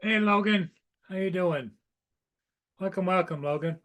Hey Logan, how you doing? Welcome, welcome, Logan.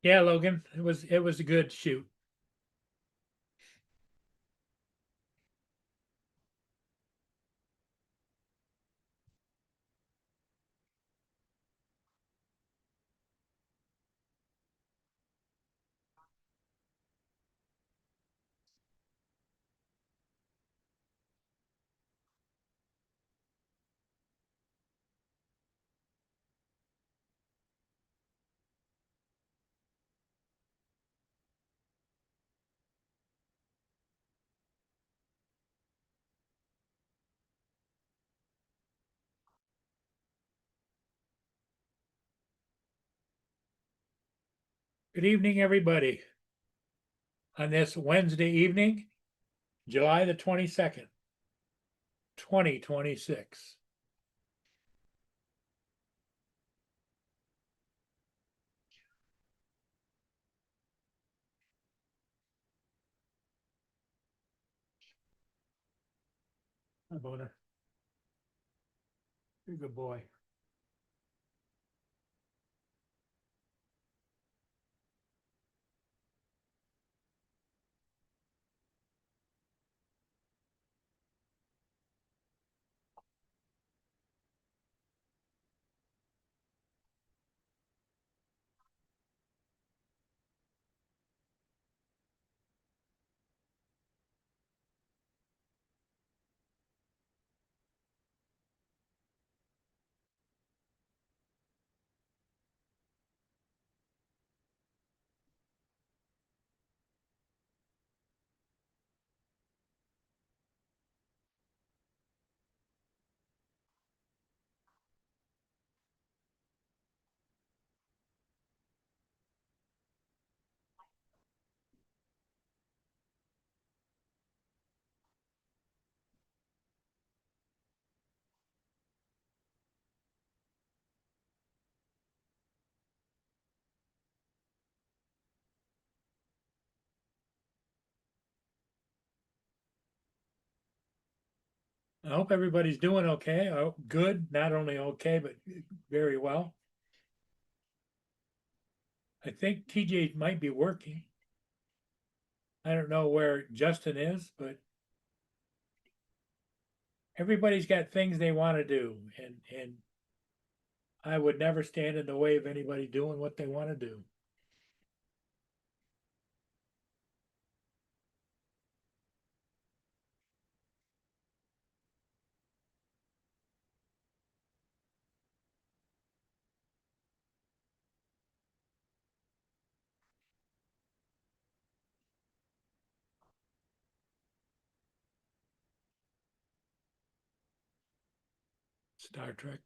Yeah, Logan, it was a good shoot. Good evening, everybody. On this Wednesday evening, July the 22nd, 2026. Hi, Bona. You're a good boy. I hope everybody's doing okay. Oh, good, not only okay, but very well. I think TJ might be working. I don't know where Justin is, but everybody's got things they want to do, and I would never stand in the way of anybody doing what they want to do. Star Trek.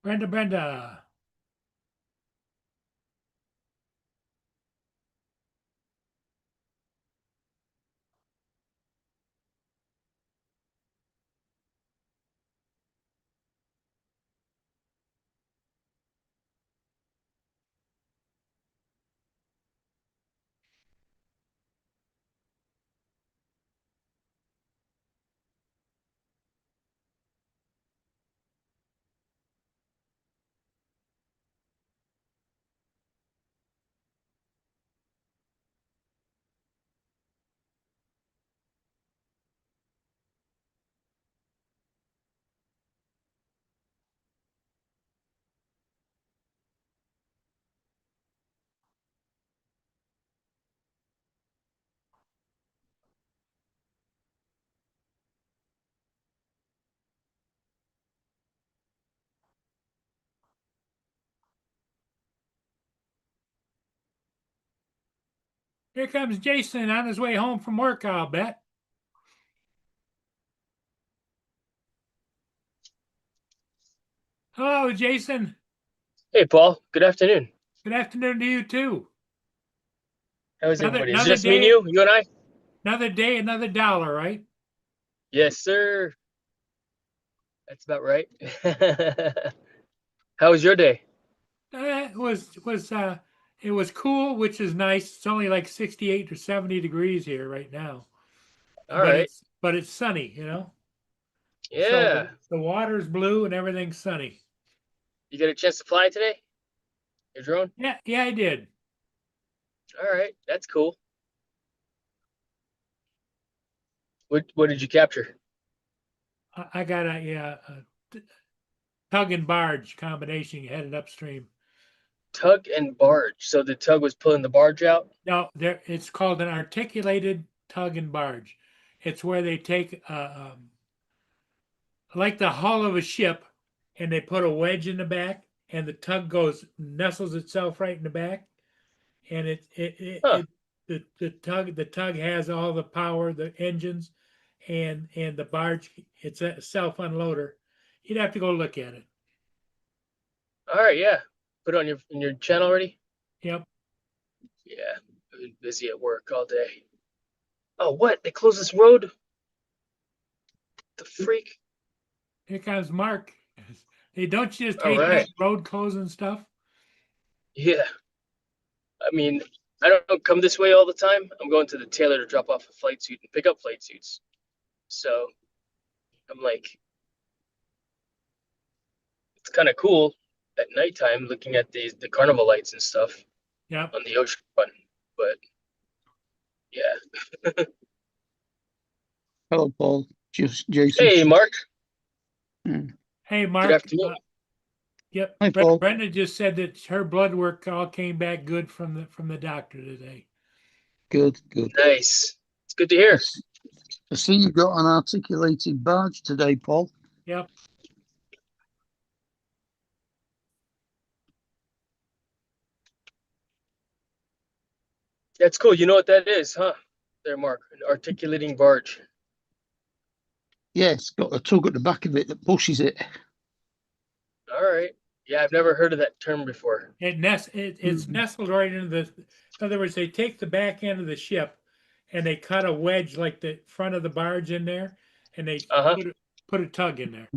Brenda. Here comes Jason on his way home from work, I'll bet. Hello, Jason. Hey, Paul. Good afternoon. Good afternoon to you too. How is Another everybody? Is it another just me and day, you and I? another day, another dollar, right? Yes, sir. That's about right. How was your day? It was cool, which is nice. It's only like 68 or 70 degrees here right now, All right. but it's sunny, you know. So Yeah. the water's blue and everything's sunny. You get a chance to fly today? Your drone? Yeah, I did. All right. That's cool. What did you capture? I got a tug and barge combination headed upstream. Tug and barge. So the tug was pulling the barge out? No, it's called an articulated tug and barge. It's where they take like the hull of a ship, and they put a wedge in the back, and the tug goes nestles itself right in the back, and Huh. the tug has all the power, the engines, and the barge. It's a self unloader. You'd have to go look at it. All right. Yeah. Put it on your channel already? Yep. Yeah. I've been busy at work all day. Oh, what? They closed this road? The freak? Here comes Mark. Hey, don't you just All hate right. that road closing stuff? Yeah. I mean, I don't come this way all the time. I'm going to the tailor to drop off a flight suit and pick up flight suits. So I'm like, it's kind of cool at nighttime looking at the carnival lights and stuff Yep. on the ocean front. But yeah. Hello, Paul. Just Jason. Hey, Mark. Hmm. Hey, Good Mark. afternoon. Yep. Hi, Paul. Brenda just said that her blood work all came back good from the doctor today. Good, good. Nice. It's good to I, hear. s- I see you got an articulated barge today, Paul. Yep. That's cool. You know what that is, huh? There, Mark. An articulating barge. Yes, got a tug at the back of it that pushes it. All right. Yeah, I've never heard of that term before. It's nestled right into the. In other words, they take the back end of the ship, and they cut a wedge like the front of the barge in there, and they Uh-huh. put a tug in there.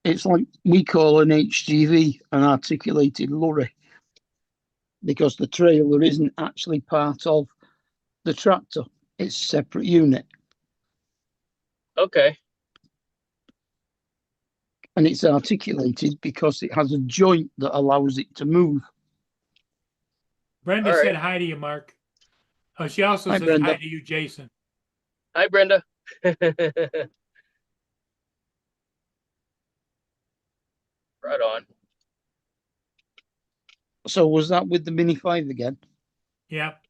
It's like we call an HGV, an articulated lorry, because the trailer isn't actually part of the tractor. It's a separate unit. Okay. And it's articulated because it has a joint that allows it to move. Brenda All said right. hi to you, Mark. Oh, she also Hi, says Brenda. hi to you, Jason. Hi, Brenda. Right on. So was that with the Mini 5 again? Yep.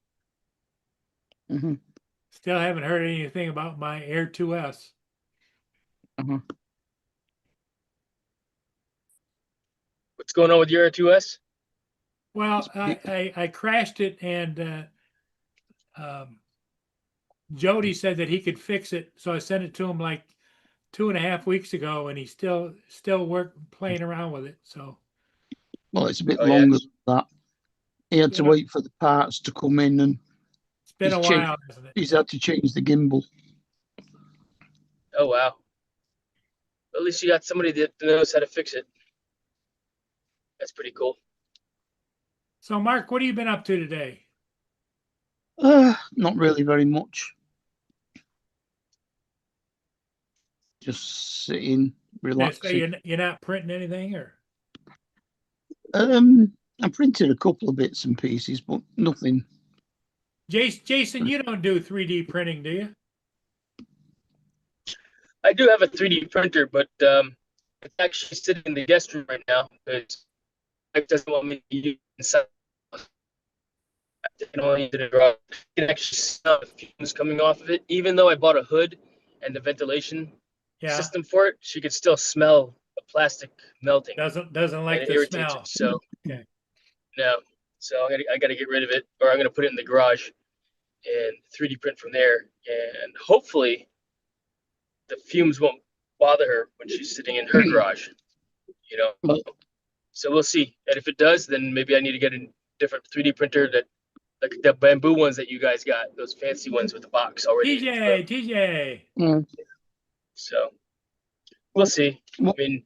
Hmm. Still haven't heard anything about my Air 2S. Uh-huh. What's going on with your 2S? Well, I crashed it, and Jody said that he could fix it, so I sent it to him like 2.5 weeks ago, and he's still playing around with it. So Well, it's a bit Oh, yeah. longer than that. He had to Yeah. wait for the parts to come in, and it's been he's a changed. while, isn't it? He's had to change the gimbal. Oh, wow. At least you got somebody that knows how to fix it. That's pretty cool. So, Mark, what have you been up to today? Not really very much. Just sitting, So relaxing. you're not printing anything, or I printed a couple of bits and pieces, but nothing. Jason, you don't do 3D printing, do you? I do have a 3D printer, but it's actually sitting in the guest room right now because Mike doesn't want me to use it inside. I can only use it in the garage. You can actually smell the fumes coming off of it. Even though I bought a hood and the ventilation Yeah, system for it, she could still smell the plastic melting, doesn't and like it the irritates her. smell. So Okay. no, so I gotta get rid of it, or I'm gonna put it in the garage and 3D print from there, and hopefully the fumes won't bother her when she's sitting in her garage. You know, Well, so we'll see. And if it does, then maybe I need to get a different 3D printer that like the bamboo ones that you guys got, those fancy ones with the box already. TJ. mm, So we'll see. I what, mean,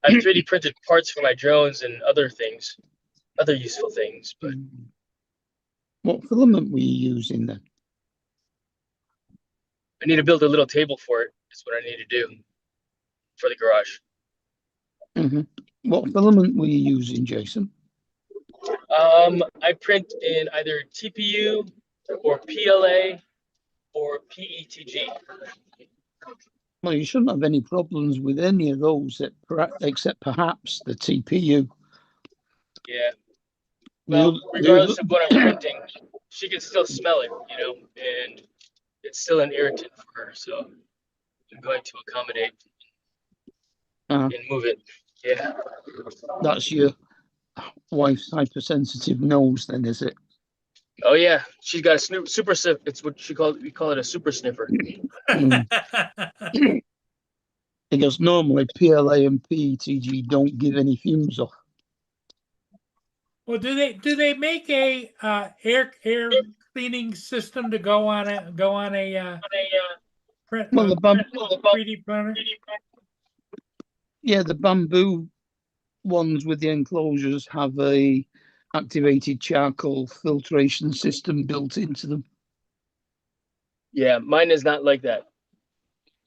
I've 3D printed parts for my drones and other things, other useful things, but what filament were you using then? I need to build a little table for it. That's what I need to do for the garage. Hmm. What filament were you using, Jason? I print in either TPU or PLA or PETG. Well, you shouldn't have any problems with any of those, except perhaps the TPU. Yeah. The Well, other, regardless of what I'm printing, she can still smell it, and it's still an irritant for her. So I'm going to accommodate uh, and move it. Yeah. that's your wife's hypersensitive nose, then, is it? Oh yeah, she's got a super sniff. It's what we call it a super sniffer. Mm. Because normally PLA and PETG don't give any fumes off. Well, do they make a air cleaning system to go on a print Well, 3D printer? the bamboo ones with the enclosures have a activated charcoal filtration system built into them. Yeah, mine is not like that.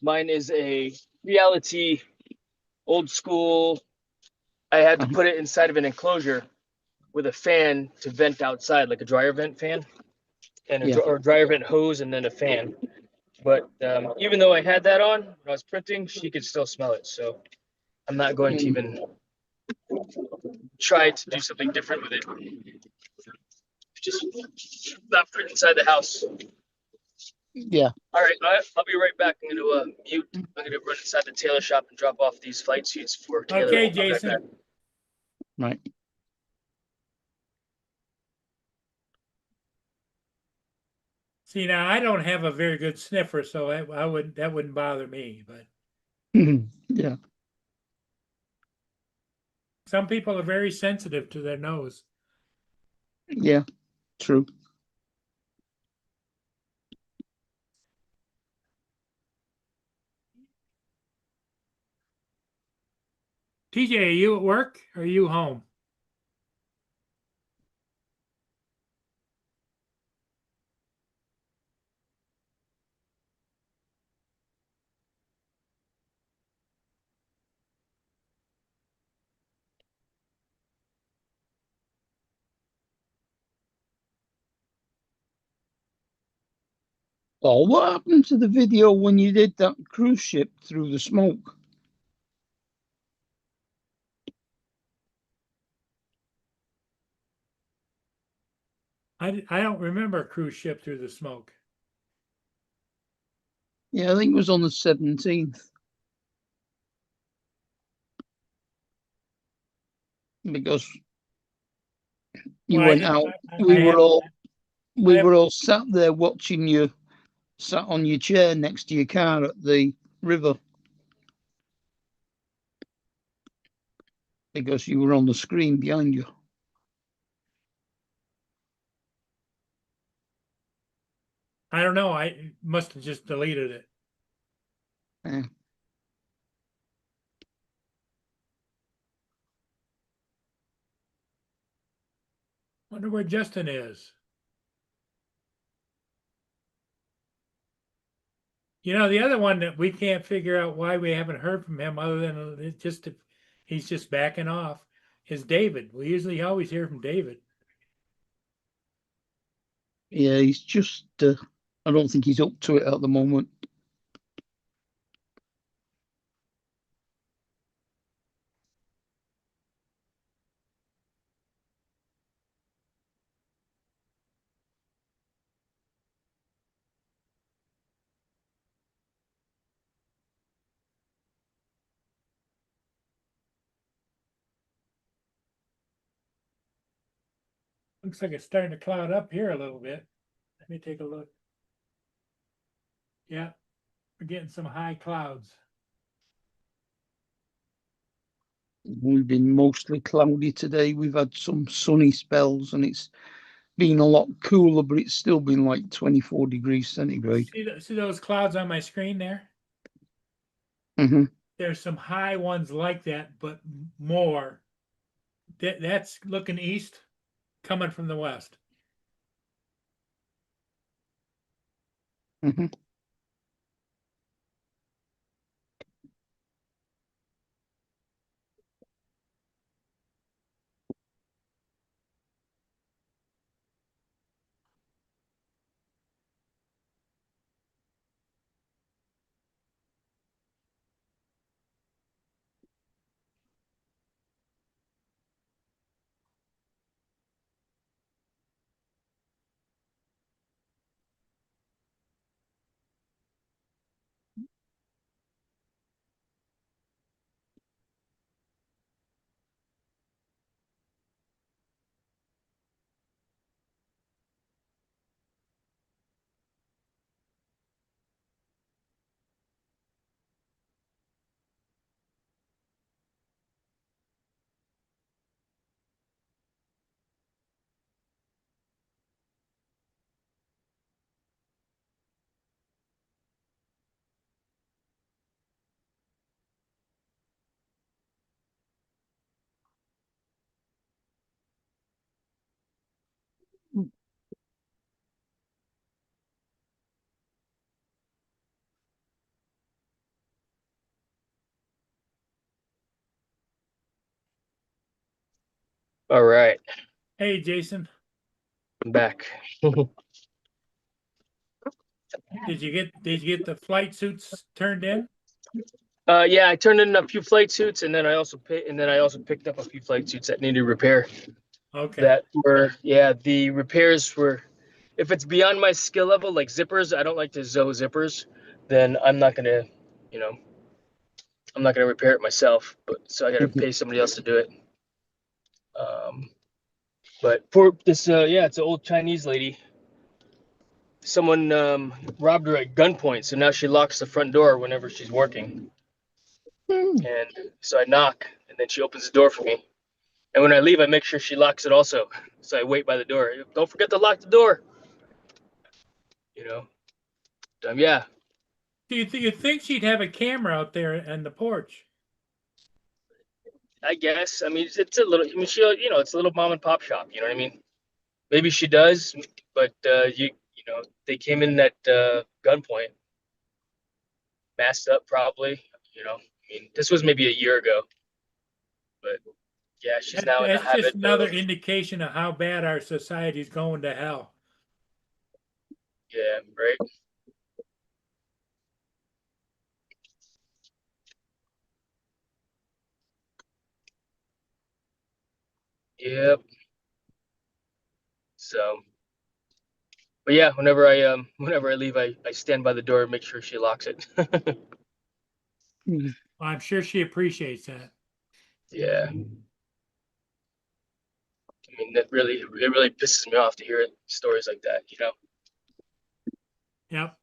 Mine is a reality, old school. I had to put it inside of an enclosure with a fan to vent outside, like a dryer vent fan, and Yeah. or dryer vent hose, and then a fan. But even though I had that on when I was printing, she could still smell it. So I'm not going to even try to do something different with it. Just not print inside the house. Yeah. All right, I'll be right back. I'm going to mute. I'm going to run inside the tailor shop and drop off these flight suits for Taylor. Okay, I'll be right Jason. back. Right. See, now I don't have a very good sniffer, so that wouldn't bother me. But Yeah. some people are very sensitive to their nose. Yeah. True. TJ, are you at work or are you home? Oh, what happened to the video when you did that cruise ship through the smoke? I don't remember a cruise ship through the smoke. Yeah, I think it was on the 17th. Because you Well, went out. I We were haven't. all I we were all sat there watching you, sat on your chair next to your car at the river because you were on the screen behind you. I don't know. I must have just deleted it. Yeah. Wonder where Justin is. You know, the other one that we can't figure out why we haven't heard from him, other than it's just he's just backing off, is David. We usually always hear from David. Yeah, he's just. I don't think he's up to it at the moment. Looks like it's starting to cloud up here a little bit. Let me take a look. Yeah, we're getting some high clouds. We've been mostly cloudy today. We've had some sunny spells, and it's been a lot cooler, but it's still been like 24 degrees centigrade. See those clouds on my screen there? Mm-hmm. There's some high ones like that, but more. That's looking east, coming from the west. Mm-hmm. All right, Hey, Jason, I'm back. did you get the flight suits turned in? Yeah, I turned in a few flight suits, and then I also picked up a few flight suits that needed repair. Okay. That were, yeah, the repairs were, if it's beyond my skill level, like zippers, I don't like to sew zippers, then I'm not gonna, you know, I'm not gonna repair it myself. But so I gotta Mm-hmm. pay somebody else to do it. But for this, yeah, it's an old Chinese lady. Someone robbed her at gunpoint, so now she locks the front door whenever she's working. And so I knock, and then she opens the door for me. And when I leave, I make sure she locks it also. So I wait by the door. Don't forget to lock the door. You know, yeah. Do you think she'd have a camera out there in the porch? I guess. I mean, it's a little. I mean, she, it's a little mom and pop shop. You know what I mean? Maybe she does, but they came in at gunpoint, masked up, probably. I mean, this was maybe a year ago, but yeah, she's now in the That's just habit another of. indication of how bad our society's going to hell. Yeah, right. Yep. So, but yeah, whenever I leave, I stand by the door and make sure she locks it. Mm. I'm sure she appreciates that. Yeah. I mean, it really pisses me off to hear stories like that, you know? Yep.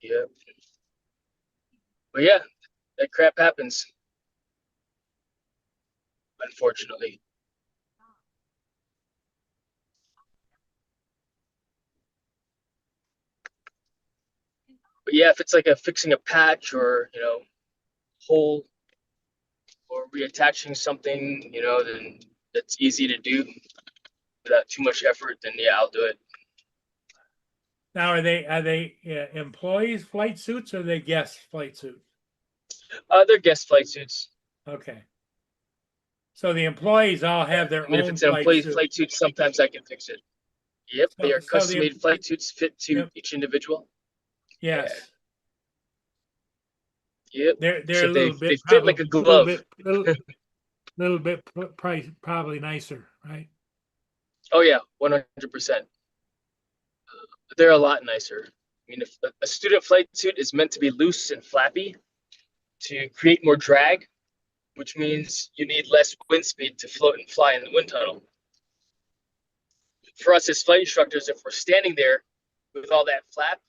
Yeah. But yeah, that crap happens, unfortunately. But yeah, if it's like fixing a patch or, hole or reattaching something, then that's easy to do without too much effort, then yeah, I'll do it. Now, are they employees flight suits or are they guest flight suits? They're guest flight suits. Okay. So the employees all have their I mean, if own it's an flight employee suit. flight suit, sometimes I can fix it. Yep, they So, are so the custom-made flight suits fit to yep, each individual. Yeah. yes, Yep. they're a Except they little they bit fit like probably a glove. little bit price probably nicer, right? Oh yeah, 100%. They're a lot nicer. I mean, if a student flight suit is meant to be loose and flappy to create more drag, which means you need less wind speed to float and fly in the wind tunnel. For us as flight instructors, if we're standing there with all that flap,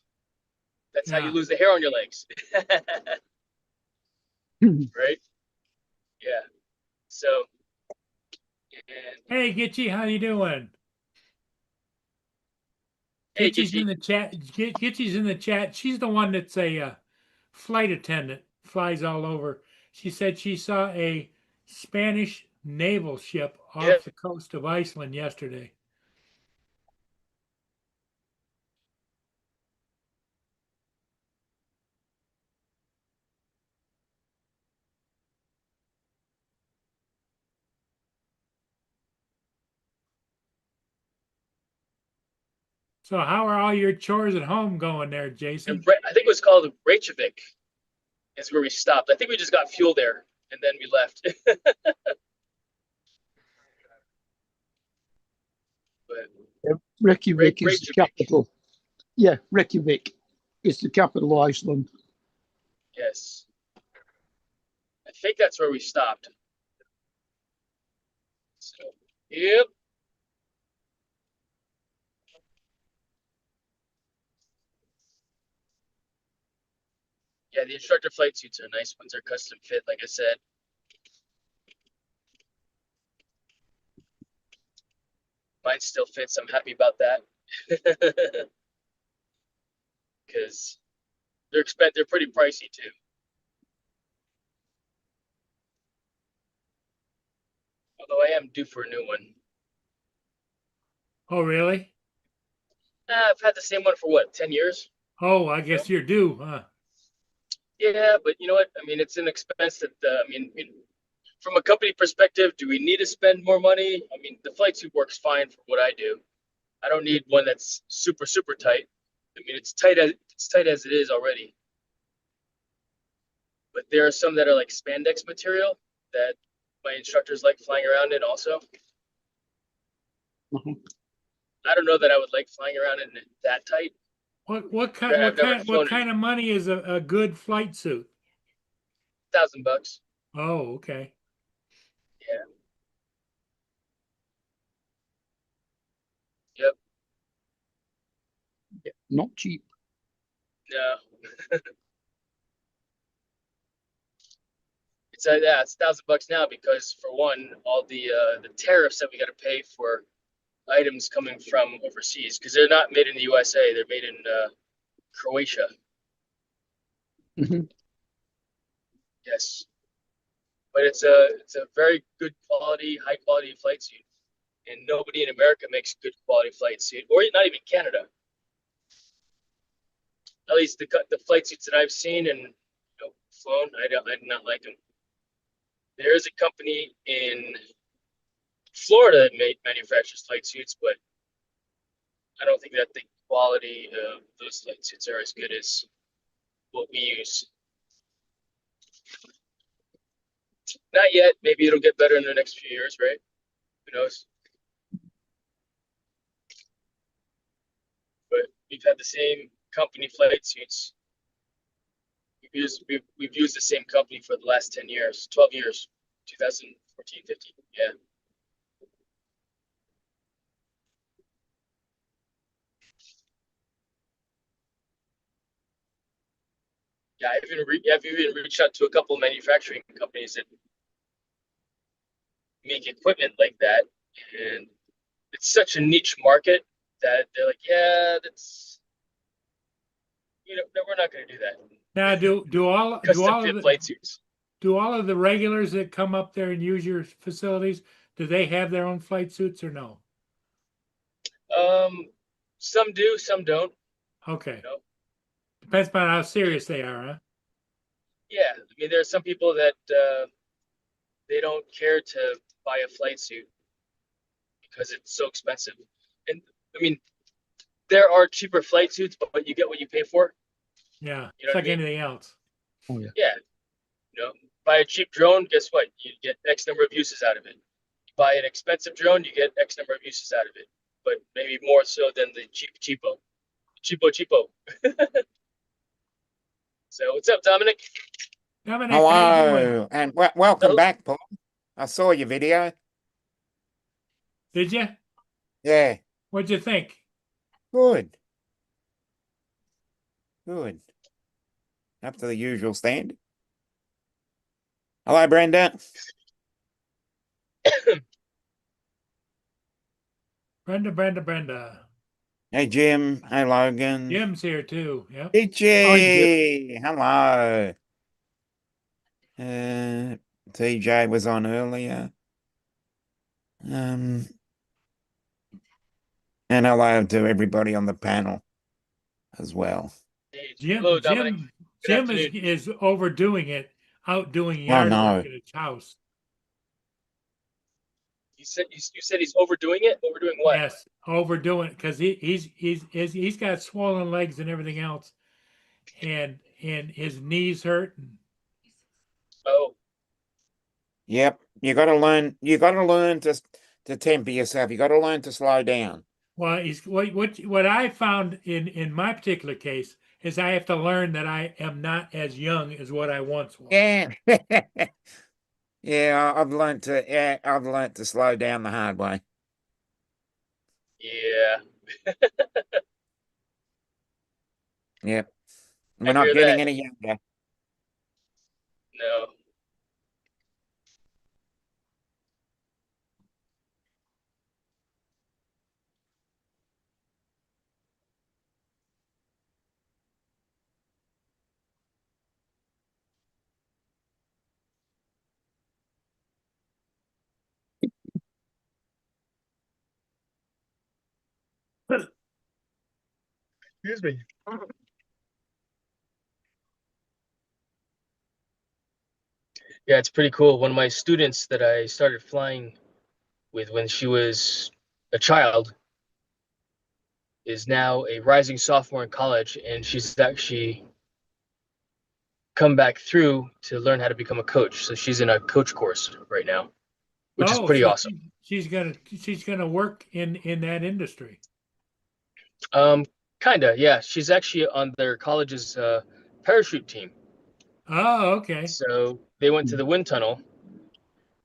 that's how you Yeah. lose the hair on your legs. Right? Yeah. So, and Hey, Gitchy, how you doing? hey, Gitchy's in Gitchy. the chat. Gitchy's in the chat. She's the one that's a flight attendant, flies all over. She said she saw a Spanish naval ship Yeah. off the coast of Iceland yesterday. So how are all your chores at home going there, And Jason? I think it was called Reykjavik is where we stopped. I think we just got fuel there and then we left. But Reykjavik is the Reykjavik, capital. Yeah, Reykjavik is the capital of Iceland. yes. I think that's where we stopped. So, yep. Yeah, the instructor flight suits are nice ones. They're custom fit, like I said. Mine still fits. I'm happy about that. Because they're pretty pricey too. Although I am due for a new one. Oh, really? I've had the same one for what, 10 years? Oh, I guess you're due, huh? Yeah, but you know what? I mean, it's an expense that, from a company perspective, do we need to spend more money? I mean, the flight suit works fine for what I do. I don't need one that's super, super tight. I mean, it's tight as it is already. But there are some that are like spandex material that my instructors like flying around in also. Mhm. I don't know that I would like flying around in it that tight. I've never What flown in kind of money is a good flight suit? $1,000. Oh, okay. Yeah. Yep. Not cheap. No. It's $1,000 now because for one, all the tariffs that we got to pay for items coming from overseas because they're not made in the USA. They're made in Croatia. Mhm. Yes, but it's a very good quality, high quality flight suit, and nobody in America makes good quality flight suit, or not even Canada. At least the flight suits that I've seen and flown, I do not like them. There is a company in Florida that manufactures flight suits, but I don't think that the quality of those flight suits are as good as what we use. Not yet. Maybe it'll get better in the next few years, right? Who knows? But we've had the same company flight suits. We've used the same company for the last 10 years, 12 years, 2014, 15. Yeah. Yeah, I've even reached out to a couple of manufacturing companies that make equipment like that, and it's such a niche market that they're like, yeah, that's no, we're not going to do that. Now, Custom fit flight suits. do all of the regulars that come up there and use your facilities, do they have their own flight suits or no? Some do, some don't. Okay. You know? Depends on how serious they are, huh? Yeah, I mean, there are some people that they don't care to buy a flight suit because it's so expensive. And I mean, there are cheaper flight suits, but you get what you pay for. Yeah, You know it's what like I mean? anything else. Oh, yeah. Yeah, buy a cheap drone, guess what? You get X number of uses out of it. Buy an expensive drone, you get X number of uses out of it, but maybe more so than the cheapo. So what's up, Dominic? Dominic, how you doing? Hello, and welcome back, Paul. I saw your video. Did you? Yeah, What'd you think? good. Good. Up to the usual standard. Hello, Brenda. Brenda. Hey, Jim. Hey, Logan. Jim's here too. Yep. Itchy. Hello. TJ was on earlier. And hello to everybody on the panel as well. Hey, Jim hello, Dominic. Good Jim afternoon. is overdoing it, out doing Oh, yard no. work at his house. You said he's overdoing it. Overdoing what? Yes, overdoing it because he's got swollen legs and everything else, and his knees hurt. Oh, Yep. You got to learn to temper yourself. You got to learn to slow down. Well, he's what I found in my particular case is I have to learn that I am not as young as what I once was. Yeah. Yeah, I've learned to slow down the hard way. yeah. Yep. I We're not hear getting that. any younger. No. Excuse me. Yeah, it's pretty cool. One of my students that I started flying with when she was a child is now a rising sophomore in college, and she's actually come back through to learn how to become a coach. So she's in a coach course right now, which is pretty so awesome. she's gonna work in that industry. Kinda, yeah. She's actually on their college's parachute team. Oh, okay. So they went to the wind tunnel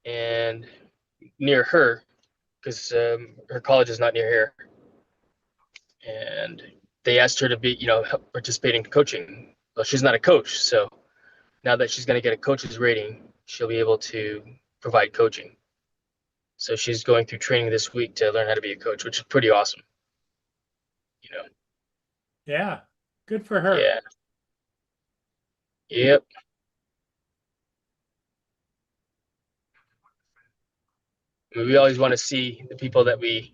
and near her, because her college is not near here, and they asked her to be, help participate in coaching. Well, she's not a coach, so now that she's going to get a coach's rating, she'll be able to provide coaching. So she's going through training this week to learn how to be a coach, which is pretty awesome. Yeah, good for her. Yeah. Yep. I mean, we always want to see the people that we,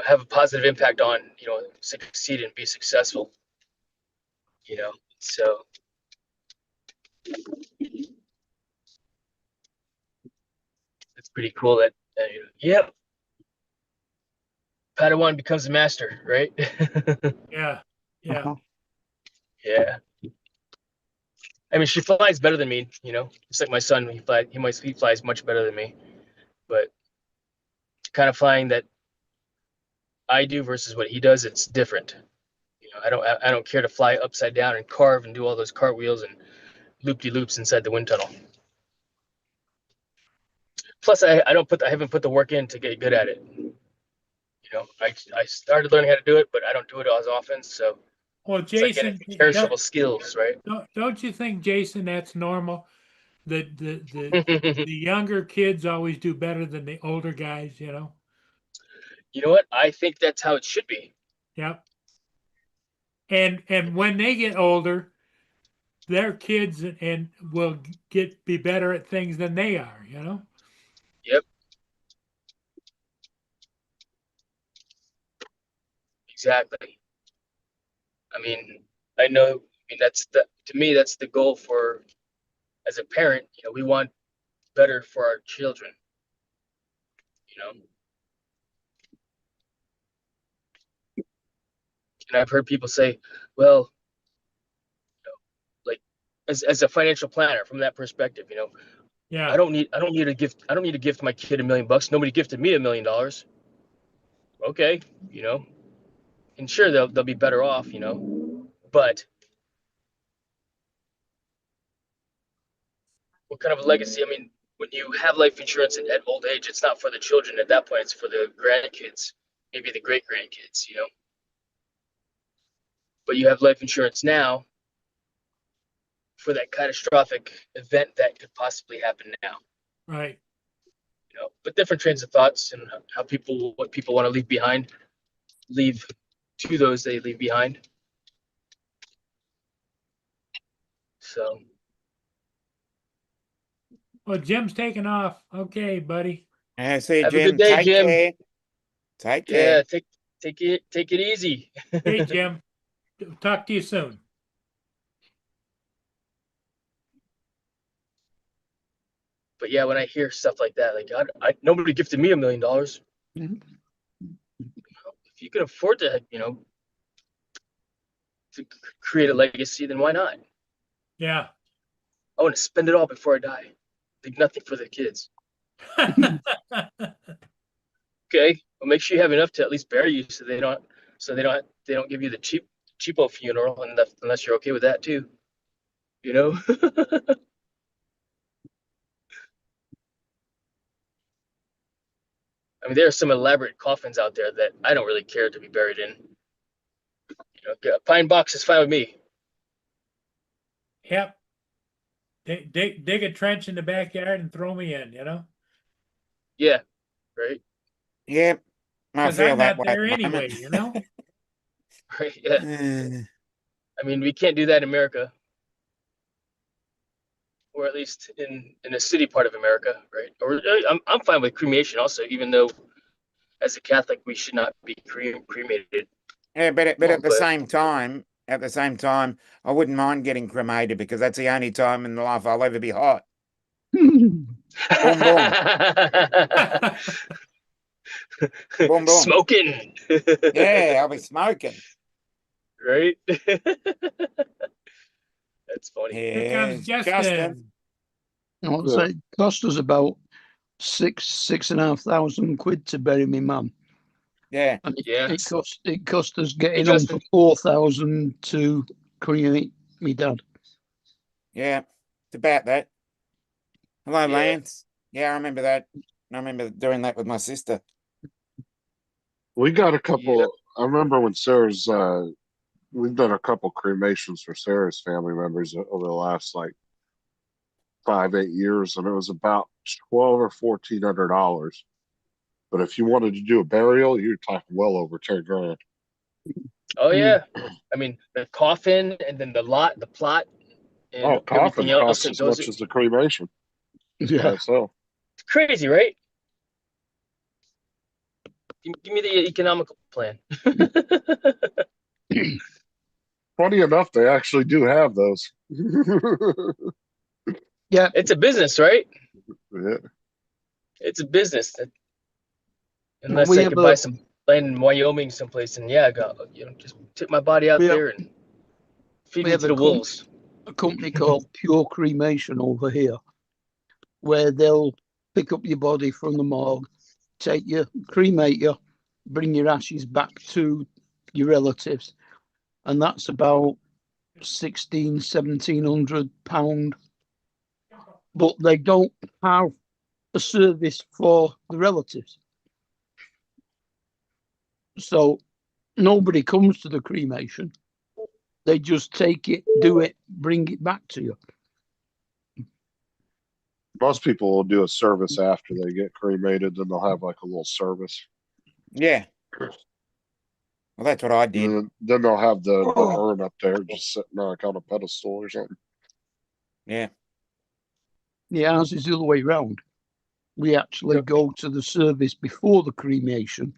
have a positive impact on, succeed and be successful. So it's pretty cool that, yep, Padawan becomes a master, right? Yeah. Uh-huh. Yeah. I mean, she flies better than me, It's like my son. He flies much better than me, but kind of find that I do versus what he does, it's different. You know, I don't care to fly upside down and carve and do all those cartwheels and loop-de-loops inside the wind tunnel. Plus, I haven't put the work in to get good at it. You know, I started learning how to do it, but I don't do it as often. So Well, it's like Jason, getting perishable skills, right? don't you think, Jason, that's normal? The younger kids always do better than the older guys, you know? You know what? I think that's how it should be. Yep. And when they get older, their kids and will be better at things than they are, you know? Yep. Exactly. I mean, to me, that's the goal for, as a parent, you know, we want better for our children, you know? And I've heard people say, well, you know, like as a financial planner from that perspective, you know, Yeah. I don't need to gift my kid $1 million. Nobody gifted me $1 million. Okay, you know, and sure they'll be better off, you know, but what kind of a legacy? I mean, when you have life insurance at old age, it's not for the children at that point, it's for the grandkids, maybe the great grandkids, you know. But you have life insurance now for that catastrophic event that could possibly happen now. Right. You know, but different trains of thoughts and what people want to leave to those they leave behind. So Well, Jim's taking off. Okay, buddy. I see, have a good Jim. day, Take Jim. care. Take care. Yeah, take it easy. Hey, Jim. Talk to you soon. But yeah, when I hear stuff like that, like nobody gifted me $1 million. Mhm. If you can afford to, you know, to create a legacy, then why not? Yeah. I want to spend it all before I die. Leave nothing for the kids. Okay, well, make sure you have enough to at least bury you, so they don't give you the cheapo funeral, unless you're okay with that too. You know. I mean, there are some elaborate coffins out there that I don't really care to be buried in. You know, a pine box is fine with me. Yep. Dig a trench in the backyard and throw me in, you know? Yeah, right. Yep. I Because feel I'm that not way. there anyway, you know? Right. Yeah. I mean, we can't do that in America, or at least in a city part of America, right? Or I'm fine with cremation also, even though as a Catholic we should not be cremated. Yeah, but at Well, the same time, I wouldn't mind getting cremated because that's the only time in life I'll ever be hot. Boom, boom. Boom, boom. Smoking. Yeah, I'll be smoking. Right. That's funny. Here Yeah, comes Justin. I'll say it cost us about £6,500 to bury my mum. Yeah. And Yeah. it cost us getting Hey, on Justin. for 4,000 to cremate me dad. Yeah. It's about that. Hello, Yeah. Lance. Yeah, I remember that. I remember doing that with my sister. We got a couple. Yep. I remember when Sarah's. We've done a couple cremations for Sarah's family members over the last like 5-8 years, and it was about $1,200 or $1,400. But if you wanted to do a burial, you're talking well over $10,000. Oh yeah. I mean, the coffin and then the plot, and Oh, coffin everything else costs that as goes. much as the cremation. Yeah. So It's crazy, right? Give me the economical plan. funny enough, they actually do have those. Yeah. It's a business, right? Yeah. It's a business. Unless we I have could a- buy some land in Wyoming someplace, and yeah, just tip my body out We have- there and feed we me have to a the wolves. a company called Pure Cremation over here, where they'll pick up your body from the morgue, take you, cremate you, bring your ashes back to your relatives, and that's about 1700 £1,700. But they don't have a service for the relatives, so nobody comes to the cremation. They just take it, do it, bring it back to you. Most people will do a service after they get cremated, then they'll have like a little service. Yeah. Well, that's what I did. And then they'll have the urn up there just sitting like on a pedestal or something. Yeah. Yeah, ours is the other way round. We actually go to the service before the cremation,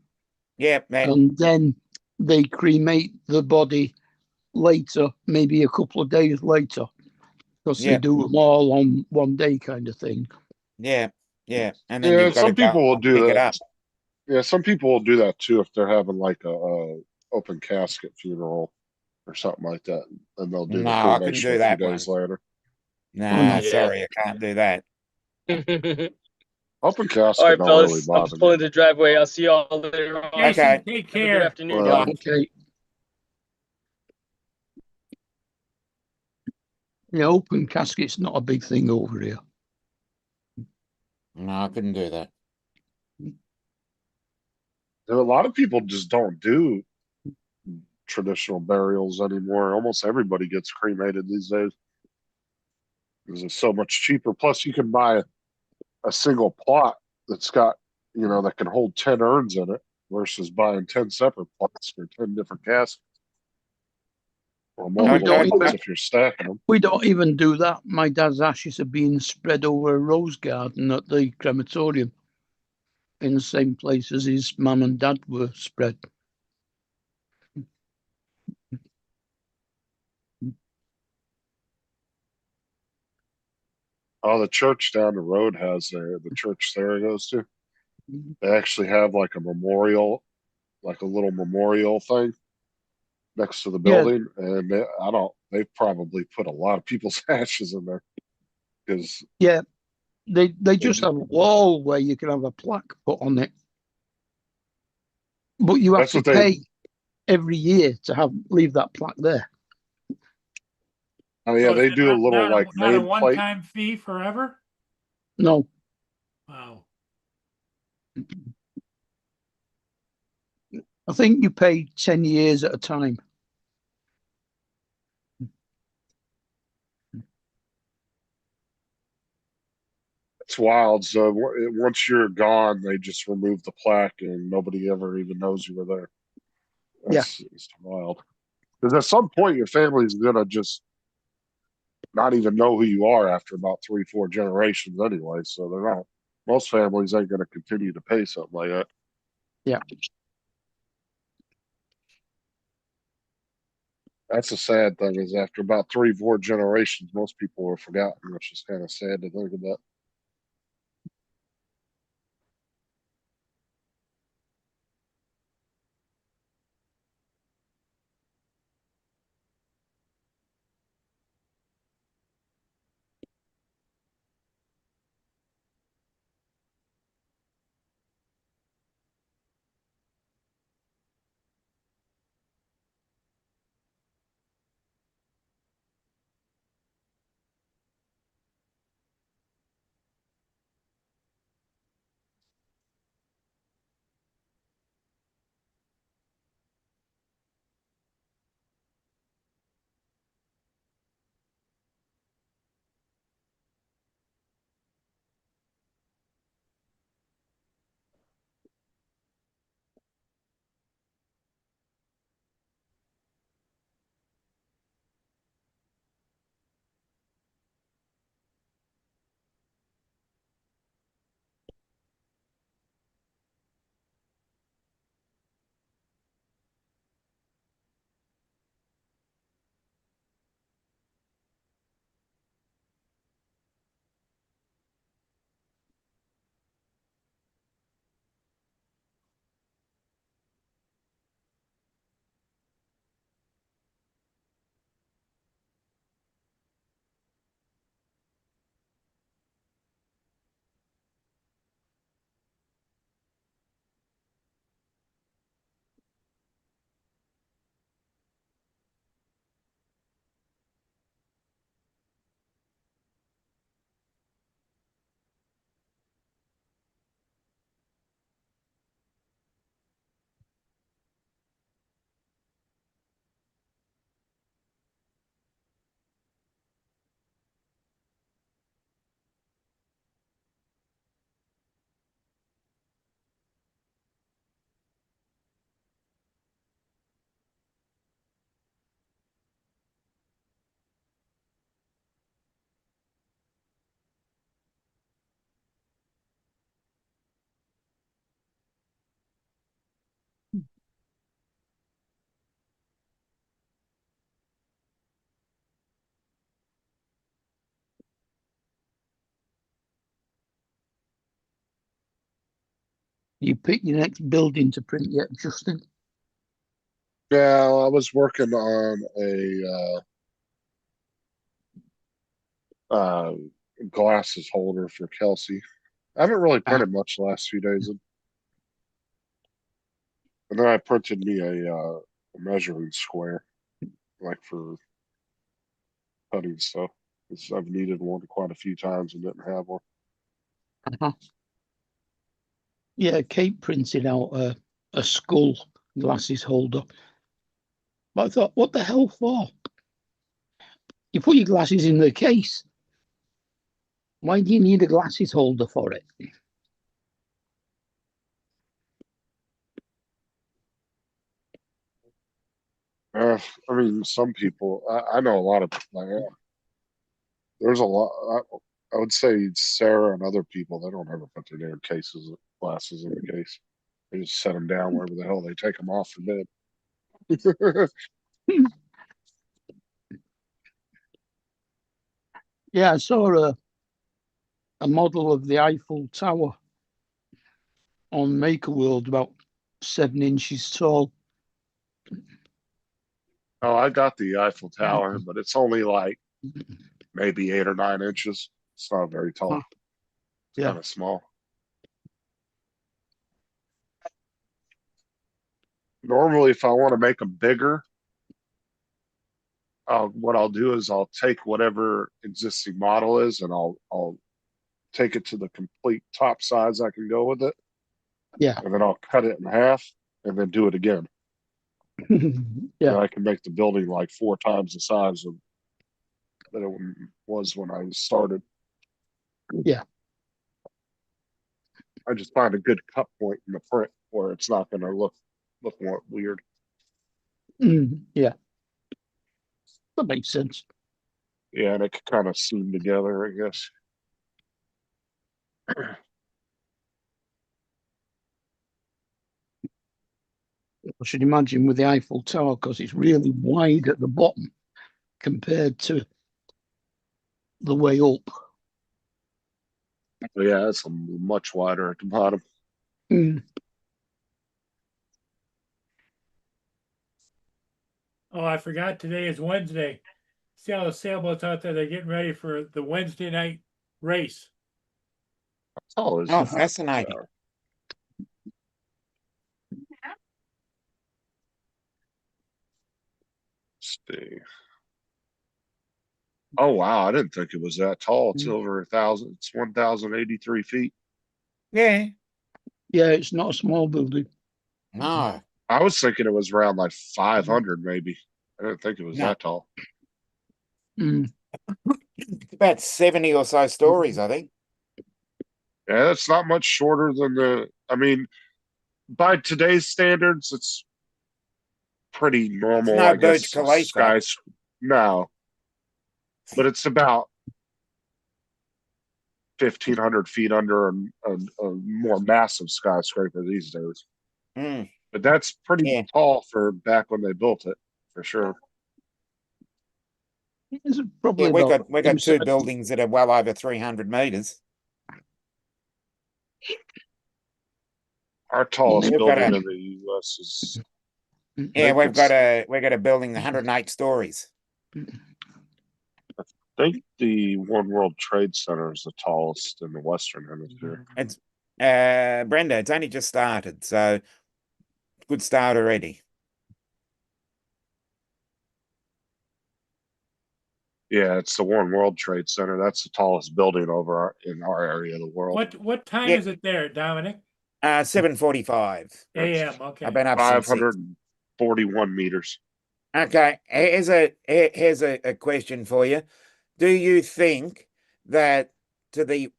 Yeah. Man. and then they cremate the body later, maybe a couple of days later, because they Yeah. do them all on one day, kind of thing. Yeah. Yeah. And then Yeah, you've got to some people go will and do pick it that. up. Yeah, some people will do that too if they're having like a open casket funeral or something like that, and they'll do No, the I couldn't cremation do a few that days one. later. Nah, no. Yeah. sorry, I can't do that. Open All casket right, don't really fellas. I'm bother just me. pulling the driveway. I'll see y'all later on. Jason, Okay. take Have a good care. afternoon, Well, guys. Okay. Yeah, open casket's not a big thing over here. No, I couldn't do that. A lot of people just don't do traditional burials anymore. Almost everybody gets cremated these days because it's so much cheaper. Plus, you can buy a single plot that's got, that can hold 10 urns in it versus buying 10 separate plots for 10 different caskets. Or multiple don't plots even- if you're stacking them. We don't even do that. My dad's ashes are being spread over a rose garden at the crematorium, in the same place as his mum and dad were spread. Oh, the church down the road has the church Sarah goes to. They actually have like a memorial, like a little memorial thing next to the Yeah. building, and they've probably put a lot of people's ashes in there because Yeah, they just have a wall where you can have a plaque put on it, but you have That's to what they- pay every year to leave that plaque there. oh yeah, So they is it do a little not like not a nameplate. one-time fee forever? No, Wow. I think you pay 10 years at a time. It's wild. So once you're gone, they just remove the plaque, and nobody ever even knows you were there. It's wild. Because at some point, your family's gonna just not even know who you are after about 3, 4 generations anyway. So they're not. Most families ain't gonna continue to pay something like that. Yeah. That's the sad thing is after about 3, 4 generations, most people are forgotten, which is kind of sad to think about. You pick your next building to print yet, Justin? Yeah, I was working on a glasses holder for Kelsey. I haven't really printed much the last few days. And then I printed me a measuring square, like for cutting stuff. 'Cause I've needed one quite a few times and didn't have one. Uh-huh. Yeah, Kate printed out a skull glasses holder. But I thought, what the hell for? You put your glasses in the case. Why do you need a glasses holder for it? I mean, some people, I know a lot of, like, there's a lot, I would say Sarah and other people, they don't ever put their damn cases, glasses in the case. They just set them down wherever the hell they take them off for bed. Yeah, I saw a model of the Eiffel Tower on Maker World, about 7 inches tall. Oh, I got the Eiffel Tower, but it's only like maybe 8 or 9 inches. It's not very tall. Huh. It's Yeah. kind of small. Normally, if I want to make them bigger, what I'll do is I'll take whatever existing model is and I'll take it to the complete top size I can go with it. Yeah. And then I'll cut it in half and then do it again. Yeah. And I can make the building like 4 times the size of that it was when I started. Yeah. I just find a good cut point in the print where it's not going to look more weird. Yeah. That makes sense. Yeah, and it could kind of seam together, I guess. I should imagine with the Eiffel Tower, because it's really wide at the bottom compared to the way up. But yeah, it's much wider at the bottom. Oh, I forgot today is Wednesday. See all the sailboats out there, they're getting ready for the Wednesday night race. Oh, Oh, fascinating. See. Oh wow, I didn't think it was that tall. It's over 1,000. It's 1,083 feet. Yeah. Yeah, it's not a small building. No. I was thinking it was around like 500, maybe. I didn't think it was No. that tall. It's about 70 or so stories, I think. Yeah, that's not much shorter than the. I mean, by today's standards, it's pretty normal. no I guess. Burj Khalifa. No, but it's about 1,500 feet under a more massive skyscraper these days. Mm. But that's pretty Yeah. tall for back when they built it, for sure. It's probably Yeah, we about got two inside- buildings that are well over 300 meters. Our tallest We've got building a- in the U.S. is. Yeah, think we've got a building 108 stories. I think the One World Trade Center is the tallest in the Western Hemisphere. It's Brenda, it's only just started, so good start already. Yeah, it's the One World Trade Center. That's the tallest building in our area of the world. What time Yeah. is it there, Dominic? 7:45 AM, okay. I've been up since 6. 541 meters. Okay, here's a question for you. Do you think that to the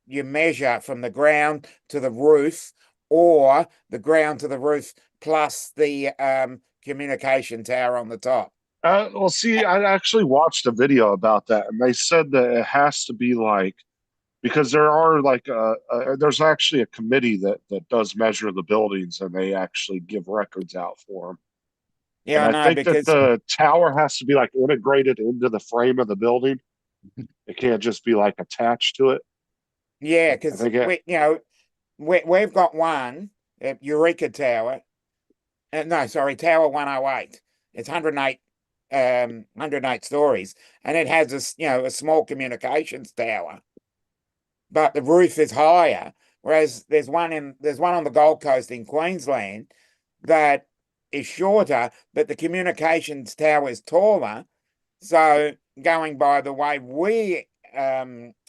you measure from the ground to the roof, or the ground to the roof plus the communication tower on the top? Well, see, I actually watched a video about that, and they said that it has to be like, because there are like there's actually a committee that does measure the buildings, and they actually give records out for them. Yeah, And I I know, think because that the tower has to be like integrated into the frame of the building. It can't just be like attached to it. yeah, I because think it- we've got one at Eureka Tower. No, sorry, Tower 108. It's 108 stories, and it has a small communications tower, but the roof is higher. Whereas there's one on the Gold Coast in Queensland that is shorter, but the communications tower is taller. So going by the way we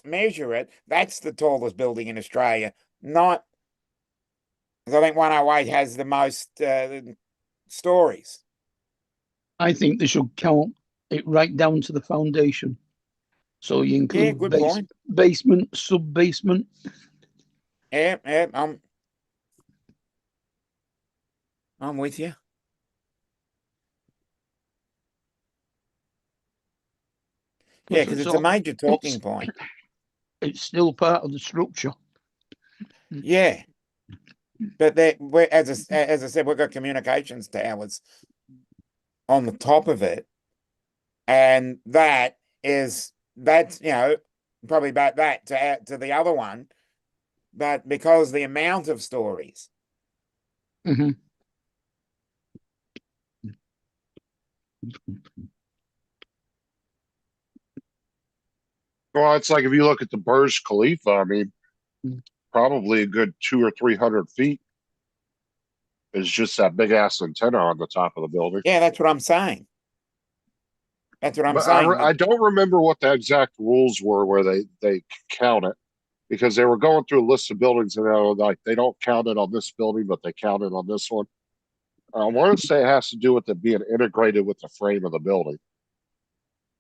measure it, that's the tallest building in Australia. Not, 'cause I think 108 has the most stories. I think they should count it right down to the foundation. So you Yeah, include good point. basement, sub basement. Yeah, I'm with you. Yeah, because it's a major talking point. It's still part of the structure. Yeah, but as I said, we've got communications towers on the top of it, and that's probably about that to add to the other one, but because the amount of stories. Mhm. Well, it's like if you look at the Burj Khalifa, I mean, Mm. probably a good 200 or 300 feet is just that big ass antenna on the top of the building. Yeah, that's what I'm saying. That's what I'm But saying. I don't remember what the exact rules were where they count it, because they were going through a list of buildings and they were like they don't count it on this building, but they count it on this one. I want to say it has to do with it being integrated with the frame of the building.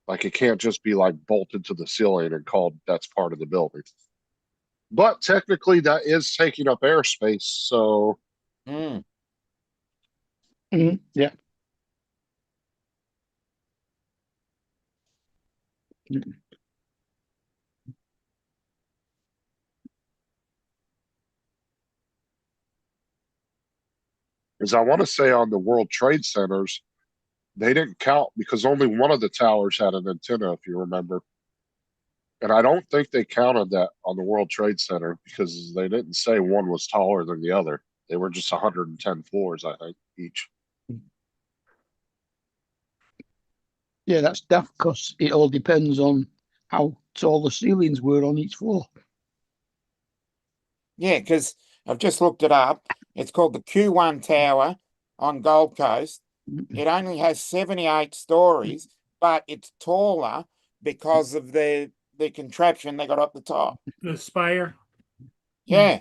Like it can't just be like bolted to the ceiling and called that's part of the building. But technically, that is taking up airspace. So Mm. Yeah. as I want to say on the World Trade Centers, they didn't count because only one of the towers had an antenna, if you remember. And I don't think they counted that on the World Trade Center because they didn't say one was taller than the other. They were just 110 floors, I think, each. Yeah, that's daft because it all depends on how tall the ceilings were on each floor. Yeah, because I've just looked it up. It's called the Q1 Tower on Gold Coast. It only has 78 stories, but it's taller because of the contraption they got up the top. The spire. Yeah.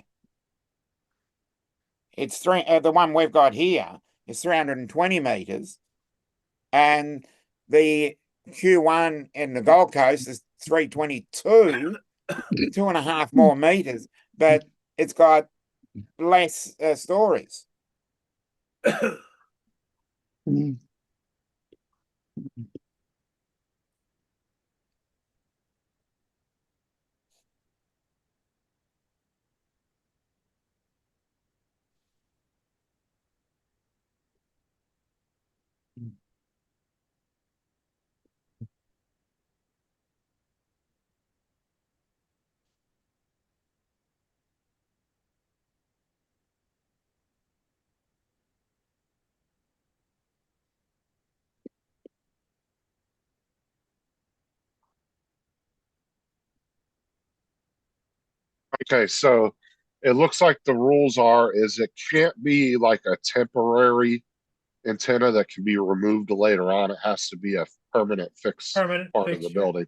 It's the one we've got here is 320 meters, and the Q1 in the Gold Coast is 322, 2.5 more meters, but it's got less stories. Mm. Okay, so it looks like the rules are is it can't be like a temporary antenna that can be removed later on. It has to be a permanent fixed Permanent part of the fixture. building.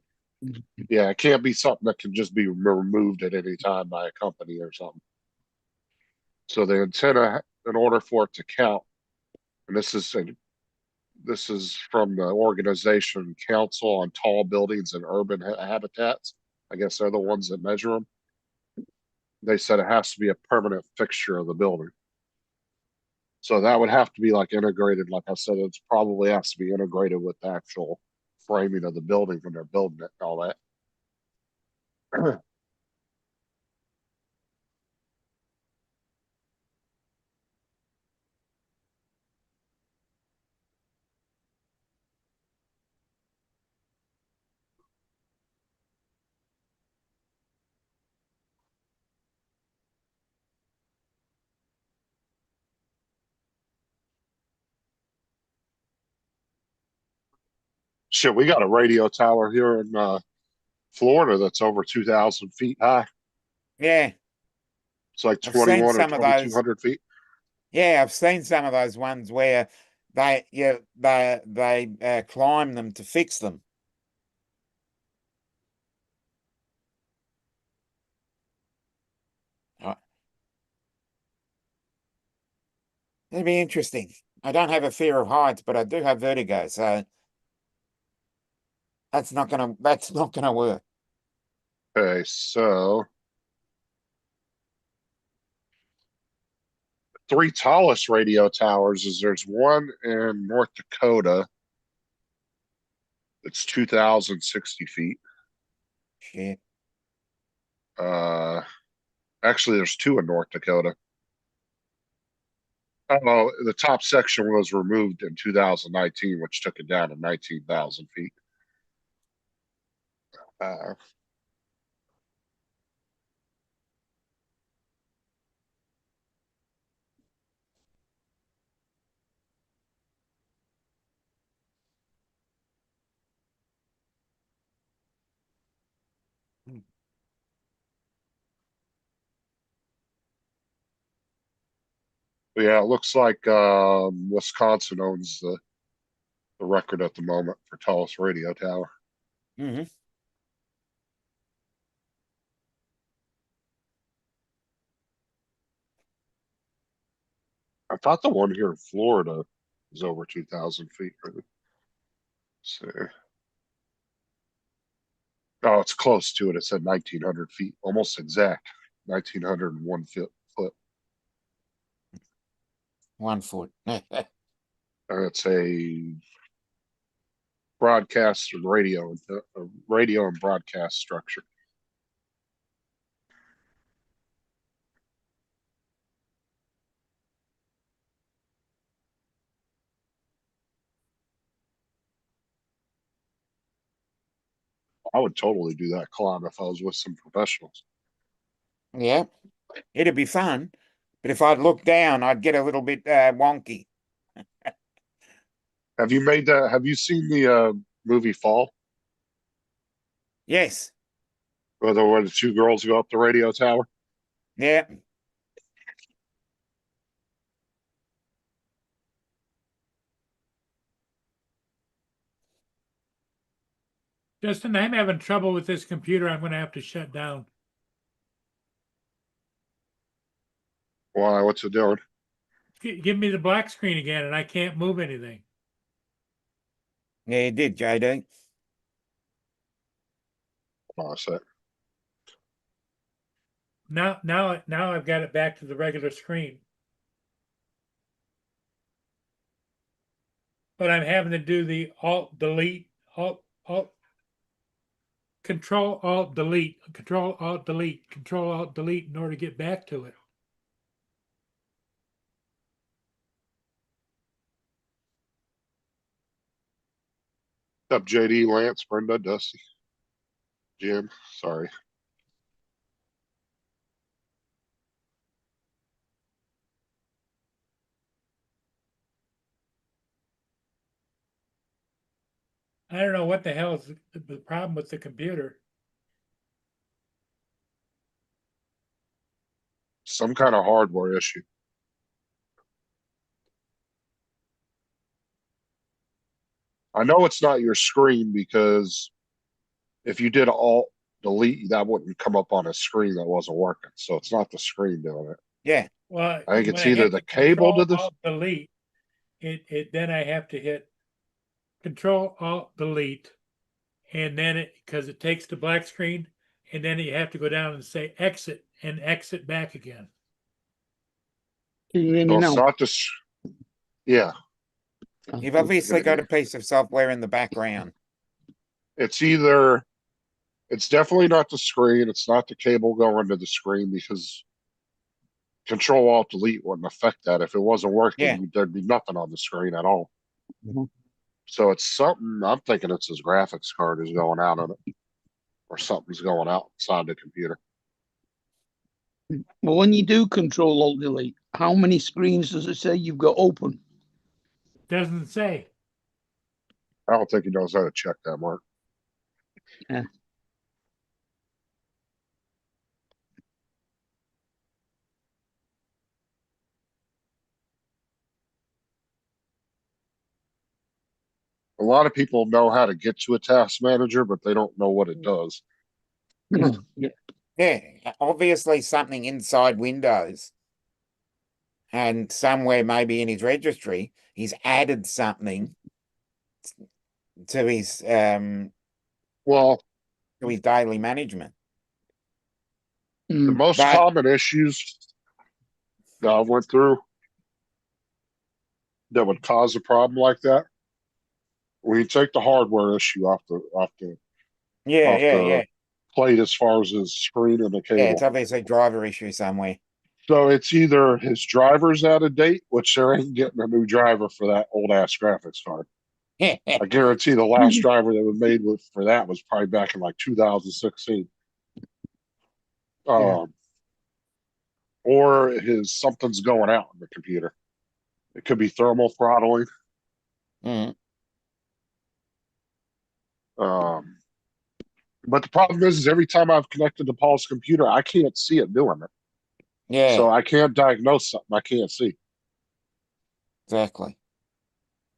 Yeah, it can't be something that can just be removed at any time by a company or something. So the antenna, in order for it to count, and this is from the organization Council on Tall Buildings and Urban Habitats. I guess they're the ones that measure them. They said it has to be a permanent fixture of the building. So that would have to be like integrated. Like I said, it's probably has to be integrated with the actual framing of the building when they're building it and all that. Shit, we got a radio tower here in Florida that's over 2,000 feet high. Yeah, It's like I've seen 21 or some of those. 2,200 feet. Yeah, I've seen some of those ones where they climb them to fix them. Uh, It'd be interesting. I don't have a fear of heights, but I do have vertigo, so that's not gonna work. Okay, so three tallest radio towers is there's one in North Dakota. It's 2,060 feet. Shit. Actually, there's two in North Dakota. Oh, the top section was removed in 2019, which took it down to 19,000 feet. Uh, yeah, it looks like Wisconsin owns the record at the moment for tallest radio tower. Hmm. I thought the one here in Florida was over 2,000 feet. So, oh, it's close to it. It said 1,900 feet, almost exact, 1,901 foot. 1 foot. And it's a broadcast and radio and broadcast structure. I would totally do that climb if I was with some professionals. Yeah, it'd be fun, but if I'd look down, I'd get a little bit wonky. Have you made that? Have you seen the movie Fall? Yes. Where the two girls go up the radio tower? Yeah. Justin, I'm having trouble with this computer. I'm going to have to shut down. Why? What's it doing? Give me the black screen again, and I can't move anything. Yeah, you did, JD. Hold on a sec. Now I've got it back to the regular screen. But I'm having to do the Alt Delete Control Alt Delete Control Alt Delete Control Alt Delete in order to get back to it. Up, JD, Lance, Brenda, Dusty, Jim. Sorry. I don't know what the hell is the problem with the computer. Some kind of hardware issue. I know it's not your screen because if you did Alt Delete, that wouldn't come up on a screen that wasn't working. So it's not the screen doing it. Yeah. Well, I think it's when I either hit the cable to Control the. Alt Delete, it then I have to hit Control Alt Delete, and then because it takes the black screen, and then you have to go down and say exit and exit back again. Can you hear me No, it's now? not yeah, You've obviously got a piece of software in the background. it's definitely not the screen. It's not the cable going to the screen because Control Alt Delete wouldn't affect that. If it wasn't working, Yeah. there'd be nothing on the screen at all. Mhm. So it's something. I'm thinking it's his graphics card is going out on it, or something's going out inside the computer. Well, when you do Control Alt Delete, how many screens does it say you've got open? Doesn't say. I don't think he knows how to check that, Mark. Yeah. A lot of people know how to get to a task manager, but they don't know what it does. Yeah. Yeah, obviously something inside Windows. And somewhere maybe in his registry, he's added something to his Well, daily management. the Mm. most But- common issues that I went through that would cause a problem like that, when you take the hardware issue off the Yeah, off yeah, the yeah. plate as far as his screen and the Yeah, cable. it's obviously a driver issue somewhere. So it's either his driver's out of date, which there ain't getting a new driver for that old ass graphics card. I guarantee the last driver that was made for that was probably back in like 2016. Yeah. Or something's going out in the computer. It could be thermal throttling. Mm. But the problem is every time I've connected to Paul's computer, I can't see it doing it. Yeah, So I can't diagnose something I can't see. exactly.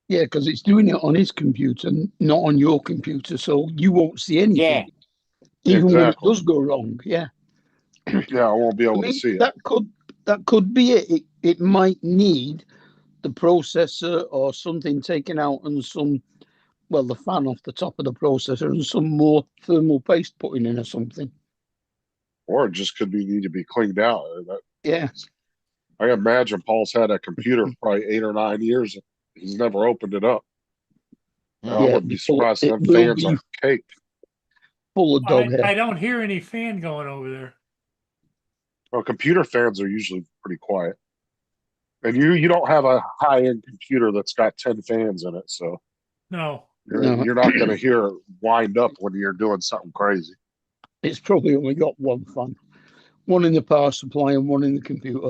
Yeah, because it's doing it on his computer, not on your computer, so you won't see anything. Yeah. Even when it Exactly. does go wrong. Yeah. Yeah, I won't be I able to mean, see it. that could be it. It might need the processor or something taken out and the fan off the top of the processor and some more thermal paste put in or something. Or it just could need to be cleaned out. Yeah. I imagine Paul's had a computer for probably 8 or 9 years. He's never opened it up. I Mm. Yeah, wouldn't be surprised if it them will fans be are caked. full of dog hair. I don't hear any fan going over there. Well, computer fans are usually pretty quiet. And you don't have a high end computer that's got 10 fans in it, so No. No. you're not going to hear it wind up when you're doing something crazy. It's probably only got one fan. One in the power supply and one in the computer.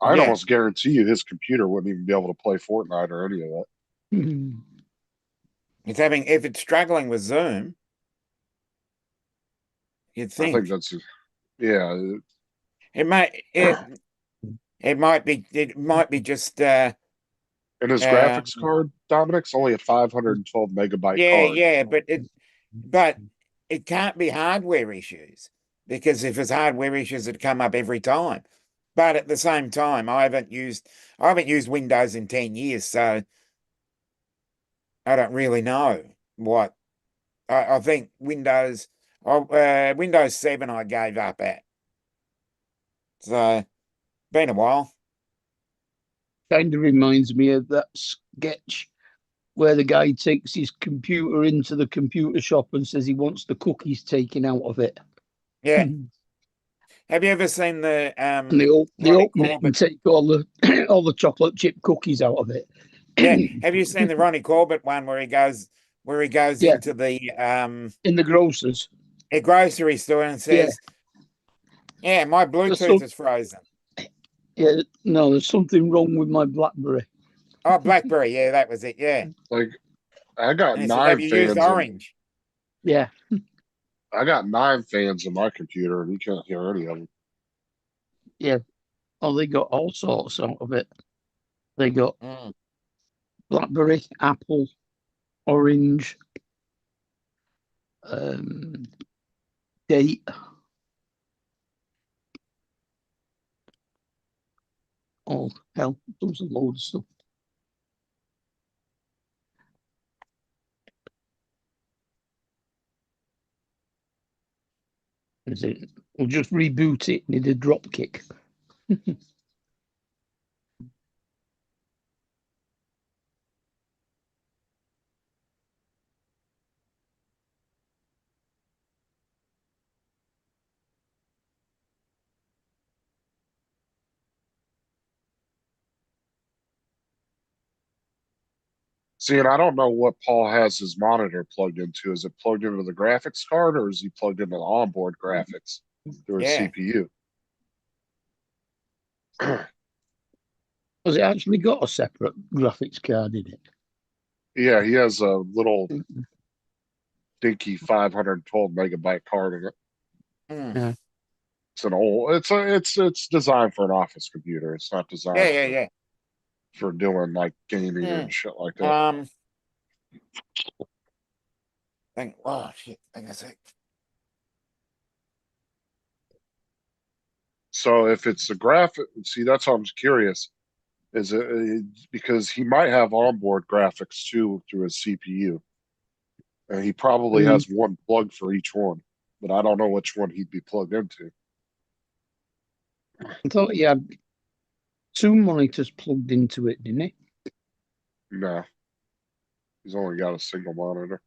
I'd Yeah. almost guarantee you his computer wouldn't even be able to play Fortnite or any of that. Mhm. If it's struggling with Zoom, you'd I think think that's, yeah, it might be just and his Um, graphics card, Dominic's only a 512 megabyte card. yeah, but it can't be hardware issues, because if it's hardware issues, it'd come up every time. But at the same time, I haven't used Windows in 10 years, so I don't really know what. I think Windows 7 I gave up at. So been a while. Kind of reminds me of that sketch where the guy takes his computer into the computer shop and says he wants the cookies taken out of it. Yeah. Have you ever seen the And they Ronnie open it and Corbett? take all the chocolate chip cookies out of it. Yeah. Have you seen the Ronnie Corbett one where he goes Yeah. into the In the grocers. a grocery store and says, "Yeah, my Bluetooth is frozen." Yeah, no, there's something wrong with my BlackBerry. Oh, BlackBerry, yeah, that was it. Yeah. Like, I got And he said, 9 "Have you used fans. Orange?" Yeah. I got 9 fans in my computer, and you can't hear any of them. Yeah. Oh, they got all sorts out of it. They got Mm. BlackBerry, Apple, Orange, Date. Oh, hell, there's a load of stuff. Is it? We'll just reboot it. Need a drop kick. See, and I don't know what Paul has his monitor plugged into. Is it plugged into the graphics card, or is he plugged into the onboard graphics through his Yeah. CPU? Has it actually got a separate graphics card in it? Yeah, he has a little dinky 512 megabyte card in it. Mm. It's an old. It's designed for an office computer. It's not designed Yeah. for doing like gaming Yeah. and shit like that. Oh shit, hang on a sec. So if it's a graphic, see, that's what I'm curious. Is it because he might have onboard graphics too through his CPU, and he probably Mm. has one plug for each one, but I don't know which one he'd be plugged into. I thought he had 2 monitors plugged into it, didn't he? No, he's only got a single monitor.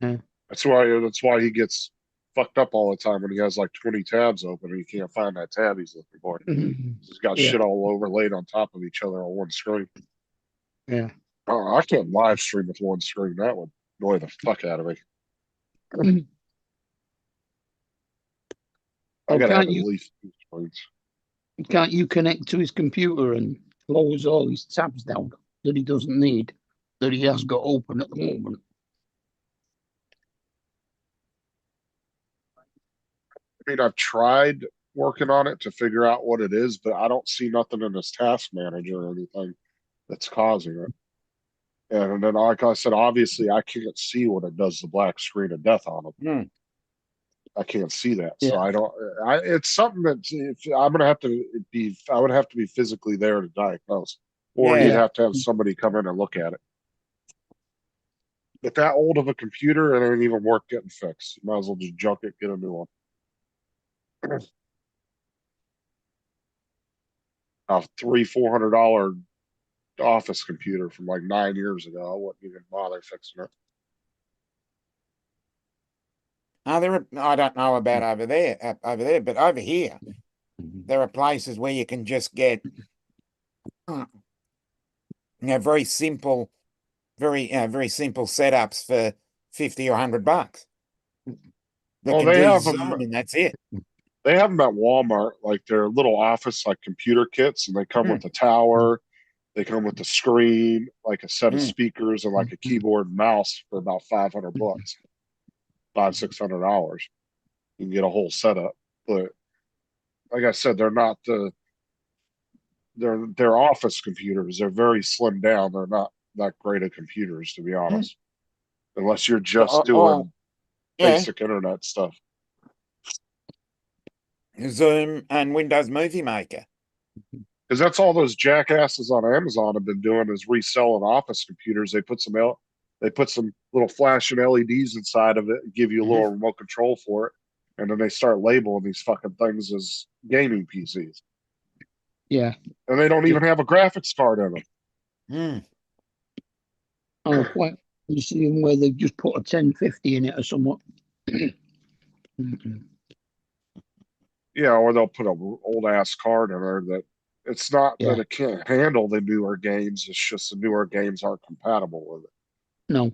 Yeah. That's why he gets fucked up all the time when he has like 20 tabs open and he can't find that tab he's looking for. He's got Yeah. shit all overlaid on top of each other on one screen. Yeah. Oh, I can't live stream with one screen. That would annoy the fuck out of me. I Oh, gotta have can't at you least 2 screens. can't you connect to his computer and close all his tabs down that he doesn't need, that he has got open at the moment? I mean, I've tried working on it to figure out what it is, but I don't see nothing in this task manager or anything that's causing it. And then, like I said, obviously I can't see when it does the black screen of death on it. Mm. I can't see that, Yeah. so I don't. It's something that if I'm gonna have to be. I would have to be physically there to diagnose, or you'd Yeah. have to have somebody come in and look at it. But that old of a computer, it ain't even worth getting fixed. You might as well just junk it, get a new one. A $300-400 office computer from like 9 years ago. I wouldn't even bother fixing it. I don't know about over there, but over here, there are places where you can just get, very simple, very simple setups for 50 or $100. That Oh, can they do have Zoom them. and that's it. They have them at Walmart, like their little office, like computer kits, and they come with a tower. They come with the screen, like a set of Mm. speakers, and like a keyboard and mouse for about $500, $600. You can get a whole setup. But like I said, they're not they're office computers. They're very slimmed down. They're not that great of computers, to be honest, unless you're just doing Yeah, basic internet stuff. Zoom and Windows Movie Maker. Because that's all those jackasses on Amazon have been doing is reselling office computers. They put some little flashing LEDs inside of it and give you a little remote control for it. And then they start labeling these fucking things as gaming PCs. Yeah. And they don't even have a graphics card in them. Mm. Oh, quite. You see them where they just put a 1050 in it or something. Yeah, or they'll put an old ass card in there that it's not Yeah. that it can't handle the newer games. It's just the newer games aren't compatible with it. No.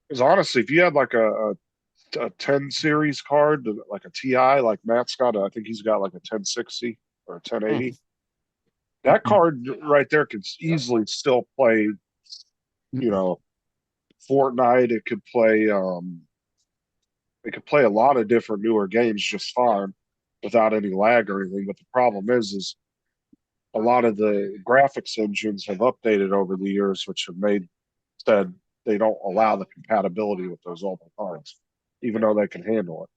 Because honestly, if you had like a 10 series card, like a TI, like Matt's got, I think he's got like a 1060 or a 1080. That card right there could easily still play, Fortnite. It could play a lot of different newer games just fine without any lag or anything. But the problem is a lot of the graphics engines have updated over the years, which have said they don't allow the compatibility with those older cards, even though they can handle it.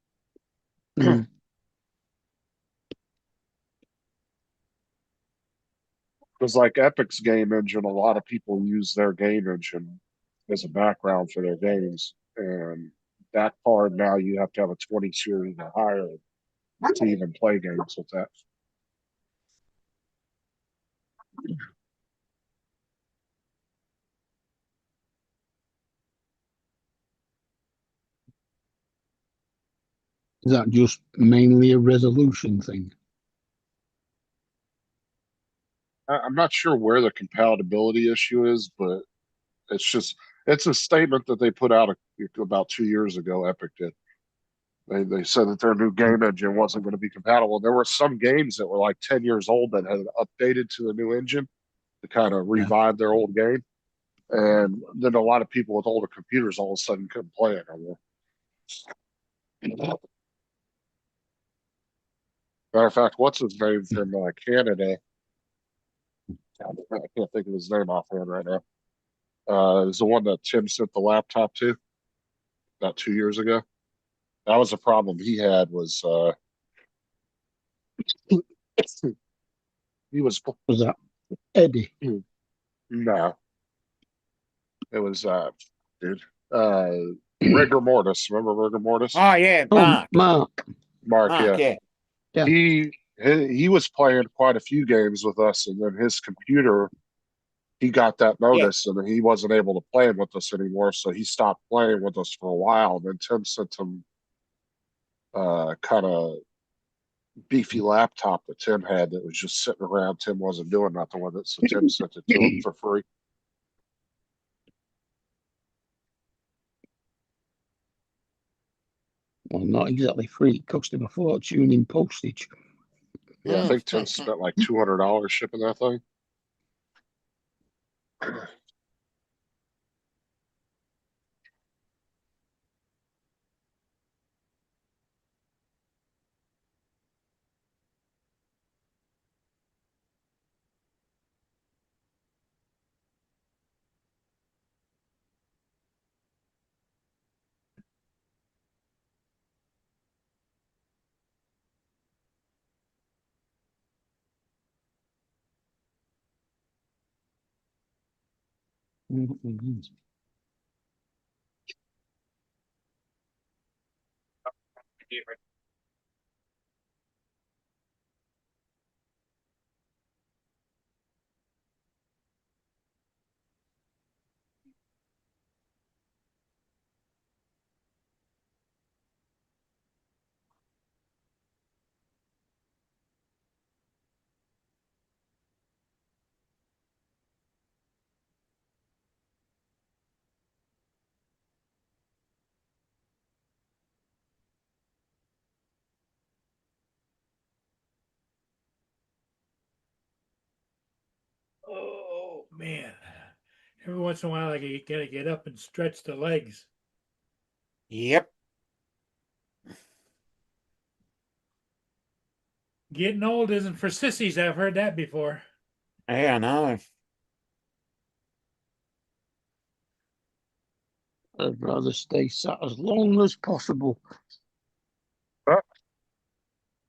Because like Epic's game engine, a lot of people use their game engine as a background for their games. And that card now you have to have a 20 series or higher to even play games with that. Is that just mainly a resolution thing? I'm not sure where the compatibility issue is, but it's just It's a statement that they put out about 2 years ago. Epic did. They said that their new game engine wasn't going to be compatible. There were some games that were like 10 years old that had updated to the new engine to kind of revive their old game. And then a lot of people with older computers all of a sudden couldn't play it anymore. Matter of fact, what's his name from Canada? I can't think of his name offhand right now. Is the one that Tim sent the laptop to about 2 years ago. That was a problem he had was he was Was that Eddie? no, it was dude rigor mortis. Remember rigor mortis? Oh yeah, Oh, Mark. Mark. Mark, Mark, yeah. Yeah. He was playing quite a few games with us, and then his computer, he got that notice, and he wasn't able to play with us anymore, so he stopped playing with us for a while. And then Tim sent him kind of beefy laptop that Tim had that was just sitting around. Tim wasn't doing nothing with it, so Tim sent it to him for free. Well, not exactly free. It cost him a fortune in postage. Yeah, I think Tim spent like $200 shipping that thing. Mhm. Oh man. Every once in a while I gotta get up and stretch the legs. Yep. Getting old isn't for sissies, I've heard that before. Yeah, I know. I'd rather stay sat as long as possible. Huh?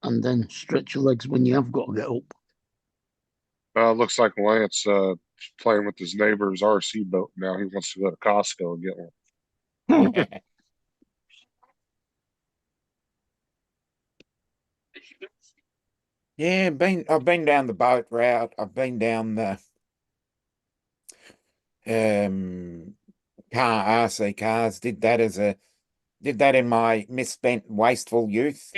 And then stretch your legs when you have got to get up. Looks like Lance playing with his neighbor's RC boat now. He wants to go to Costco and get one. Yeah, I've been down the boat route. I've been down the RC cars. Did that in my misspent, wasteful youth.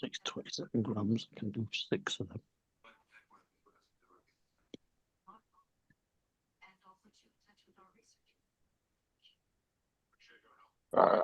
Takes 27 grams. I can do 6 of them. Uh,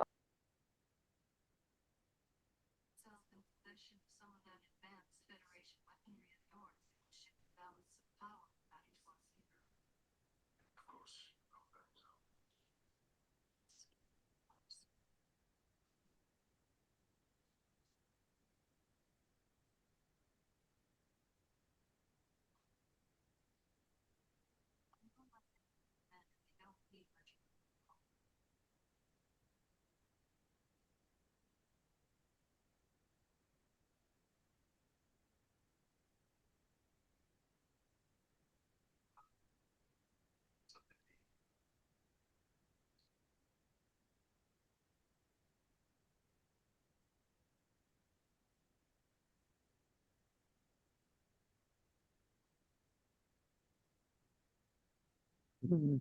Mm.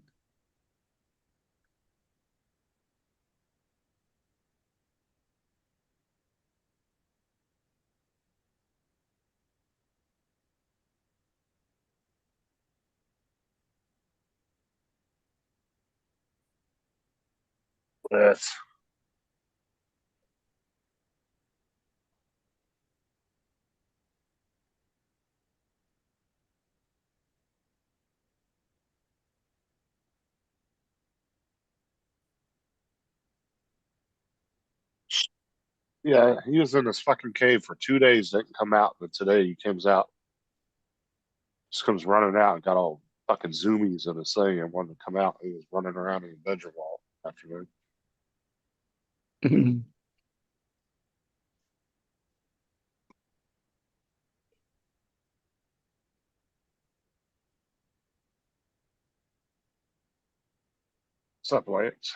Yes. Yeah, he was in this fucking cave for 2 days, didn't come out, but today he comes out, just comes running out and got all fucking zoomies in his thing and wanted to come out. He was running around in the bedroom all afternoon. Mm. What's up, Lance?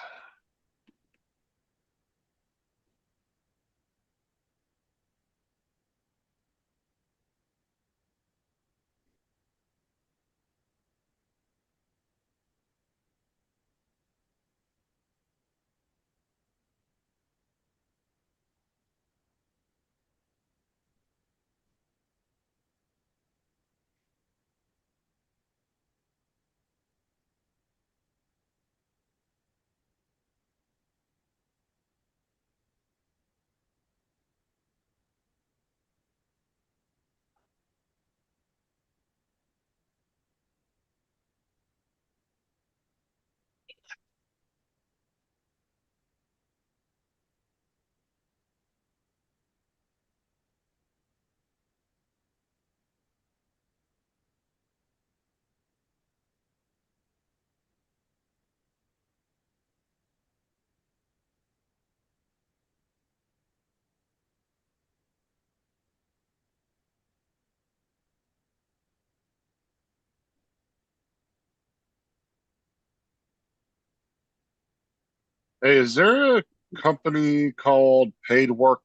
Hey, is there a company called Paid Work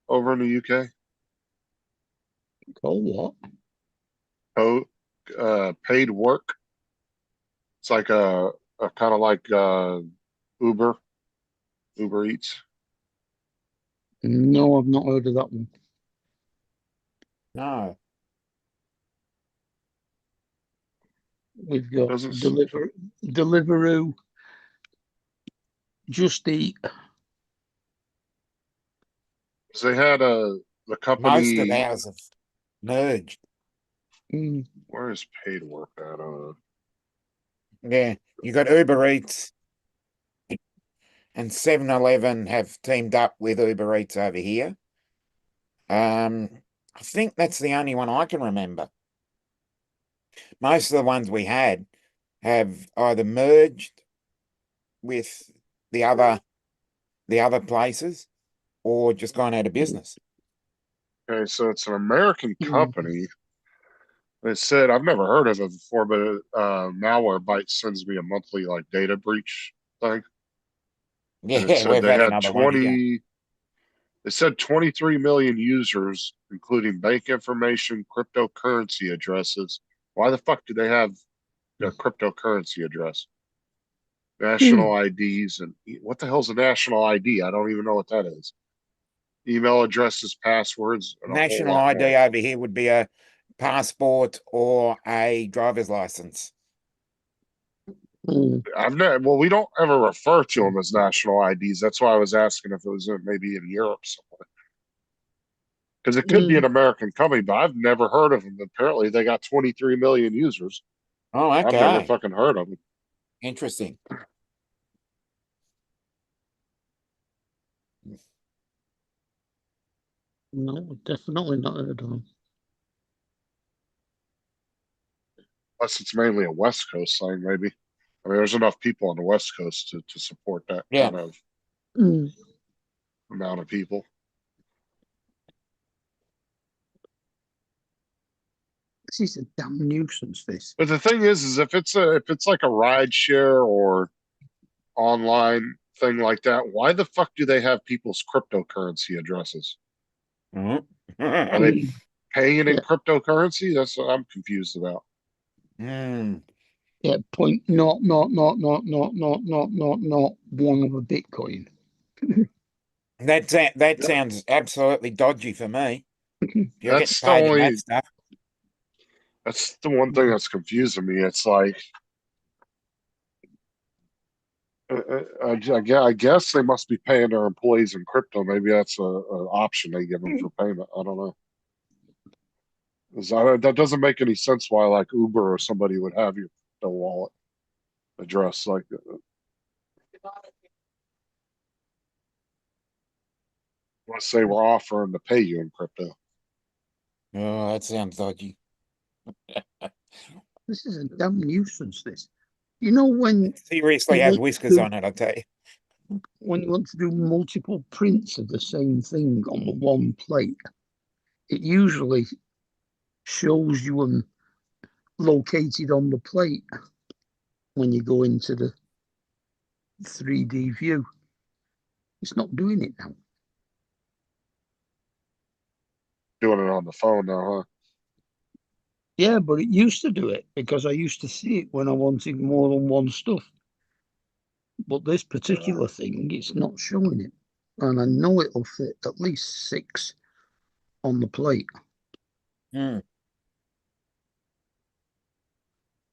over in the UK? Call what? Oh, Paid Work. It's like a kind of like Uber, Uber Eats. No, I've not heard of that one. No. We've got Doesn't s- Deliveroo, Just Eat. 'cause they had the Most of company. ours have merged. Mm. Where is Paid Work at? Yeah. You got Uber Eats and 7-Eleven have teamed up with Uber Eats over here. I think that's the only one I can remember. Most of the ones we had have either merged with the other places or just gone out of business. Okay, so it's an American Mm. company. It said I've never heard of it before, but Malwarebytes sends me a monthly like data breach thing, and it Yeah, said we've they had had another one here. 20. It said 23 million users, including bank information, cryptocurrency addresses. Why the fuck do they have a cryptocurrency address? National IDs and what the hell's a national ID? I don't even know what that is. Email addresses, passwords, and a whole National lot ID more. over here would be a passport or a driver's license. Mm. I've never, well, we don't ever refer to them as national IDs. That's why I was asking if it was maybe in Europe somewhere. Because it could be an Mm. American company, but I've never heard of them. Apparently, they got 23 million users. Oh, I've never okay. fucking heard of them. Interesting. No, definitely not heard of them. Unless it's mainly a West Coast thing, maybe. I mean, there's enough people on the West Coast to support that Yeah. kind of Mm. amount of people. This is a damn nuisance, this. But the thing is if it's like a ride share or online thing like that, why the fuck do they have people's cryptocurrency addresses? Mhm. Are they paying in Yeah. cryptocurrency? That's what I'm confused about. Mm. Yeah, point not one of a Bitcoin. That Yeah. sounds absolutely dodgy for me. If you're getting That's the paid in that only, stuff. that's the one thing that's confusing me. It's like, I guess they must be paying their employees in crypto. Maybe that's a option they give them for payment. I don't know. 'Cause that doesn't make any sense why like Uber or somebody would have your crypto wallet address like unless they were offering to pay you in crypto. Oh, that sounds dodgy. This is a damn nuisance. This, you know, when Seriously you has want whiskers to on it, I tell you. when you want to do multiple prints of the same thing on the one plate, it usually shows you them located on the plate when you go into the 3D view. It's not doing it now. Doing it on the phone now, huh? Yeah, but it used to do it because I used to see it when I wanted more than one stuff. But this particular thing, it's not showing it. And I know it'll fit at least 6 on the plate. Hmm.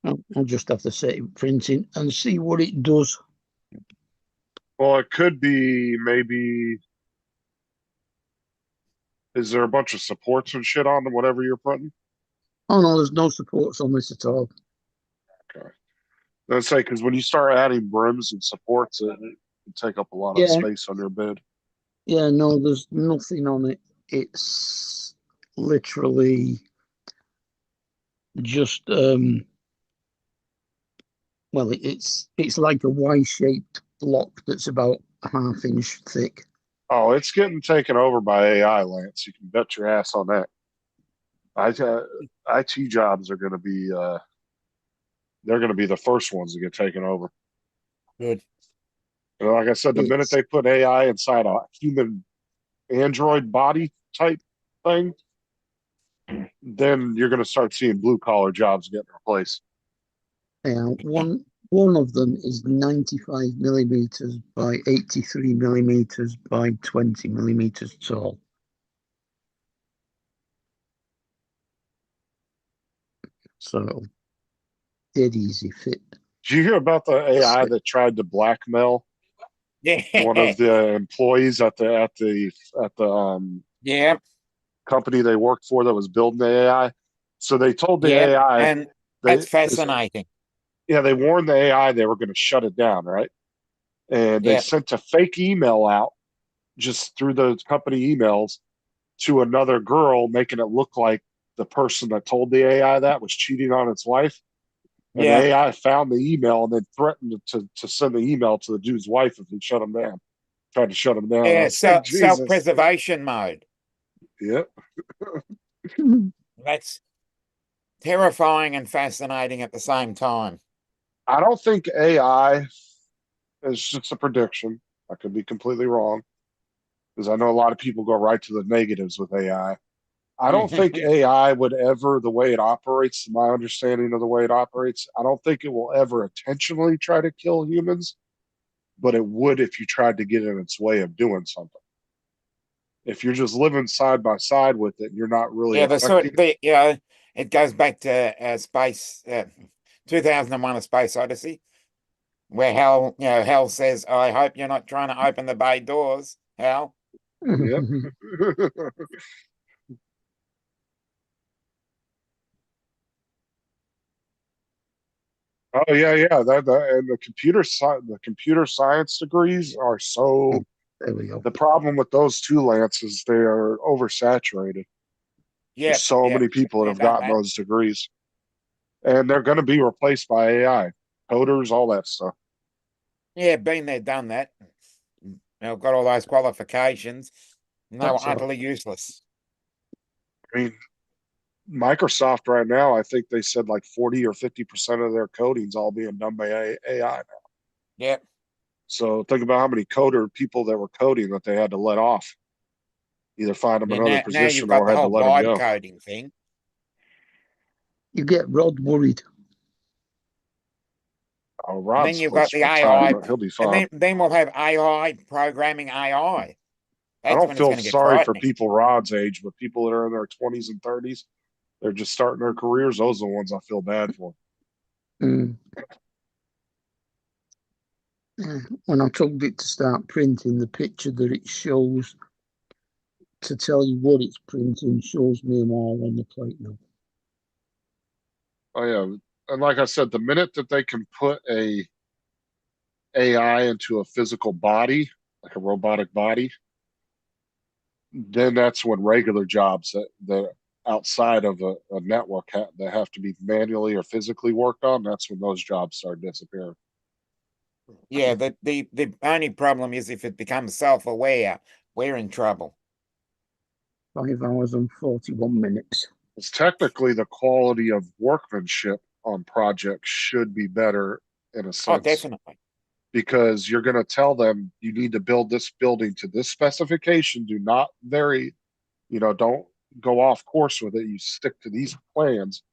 I'll just have to set it printing and see what it does. Well, it could be maybe. Is there a bunch of supports and shit on whatever you're printing? Oh no, there's no supports on this at all. Okay. Let's say because when you start adding brims and supports, it can take up a lot of Yeah, space on your bed. yeah, no, there's nothing on it. It's literally just well, it's like a Y-shaped block that's about a half-inch thick. Oh, it's getting taken over by AI, Lance. You can bet your ass on that. IT jobs are going to be they're going to be the first ones to get taken over. Good. And like I said, the minute It's they put AI inside a human android body type thing, then you're going to start seeing blue collar jobs getting replaced. one of them is 95 millimeters by 83 millimeters by 20 millimeters tall. So it'll dead easy fit. Did you hear about the AI that tried to blackmail one Yeah. of the employees at the Yeah. company they worked for that was building the AI? So they told the Yeah. AI And they that's fascinating. yeah, they warned the AI they were going to shut it down, right? And they Yeah. sent a fake email out just through the company emails to another girl, making it look like the person that told the AI that was cheating on its wife. And the Yeah. AI found the email and then threatened to send the email to the dude's wife if he shut him down. Tried to shut him down. I Yeah. was like, Jesus. Self-preservation mode. Yep. That's terrifying and fascinating at the same time. I don't think AI is just a prediction. I could be completely wrong because I know a lot of people go right to the negatives with AI. I don't think AI would ever, the way it operates, my understanding of the way it operates, I don't think it will ever intentionally try to kill humans, but it would if you tried to get in its way of doing something. If you're just living side by side with it, you're not really Yeah, affecting it. it goes back to space 2001: A Space Odyssey, where Hal says, "I hope you're not trying to open the bay doors, Hal." Yep. Oh yeah, yeah. That and the computer science degrees are so. There we go. The problem with those two, Lance, is they are oversaturated. There's Yep, so yep. many people that They've have done gotten that. those degrees, and they're going to be replaced by AI, coders, all that stuff. Yeah, been there, done that. They've got all those qualifications. And they were That's all. utterly useless. I mean, Microsoft right now, I think they said like 40 or 50% of their coding's all being done by AI now. Yep. So think about how many coder people that were coding that they had to let off, either find them Yeah, another now you've position got or the had to whole let them vibe go. coding thing. You get Rod worried. Oh, And Rod's then you've got the full AI, time. He'll be and fine. then we'll have AI programming AI. I That's don't when it's feel going to get sorry for frightening. people Rod's age, but people that are in their 20s and 30s, they're just starting their careers. Those are the ones I feel bad for. Mm. When I told it to start printing, the picture that it shows to tell you what it's printing shows me them all on the plate now. Oh yeah, and like I said, the minute that they can put a AI into a physical body, like a robotic body, then that's when regular jobs that outside of a network that have to be manually or physically worked on, that's when those jobs start disappearing. Yeah, the only problem is if it becomes self-aware, we're in trouble. 5 hours and 41 minutes. It's technically the quality of workmanship on projects should be better in a Oh, sense, definitely. because you're going to tell them you need to build this building to this specification. Do not vary, don't go off course with it. You stick to these plans.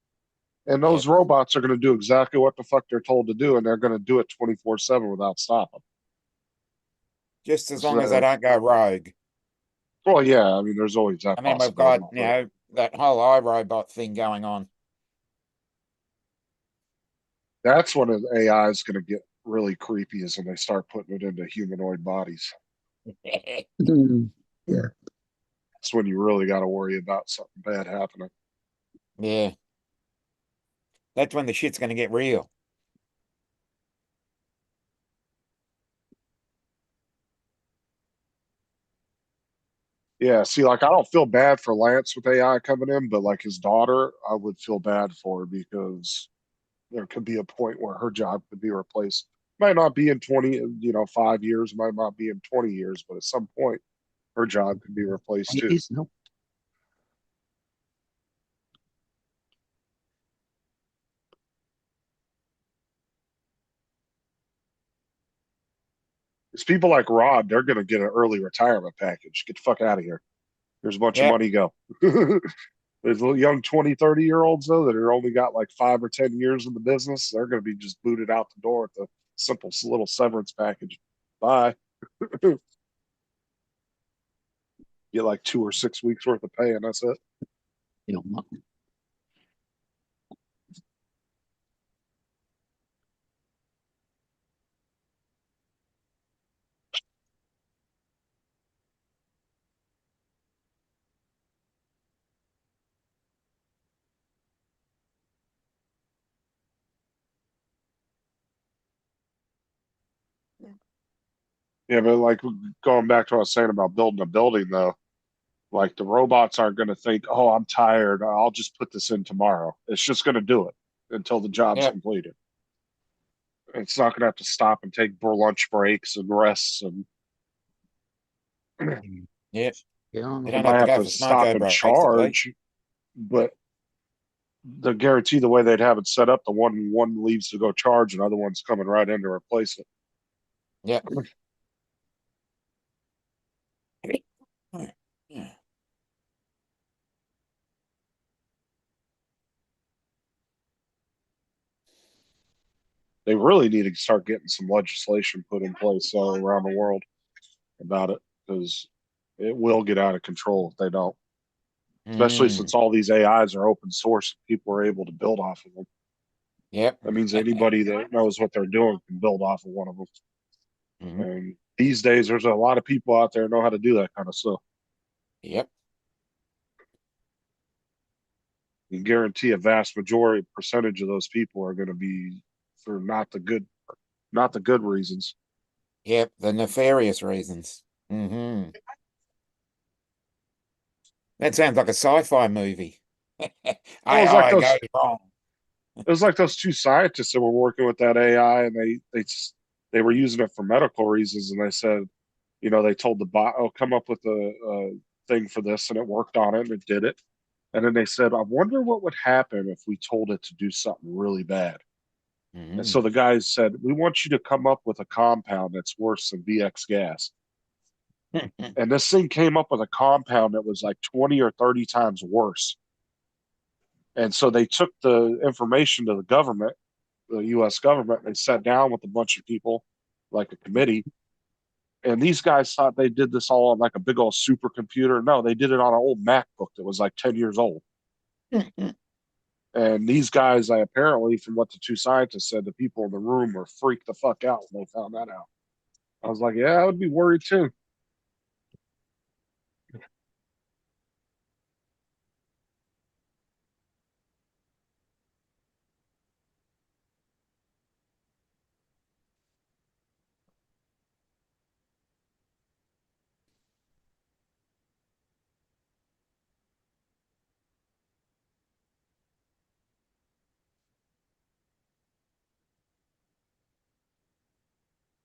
And those robots are going to do exactly what the fuck they're told to do, and they're going to do it 24/7 without stopping. Just as So long as they don't go rogue. well, yeah, I mean, there's always that And then we've got, possibility. that whole iRobot thing going on. That's when an AI is going to get really creepy, is when they start putting it into humanoid bodies. Mm. Yeah. That's when you really got to worry about something bad happening. Yeah. That's when the shit's going to get real. Yeah, see, like I don't feel bad for Lance with AI coming in, but like his daughter, I would feel bad for her because there could be a point where her job could be replaced. Might not be in 5 years, might not be in 20 years, but at some point her job could be replaced It too. is now. It's people like Rod, they're gonna get an early retirement package. Get the fuck out of here. There's a bunch of Yep. money, go. There's little young 20, 30-year-olds though that are only got like 5 or 10 years in the business. They're gonna be just booted out the door with a simple little severance package. Bye. Get like 2 or 6 weeks worth of pay, and that's it. You know, Yeah, but like going back to what I was saying about building a building though, like the robots aren't going to think, "Oh, I'm tired. I'll just put this in tomorrow." It's just going to do it until the job's Yep. completed. It's not going to have to stop and take lunch breaks and rests, and Yep. yeah, They it don't might have to have go to for stop smoko and breaks at least. charge. But the guarantee the way they'd have it set up, the one leaves to go charge, and other one's coming right in to replace it. Yep. Yeah. They really need to start getting some legislation put in place all around the world about it, because it will get out of control if they don't. Especially Mm. since all these AIs are open source, people are able to build off of them. Yep. That means anybody that knows what they're doing can build off of one of them. Mhm. And these days, there's a lot of people out there who know how to do that kind of stuff. Yep. You guarantee a vast majority percentage of those people are going to be for not the good reasons. Yep. The nefarious reasons. Hmm. That sounds like a sci-fi movie. Well, it's like AI those goes wrong. it was like those two scientists that were working with that AI, and they were using it for medical reasons, and they said, they told the bot, "Oh, come up with a thing for this," and it worked on it, and it did it. And then they said, "I wonder what would happen if we told it to do something really bad." And so Mhm. the guys said, "We want you to come up with a compound that's worse than VX gas." And this thing came up with a compound that was like 20 or 30 times worse. And so they took the information to the government, the U.S. government. They sat down with a bunch of people, like a committee, and these guys thought they did this all on like a big old supercomputer. No, they did it on an old MacBook that was like 10 years old. And these guys, I apparently, from what the two scientists said, the people in the room were freaked the fuck out when they found that out. I was like, yeah, I would be worried too.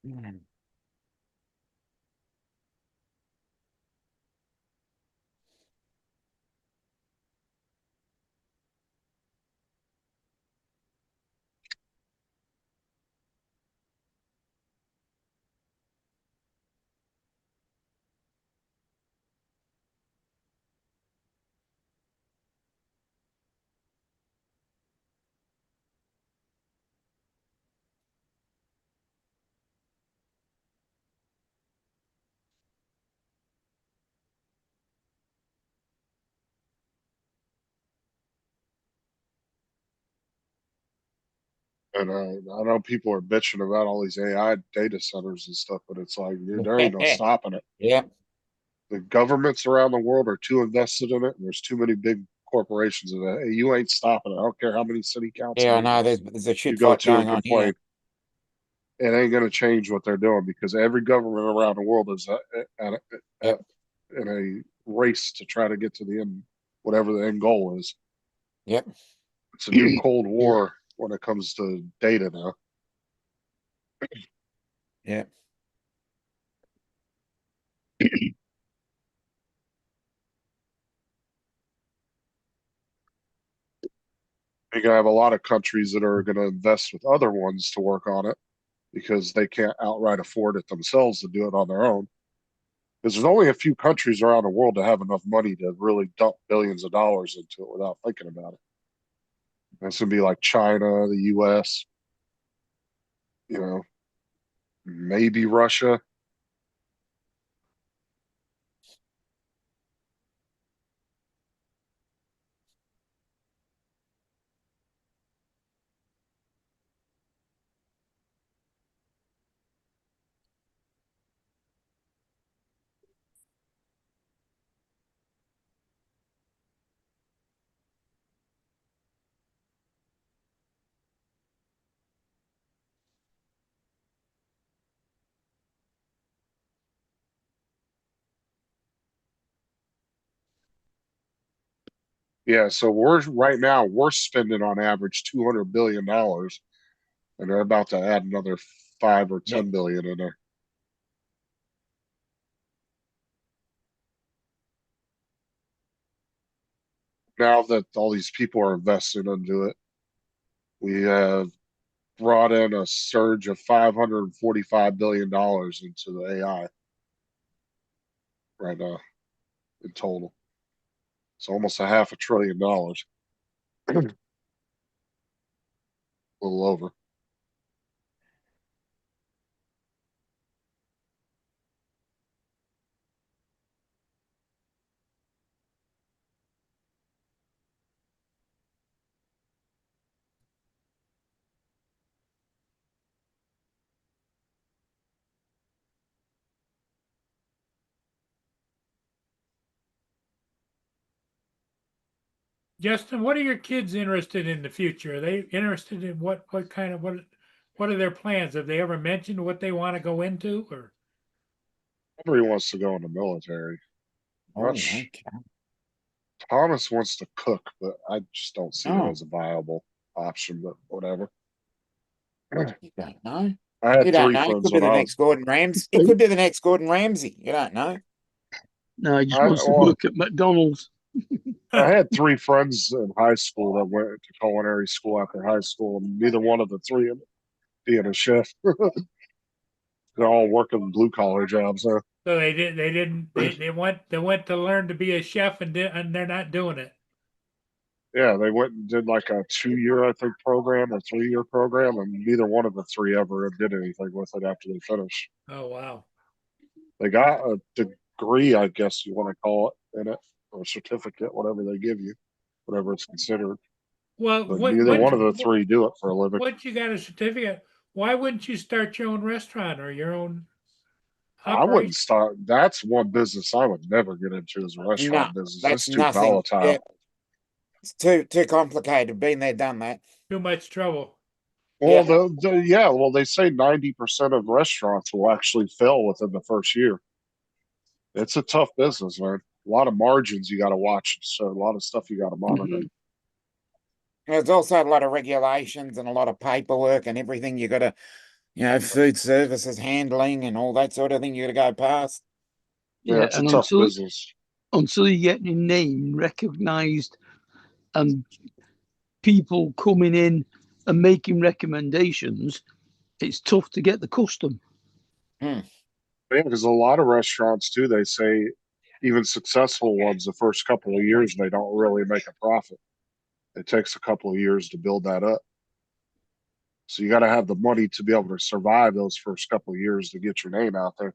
Mm. And I know people are bitching about all these AI data centers and stuff, but it's like, dude, there ain't no stopping it. Yeah, The governments around the world are too invested in it, and there's too many big corporations in it. Hey, you ain't stopping it. I don't care how many city council yeah, I know. meetings There's a you shit go fight to and going on here. complain. It ain't going to change what they're doing because every government around the world is in a race to try to get to the end, whatever the end goal is. Yep. It's a new Cold War when it comes to data now. Yep. You're going to have a lot of countries that are going to invest with other ones to work on it because they can't outright afford it themselves to do it on their own. Because there's only a few countries around the world that have enough money to really dump billions of dollars into it without thinking about it. That's going to be like China, the US, you know, maybe Russia. Yeah, so we're spending on average $200 billion, and they're about to add another 5 or 10 billion in there. Now that all these people are investing into it, we have brought in a surge of $545 billion into the AI right now in total. It's almost a half $1 trillion, a little over. Justin, what are your kids interested in the future? Are they interested in what kind of what are their plans? Have they ever mentioned what they want to go into or? Everybody wants to go in the military. Oh, Much okay. Thomas wants to cook, but I just don't see it Oh, as a viable option. But whatever. you don't know. I had You don't three know. It friends could be when the I was next Gordon Ramsay. It could be the next Gordon Ramsay. You don't know. No, he just I wants to well, work at McDonald's. I had three friends in high school that went to culinary school after high school, and neither one of the three of them being a chef. They're all working blue collar jobs. So they went to learn to be a chef and they're not doing it. Yeah, they went and did like a 2 year, I think, program or 3 year program, and neither one of the three ever did anything with it after they finished. Oh, wow. They got a degree, I guess you want to call it, in it, or a certificate, whatever they give you, whatever it's considered. Well, But what, neither what, one of the three do it for a living. once you got a certificate, why wouldn't you start your own restaurant or your own I operation? wouldn't start. That's one business I would never get into is a No, restaurant business. that's It's too nothing. volatile. Yeah, it's too complicated. Been there, done that. Too much trouble. Well, Yeah. yeah, well, they say 90% of restaurants will actually fail within the first year. It's a tough business, man. A lot of margins you got to watch. So a lot of stuff you got to monitor. Mhm. There's also a lot of regulations and a lot of paperwork and everything you got to, food services handling and all that sort of thing you got to go past. Yeah, Yeah, it's a and tough business. until you get your name recognised and people coming in and making recommendations, it's tough to get the custom. Hmm. Yeah, because a lot of restaurants too, they say even successful ones, the first couple of years, they don't really make a profit. It takes a couple of years to build that up. So you got to have the money to be able to survive those first couple of years to get your name out there.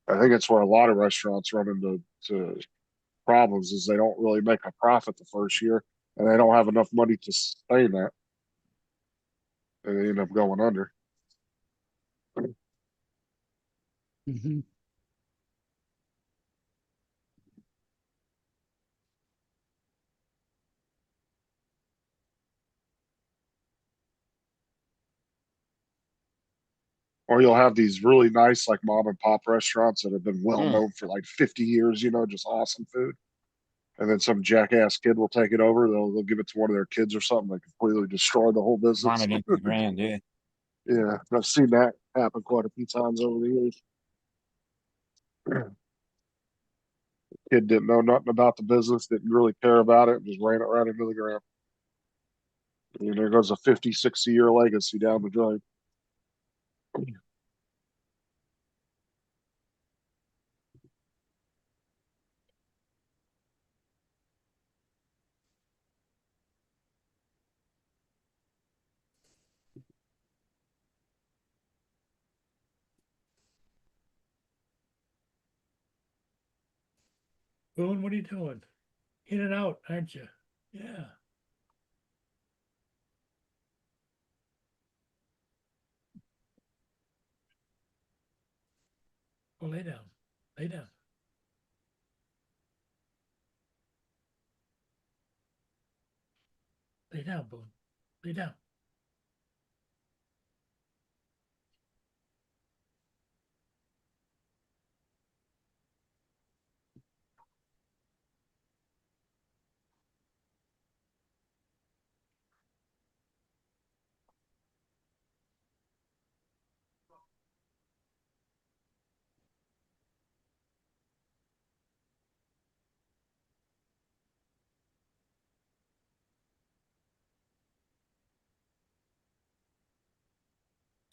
I think it's where a lot of restaurants run into problems is they don't really make a profit the first year and they don't have enough money to sustain that. And they end up going under. Mhm. Or you'll have these really nice like mom and pop restaurants that have been well Hmm. known for like 50 years, just awesome food. And then some jackass kid will take it over. They'll give it to one of their kids or something. They completely destroy the whole Run business. it into the ground, yeah. Yeah, I've seen that happen quite a few times over the years. Kid didn't know nothing about the business, didn't really care about it, just ran it right into the ground. And there goes a 50, 60 year legacy down the drain. Boone, what are you doing? In and out, aren't you? Yeah. Well, lay down. Lay down. Lay down, Boone. Lay down.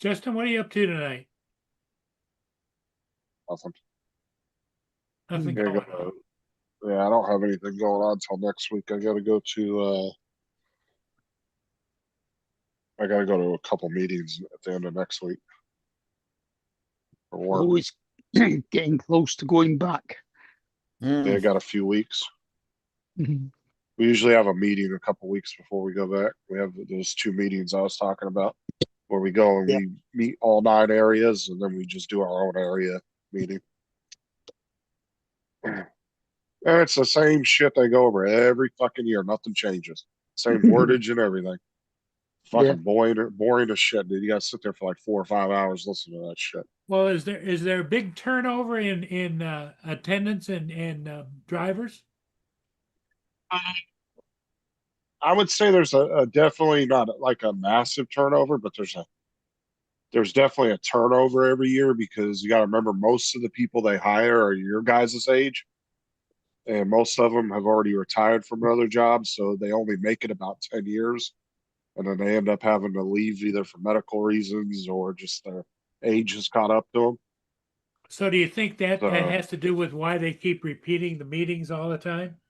Justin, what are you up to tonight? Nothing. Nothing Yeah, going on. yeah, I don't have anything going on until next week. I gotta go to a couple meetings at the end of next week for work. Oh, it's getting close to going back. Hmm. Yeah, I got a few weeks. Mhm. We usually have a meeting a couple weeks before we go back. We have those two meetings I was talking about where we go and Yeah. we meet all 9 areas and then we just do our own area meeting. And it's the same shit they go over every fucking year. Nothing changes. Same wordage and everything. Yeah. Fucking boring as shit, dude. You gotta sit there for like 4 or 5 hours listening to that shit. Well, is there a big turnover in attendance and drivers? I would say there's a definitely not like a massive turnover, but there's definitely a turnover every year because you got to remember most of the people they hire are your guys' age, and most of them have already retired from other jobs, so they only make it about 10 years, and then they end up having to leave either for medical reasons or just their age has caught up to them. So do you think that So has to do with why they keep repeating the meetings all the time?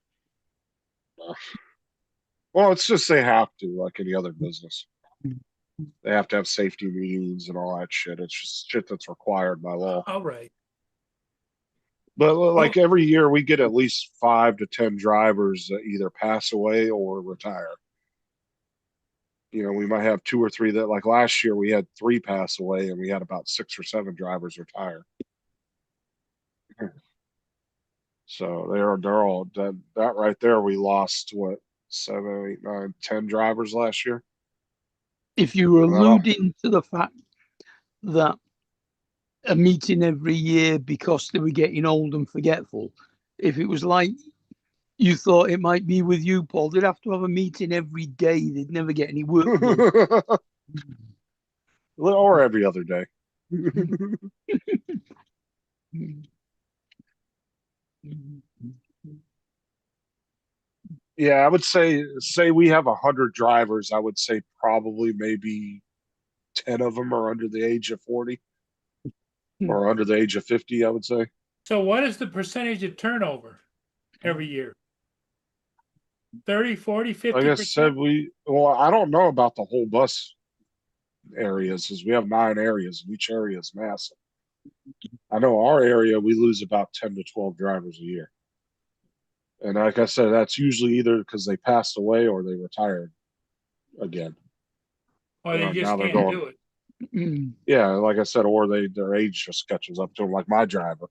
Well, it's just they have to, like any other business. They have to have safety meetings and all that shit. It's just shit that's required by law. All right. But like every year, we get at least 5 to 10 drivers that either pass away or retire. You know, we might have 2 or 3 that, like last year, we had 3 pass away, and we had about 6 or 7 drivers retire. So they're all that right there. We lost what 7, 8, 9, 10 drivers last year. If you were Well, alluding to the fact that a meeting every year because they were getting old and forgetful, if it was like you thought it might be with you, Paul, they'd have to have a meeting every day. They'd never get any work done. Or every other day. Yeah, I would say we have 100 drivers. I would say probably maybe 10 of them are under the age of 40 or under the age of 50, I would say. So what is the percentage of turnover every year? 30, 40, 50%? Like I said, I don't know about the whole bus areas because we have 9 areas and each area is massive. I know our area, we lose about 10 to 12 drivers a year. And like I said, that's usually either because they passed away or they retired again. Or they Now just they're can't going- do it. Yeah, like I said, or their age just catches up to them, like my driver.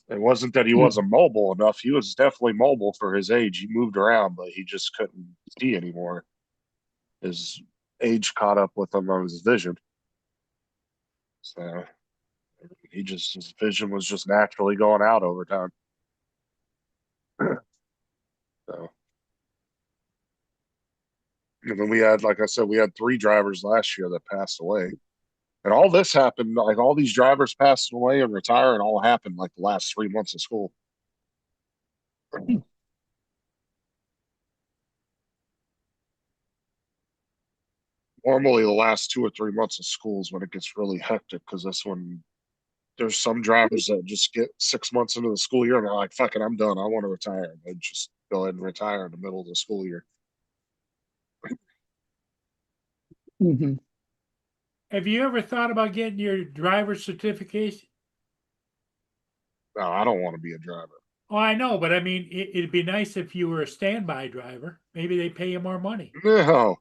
It wasn't that he wasn't mobile enough. He was definitely mobile for his age. He moved around, but he just couldn't see anymore. His age caught up with him on his vision. So his vision was just naturally going out over time. So, and then we had, like I said, we had 3 drivers last year that passed away. And all this happened, like all these drivers passing away and retiring, all happened like the last 3 months of school. Normally, the last 2 or 3 months of school is when it gets really hectic because that's when there's some drivers that just get 6 months into the school year and they're like, fuck it, I'm done. I want to retire. And they just go ahead and retire in the middle of the school year. Mhm. Have you ever thought about getting your driver's certification? No, I don't want to be a driver. Oh, I know, but I mean, it'd be nice if you were a standby driver. Maybe they pay you more money. No,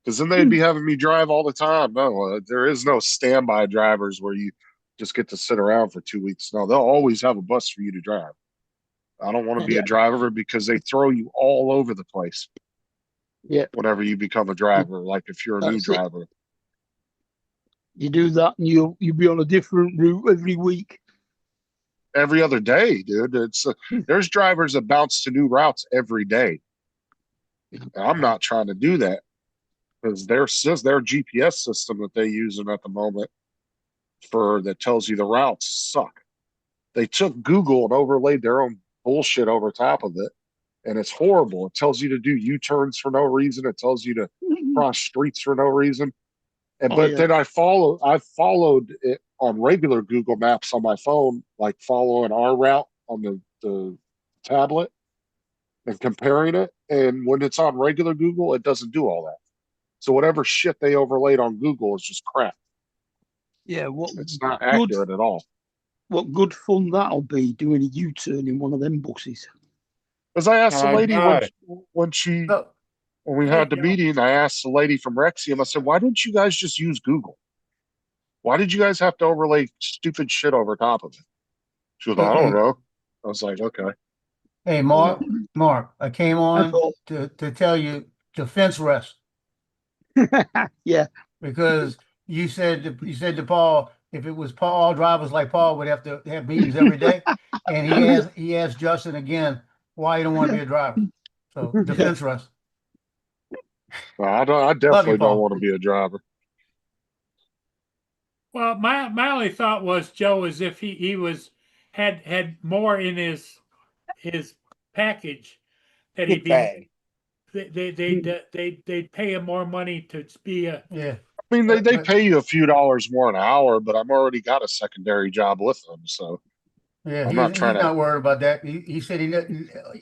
because then they'd be having me drive all the time. No, there is no standby drivers where you just get to sit around for 2 weeks. No, they'll always have a bus for you to drive. I don't want to be a driver because they throw you all over the place. Yeah. Whenever you become a driver, like if you're a new That's it. driver. You do that and you'll be on a different route every week. Every other day, dude. It's there's drivers that bounce to new routes every day. And I'm not trying to do that because their GPS system that they're using at the moment that tells you the routes suck. They took Google and overlaid their own bullshit over top of it, and it's horrible. It tells you to do U-turns for no reason. It tells you to cross streets for no reason. Then I followed it on regular Google Maps on my phone, like following our route on the tablet and comparing it. And when it's on regular Google, it doesn't do all that. So whatever shit they overlaid on Google is just crap. Yeah, It's not accurate at all. What good fun that'll be doing a U-turn in one of them buses. Because I asked the lady when we had the Yeah. meeting, I asked the lady from Rexium, I said, why didn't you guys just use Google? Why did you guys have to overlay stupid shit over top of it? She goes, I don't know. I was like, okay. Hey, Mark, I came on to tell you to fence rest Yeah. because you said to Paul, if it was Paul, all drivers like Paul would have to have meetings every day. And he asked Justin again why you don't want to be a driver. So defense rest. I definitely Paul. don't want to be a driver. Well, my only thought was, Joe, is if he had more in his package that he'd Get bag. they'd pay him more money to be a. Yeah. I mean, they pay you a few dollars more an hour, but I've already got a secondary job with them, so Yeah, I'm not he's trying to not worried about that. He said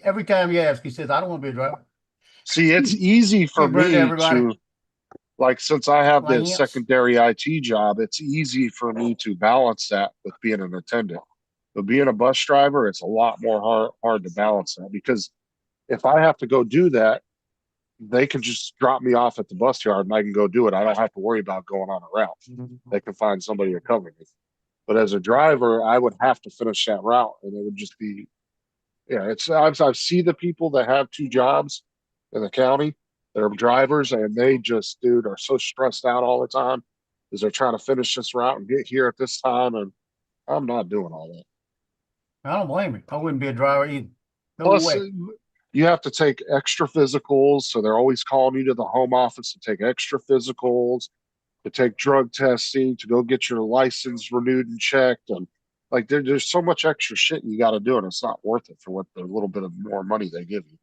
every time he asks, he says, I don't want to be a driver. see. It's easy for Hey, Brenda, me everybody. to like since I have the Lance. secondary IT job, it's easy for me to balance that with being an attendant. But being a bus driver, it's a lot more hard to balance that because if I have to go do that, they can just drop me off at the bus yard and I can go do it. I don't have to worry about going on a route. They can find somebody to cover me. But as a driver, I would have to finish that route, and it would just be, yeah. It's I've seen the people that have two jobs in the county that are drivers, and they just, dude, are so stressed out all the time because they're trying to finish this route and get here at this time, and I'm not doing all that. I don't blame you. I wouldn't be a driver either. No Plus, way. you have to take extra physicals, so they're always calling you to the home office to take extra physicals, to take drug testing, to go get your license renewed and checked, and like there's so much extra shit you got to do, and it's not worth it for what the little bit of more money they give you.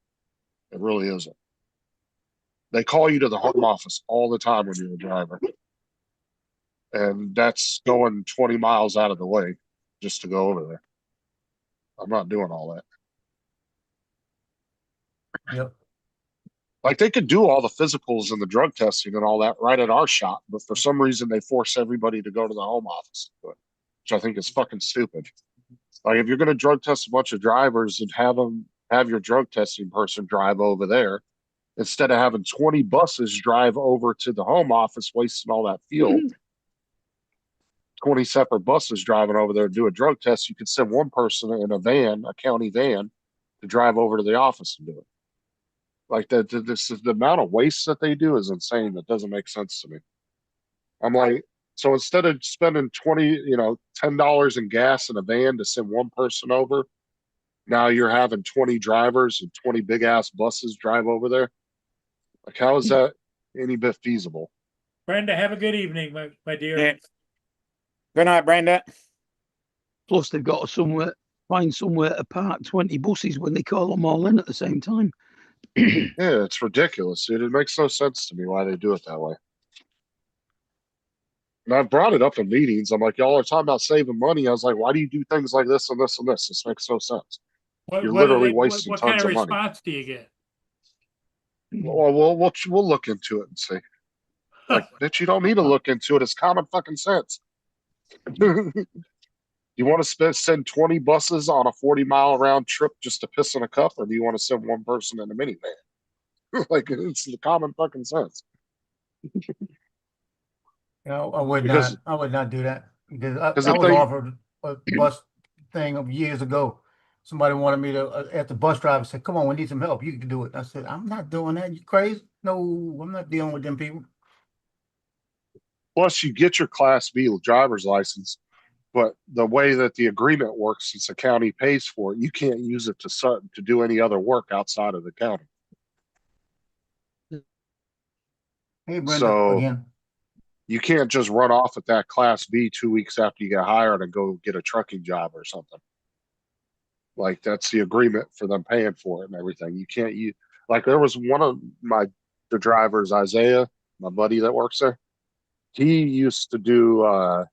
It really isn't. They call you to the home office all the time when you're a driver, and that's going 20 miles out of the way just to go over there. I'm not doing all that. Yep. Like they could do all the physicals and the drug testing and all that right at our shop, but for some reason they force everybody to go to the home office to do it, which I think is fucking stupid. Like if you're going to drug test a bunch of drivers and have your drug testing person drive over there instead of having 20 buses drive over to the home office, wasting all that fuel. 20 separate buses driving over there to do a drug test. You could send one person in a van, a county van, to drive over to the office and do it. Like the amount of waste that they do is insane. That doesn't make sense to me. I'm like, so instead of spending $10 in gas in a van to send one person over, now you're having 20 drivers and 20 big ass buses drive over there. Like, how is that any bit feasible? Brenda, have a good evening, my dear. Yeah. Good night, Brenda. Plus, they've got to find somewhere to park 20 buses when they call them all in at the same time. Yeah, it's ridiculous, dude. It makes no sense to me why they do it that way. And I brought it up in meetings. I'm like, y'all are talking about saving money. I was like, why do you do things like this and this and this? This makes no sense. You're literally wasting what kind tons of of money. response do you get? Well, we'll look into it and see. Like, bitch, you don't need to look into it. It's common fucking sense. You want to send 20 buses on a 40-mile round trip just to piss in a cup, or do you want to send one person in a minivan? Like, it's the common fucking sense. I would Because- not. I would not do that because Because I the was thing- offered a bus thing of years ago. Somebody wanted me to, at the bus driver said, "Come on, we need some help. You can do it." I said, "I'm not doing that. You crazy? No, I'm not dealing with them people." Plus, you get your Class B driver's license, but the way that the agreement works, since the county pays for it, you can't use it to do any other work outside of the county. Hey, Brenda, So- again. You can't just run off at that Class B 2 weeks after you get hired and go get a trucking job or something. Like that's the agreement for them paying for it and everything. You can't like there was one of the drivers, Isaiah, my buddy that works there. He used to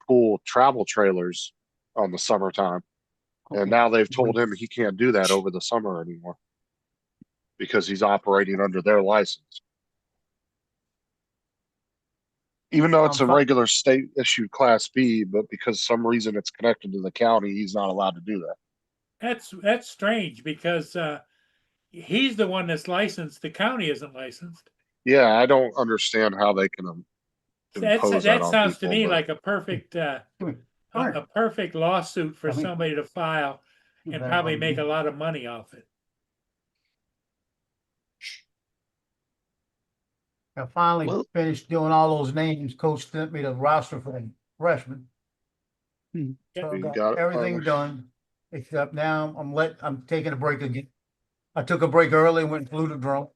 pull travel trailers on the summertime. And now they've told him he can't do that over the summer anymore because he's operating under their license. Even though it's a regular state issued Class B, but because some reason it's connected to the county, he's not allowed to do that. That's strange because he's the one that's licensed. The county isn't licensed. Yeah, I don't understand how they can impose That on sounds to people, me but- like a perfect lawsuit for Come here. somebody to file and probably make a lot of money off it. I finally Well- finished doing all those names. Coach sent me the roster for the freshmen. So I You got got it, everything partner. done, except now I'm taking a break again. I took a break early and went and flew the drone.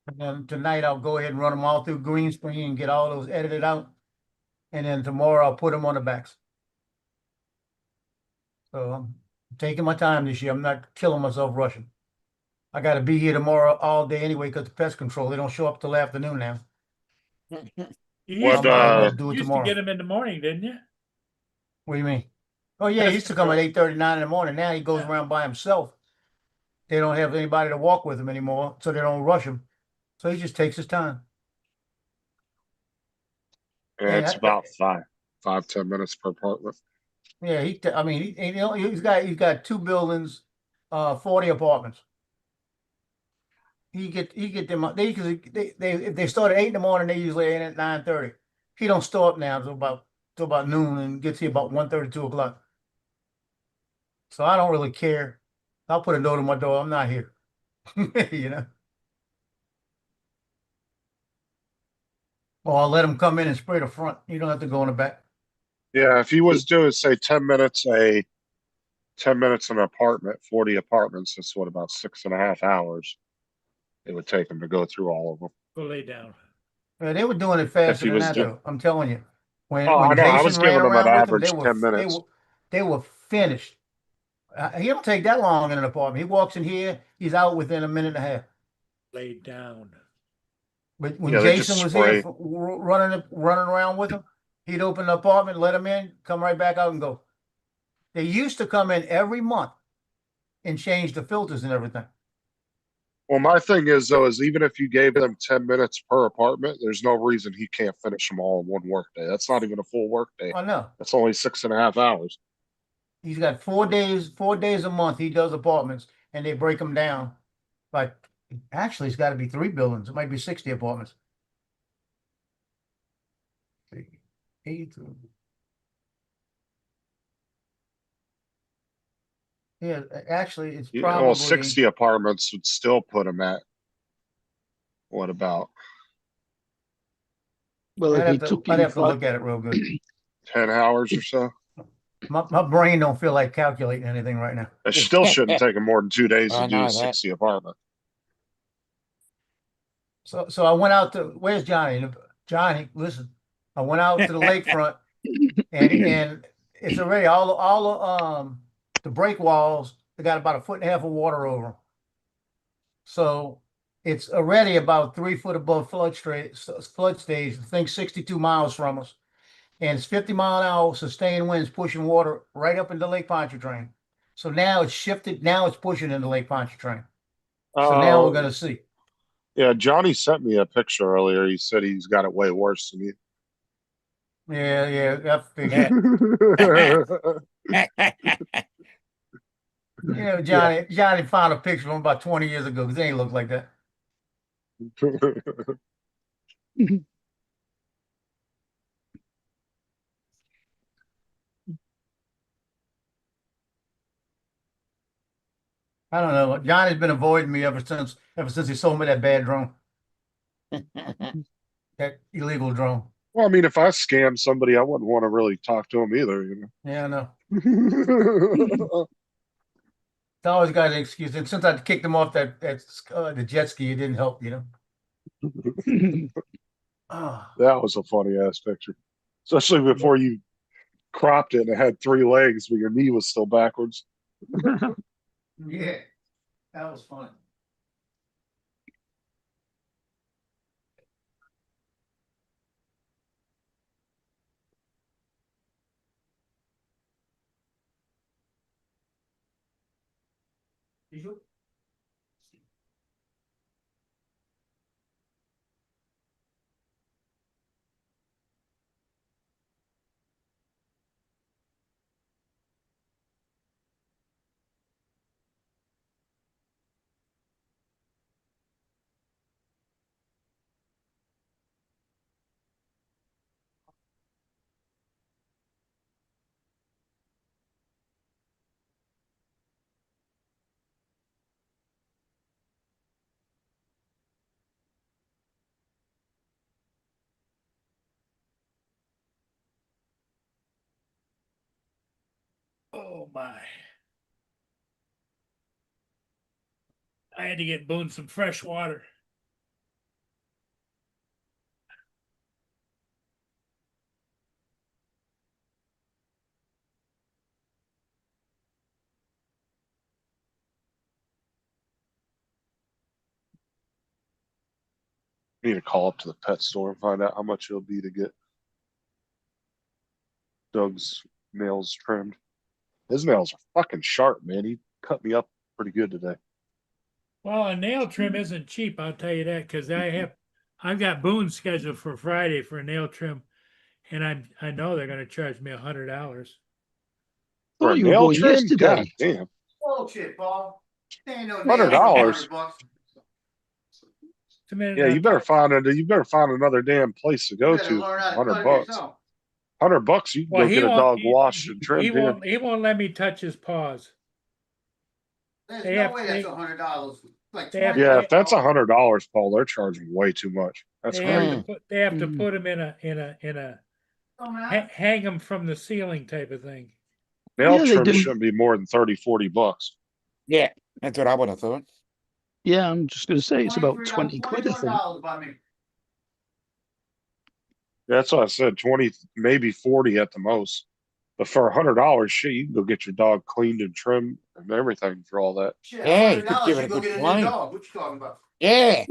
And then tonight I'll go ahead and run them all through green screen and get all those edited out. And then tomorrow I'll put them on the backs. So I'm taking my time this year. I'm not killing myself rushing. I gotta be here tomorrow all day anyway because the pest control, they don't show up till afternoon now. You What, used to, I might uh, do it used to tomorrow. get them in the morning, didn't you? What do you mean? Oh yeah, he Pest used to come at control. 8:39 in the morning. Now he goes Yeah. around by himself. They don't have anybody to walk with him anymore, so they don't rush him. So he just takes his time. yeah, And it's about 5, 10 minutes per apartment. yeah, I mean, he's got two buildings, 40 apartments. He get them. They if they start at 8 in the morning, they usually end at 9:30. He don't start now till about noon and gets here about 1:30, 2 o'clock. So I don't really care. I'll put a note on my door. I'm not here. You know. Or I'll let him come in and spray the front. You don't have to go in the back. Yeah, if he was doing, say, 10 minutes an apartment, 40 apartments, that's what, about 6.5 hours it would take him to go through all of them. Go lay down. Yeah, they were doing it If faster he than was that, doing, though. I'm telling you. When oh, I when know, I Jason was ran giving him an around with them, they average were 10 they minutes. were they were finished. He don't take that long in an apartment. He walks in here, he's out within a minute and a half. Lay down. But when Yeah, they just Jason was here spray. running around with him, he'd open the apartment, let him in, come right back out and go. They used to come in every month and change the filters and everything. Well, my thing is though, is even if you gave them 10 minutes per apartment, there's no reason he can't finish them all in one workday. That's not even a full workday. I know. That's only 6.5 hours. He's got 4 days a month he does apartments and they break them down. Like actually it's got to be 3 buildings. It might be 60 apartments. 8. Yeah, actually it's Yeah, well, probably 60 apartments would still put him at what about Well, I'd if have he to took I'd him have to look at it real good. 10 hours or so? My brain don't feel like calculating anything right now. It still shouldn't take him more than 2 days I to do know that. 60 apartment. So I went out to where's Johnny? Johnny, listen. I went out to the lakefront and it's already all the break walls, they got about a foot and a half of water over them. So it's already about 3 foot above flood stage. The thing's 62 miles from us. And it's 50-mile-an-hour sustained winds pushing water right up into Lake Pontchartrain. So now it's shifted. Now it's pushing into Lake Pontchartrain. So now we're gonna see. Yeah, Johnny sent me a picture earlier. He said he's got it way worse than you. Yeah, I figured. Johnny found a picture from about 20 years ago because they ain't look like that. I don't know. Johnny's been avoiding me ever since he sold me that bad drone, that illegal drone. Well, I mean, if I scammed somebody, I wouldn't want to really talk to them either, you Yeah, I know. know. It's always got an excuse. And since I kicked him off the jet ski, it didn't help, you know. Oh, That was a funny ass picture, especially before you cropped it and it had 3 legs, but your knee was still backwards. yeah, that was fun. Did you? Oh my. I had to get Boone some fresh water. Need to call up to the pet store and find out how much it'll be to get Doug's nails trimmed. His nails are fucking sharp, man. He cut me up pretty good today. Well, a nail trim isn't cheap, I'll tell you that, because I've got Boone scheduled for Friday for a nail trim, and I know they're gonna charge me $100. For a Thought you were nail going trim? yesterday. God damn. Bullshit, Paul. Ain't no $100. $100. Just a minute, Yeah, you better find another damn place to go You better to. learn how to $100 cut it bucks. yourself. $100 you can Well, go he get a won't. dog washed and He trimmed here. won't. He won't let me touch his paws. There's They no have- way they- that's $100. Like they have- 20 Yeah, if that's bucks. $100, Paul, they're charging way too much. That's They crazy. have to put. They have to Mm. put him in a Don't matter. hang him from the ceiling type of thing. Nail Yeah, they trim do. shouldn't be more than $30-40. Yeah, that's what I would have thought. Yeah, I'm just going to say it's about 23 20 quid, I think. $21 by me. That's what I said, 20, maybe 40 at the most. But for $100, shit, you can go get your dog cleaned and trimmed and everything for all that. Shit, Yeah, you could $100, give it you a go good get a new clean. dog. What you talking about? Yeah.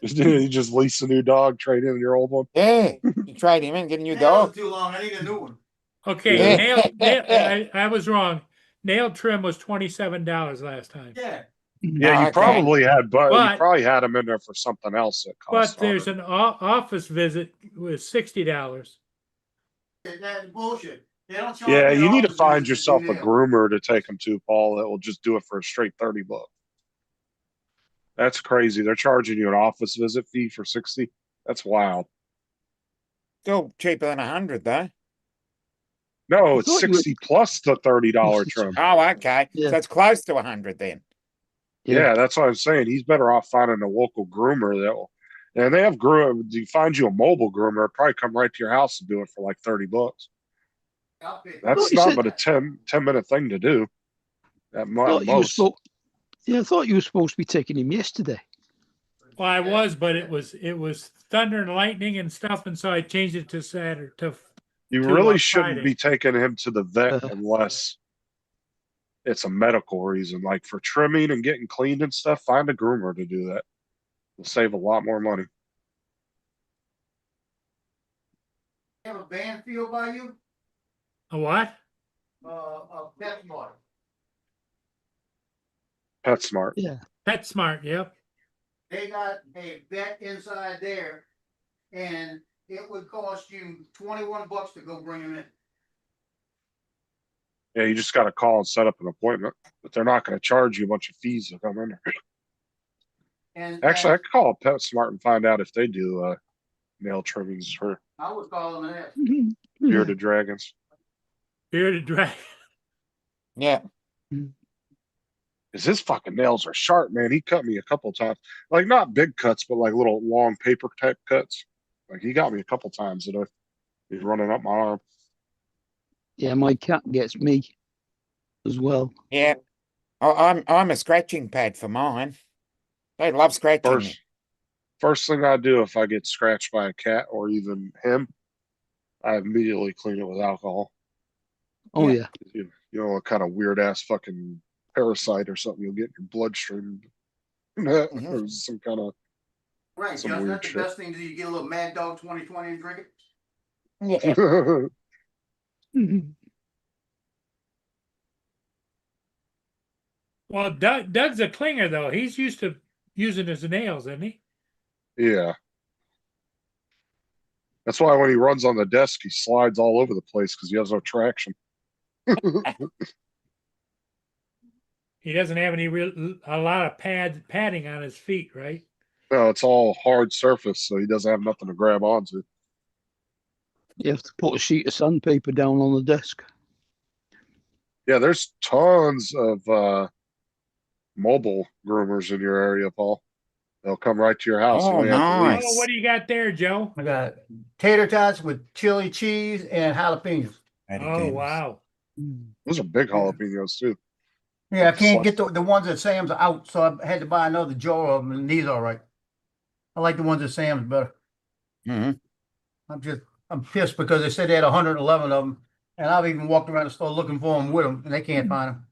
You just lease a new dog, trade in your old one. Yeah. You trade him in, get a new Nails dog. are too long. I need a new one. Okay, Yeah. I was wrong. Nail trim was $27 last time. Yeah. Yeah, you okay. probably had, but you But- probably had them in there for something else that cost. But there's an office visit with $60. That's bullshit. They don't charge Yeah, me you need to office find visits yourself do a nails. groomer to take them to, Paul, that will just do it for a straight $30. That's crazy. They're charging you an office visit fee for 60. That's wild. Still cheaper than 100 though. No, I it's thought you were- 60 plus the $30 trim. Oh, okay. Yeah. So it's close to 100 then. Yeah, that's what I'm saying. He's better off finding a local groomer that will, and they have you find you a mobile groomer, it'll probably come right to your house and do it for like $30. I'll pick it. thought That's you not said- but a 10-minute thing to do. At Thought you were most. Yeah, I thought you were supposed to be taking him yesterday. Well, I was, but it was thunder and lightning and stuff, and so I changed it to Saturday. You to, really uh, shouldn't Friday. be taking him to the vet Uh. unless it's a medical reason. Like for trimming and getting cleaned and stuff, find a groomer to do that. It'll save a lot more money. Have a band field by you? A what? A pet mart. PetSmart. Yeah. PetSmart. Yep. They got a vet inside there, and it would cost you $21 to go bring him in. Yeah, you just got to call and set up an appointment, but they're not going to charge you a bunch of fees to come in there. And Actually, I could call PetSmart and find out if they do nail trimmings for I would call them and ask. bearded dragons. Bearded dragon. Yeah. Because his fucking nails are sharp, man. He cut me a couple times. Like not big cuts, but like little long paper type cuts. Like he got me a couple times that he's running up my arm. Yeah, my cat gets me as well. Yeah. I'm a scratching pad for mine. They love scratching me. First thing I do if I get scratched by a cat or even him, I immediately clean it with alcohol. Oh Yeah. yeah. You know, a kind of weird ass fucking parasite or something you'll get in your bloodstream. Or some kind of Right, Some Josh, weird that's the shit. best thing to do. You get a little Mad Dog 2020 and drink it. Yeah. Well, Doug's a clinger though. He's used to using his nails, isn't he? Yeah. That's why when he runs on the desk, he slides all over the place because he has no traction. He doesn't have a lot of padding on his feet, right? No, it's all hard surface, so he doesn't have nothing to grab onto. You have to put a sheet of sandpaper down on the desk. Yeah, there's tons of mobile groomers in your area, Paul. They'll come right to your house. You Oh, only have to leave. nice. Oh, what do you got there, Joe? I got tater tots with chili cheese and jalapenos. Oh, wow. Those are big jalapenos too. Yeah, I can't get the ones at Sam's are out, so I had to buy another jar of them, and these are all right. I like the ones at Sam's better. Mhm. I'm pissed because they said they had 111 of them, and I've even walked around the store looking for them with them, and they can't find them.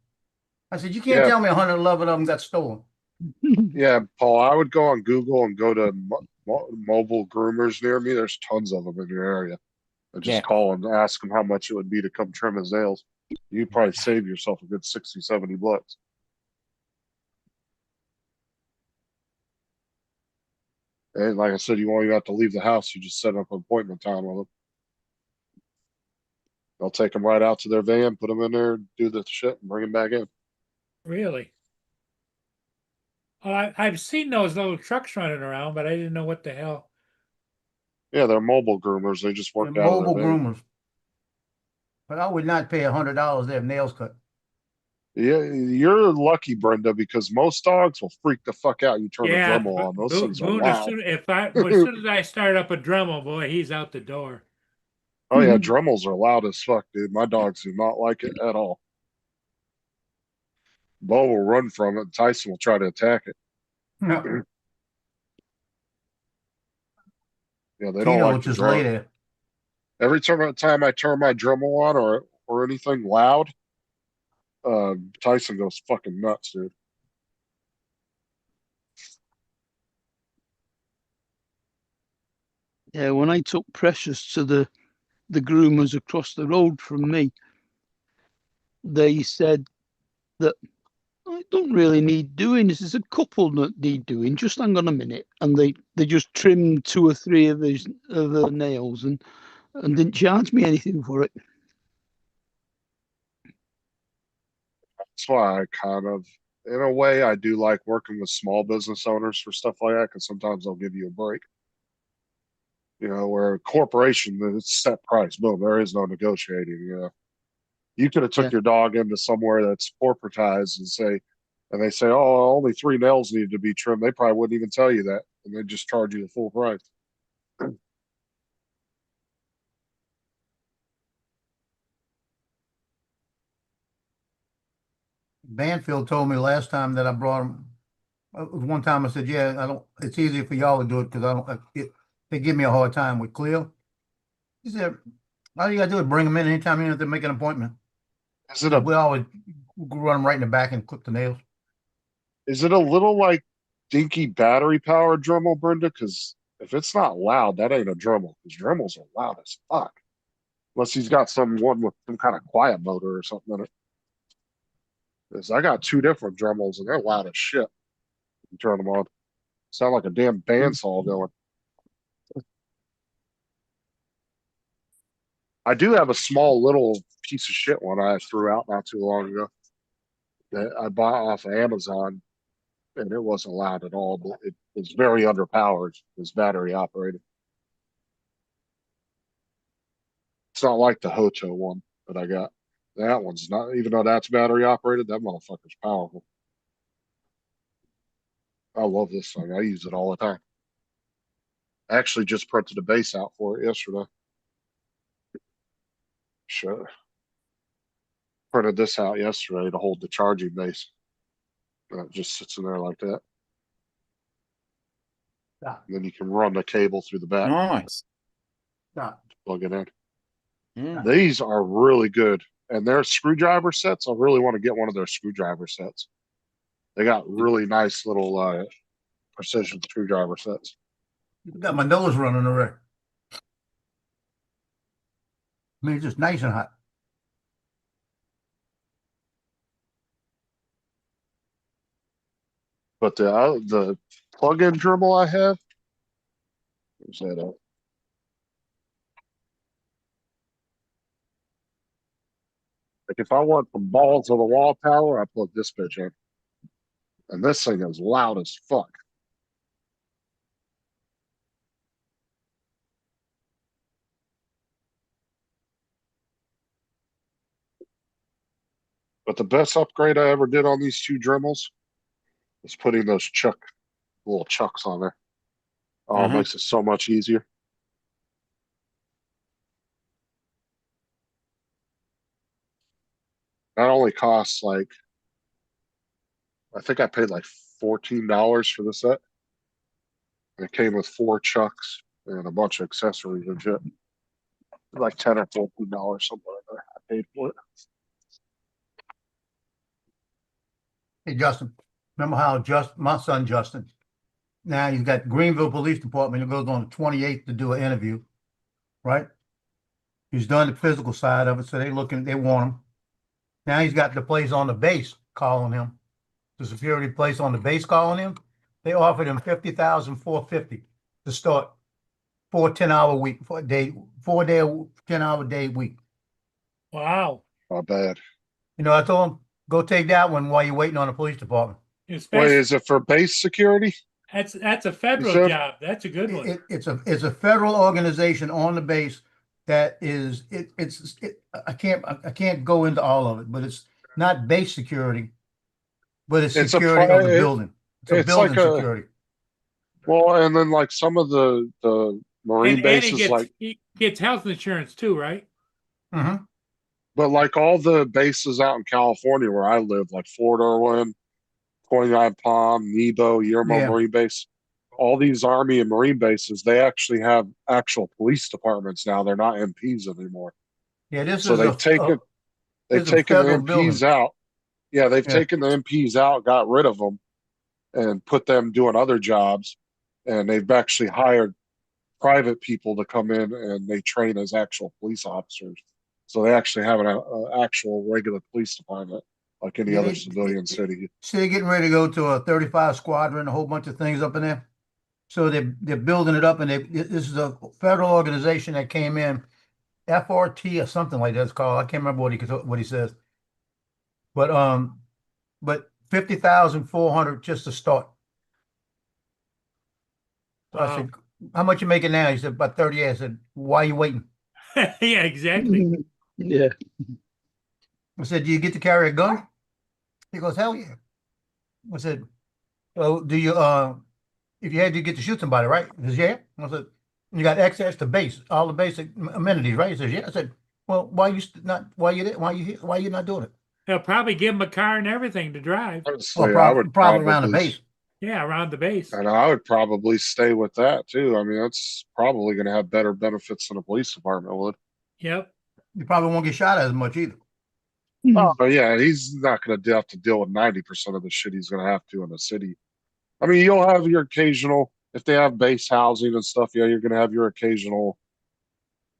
I said, you can't Yeah. tell me 111 of them got stolen. Yeah, Paul, I would go on Google and go to mobile groomers near me. There's tons of them in your area. And just Yeah. call and ask them how much it would be to come trim his nails. You'd probably save yourself a good 60, 70 bucks. And like I said, you won't even have to leave the house. You just set up an appointment time with them. They'll take them right out to their van, put them in there, do the shit, and bring them back in. Really? Oh, I've seen those little trucks running around, but I didn't know what the hell. Yeah, they're mobile groomers. They just They're work out of mobile their van. groomers. But I would not pay $100 to have nails cut. Yeah, you're lucky, Brenda, because most dogs will freak the fuck out. You turn a Yeah, Dremel on; those things are Boone. As loud. soon as I start up a Dremel, boy, he's out the door. Oh yeah, Dremels are loud as fuck, dude. My dogs do not like it at all. Bo will run from it. Tyson will try to attack it. No, Yeah, they don't Tina will like the just lay drum. there. Every time I turn my Dremel on or anything loud, Tyson goes fucking nuts, dude. Yeah, when I took Precious to the groomers across the road from me, they said that I don't really need doing this. There's a couple that need doing. Just hang on a minute, and they just trimmed 2 or 3 of her nails and didn't charge me anything for it. That's why I kind of, in a way, I do like working with small business owners for stuff like that because sometimes they'll give you a break. You know, where a corporation, it's set price. Boom, there is no negotiating. You know, you could have took Yeah. your dog into somewhere that's corporatized and they say, oh, only 3 nails needed to be trimmed. They probably wouldn't even tell you that, and they just charge you the full price. Banfield told me last time that I brought him. One time I said, "Yeah, I don't. It's easier for y'all to do it because I don't. They give me a hard time with Cleo." He said, "All you gotta do is bring them in anytime you have to make an appointment. Is it a We always run them right in the back and clip the nails." is it a little like dinky battery powered Dremel, Brenda? Because if it's not loud, that ain't a Dremel. Because Dremels are loud as fuck. Unless he's got one with some kind of quiet motor or something in it. Because I got 2 different Dremels and they're loud as shit. You turn them on. Sound like a damn bandsaw going. I do have a small little piece of shit one I threw out not too long ago that I bought off of Amazon, and it wasn't loud at all, but it was very underpowered. It's battery operated. It's not like the Hoto one that I got. That one's not, even though that's battery operated, that motherfucker's powerful. I love this thing. I use it all the time. I actually just printed a base out for it yesterday. Sure. Printed this out yesterday to hold the charging base. And it just sits in there like that. Stop. And then you can run the cable through the back, Nice. Stop. plug it in. Mm. These are really good. And their screwdriver sets, I really want to get one of their screwdriver sets. They got really nice little precision screwdriver sets. Got my nose running already. I mean, it's just nice and hot. But the plug-in Dremel I have, where's that at? Like if I want some balls of the wall power, I plug this bitch in. And this thing is loud as fuck. But the best upgrade I ever did on these 2 Dremels is putting those little chucks on there. Oh, it makes it so much easier. That only costs like, I think I paid like $14 for the set. And it came with 4 chucks and a bunch of accessories and shit. Like $10 or $14, something like that. I paid for it. Hey, Justin, remember how my son Justin, now he's got Greenville Police Department, he goes on the 28th to do an interview, right? He's done the physical side of it, so they want him. Now he's got the place on the base calling him, the security place on the base calling him. They offered him 50,450 to start for a 10-hour week, for a day, 10-hour day week. Wow. Not bad. You know, I told him, go take that one while you're waiting on the police department. Wait, Especially, is it for base security? that's a federal said- job. That's a good one. It's a federal organization on the base that is, I can't go into all of it, but it's not base security, but it's It's a security of the private- building. It's a it's building like a- security. Well, and then like some of the marine And bases, like, he gets health insurance too, right? Mhm. but like all the bases out in California where I live, like Fort Irwin, Pointe Palm, Nebo, Yermo Yeah. Marine Base, all these Army and Marine bases, they actually have actual police departments now. They're not MPs anymore. Yeah, this So is they've taken this is a the federal MPs building. out. Yeah, they've Yeah. taken the MPs out, got rid of them, and put them doing other jobs. And they've actually hired private people to come in and they train as actual police officers. So they actually have an actual regular police department like any Yeah, other they- civilian city. See, they're getting ready to go to a 35 squadron, a whole bunch of things up in there. So they're building it up, and this is a federal organization that came in, FRT or something like that it's called. I can't remember what he says. But 50,400 just to start. So I Wow. said, how much you making now? He said, about 38. I said, why are you waiting? Yeah, exactly. Yeah. I said, do you get to carry a gun? He goes, hell yeah. I said, well, do you, if you had to get to shoot somebody, right? He says, yeah. I said, you got access to base, all the basic amenities, right? He says, yeah. I said, well, why you not doing it? They'll probably give him a car and everything to drive. Honestly, Well, I would probably around the base. Yeah, around the base. And I would probably stay with that too. I mean, that's probably going to have better benefits than a police department would. Yep. You probably won't get shot at as much either. Oh, but yeah, he's not going to have to deal with 90% of the shit he's going to have to in the city. I mean, you'll have your occasional, if they have base housing and stuff, yeah, you're going to have your occasional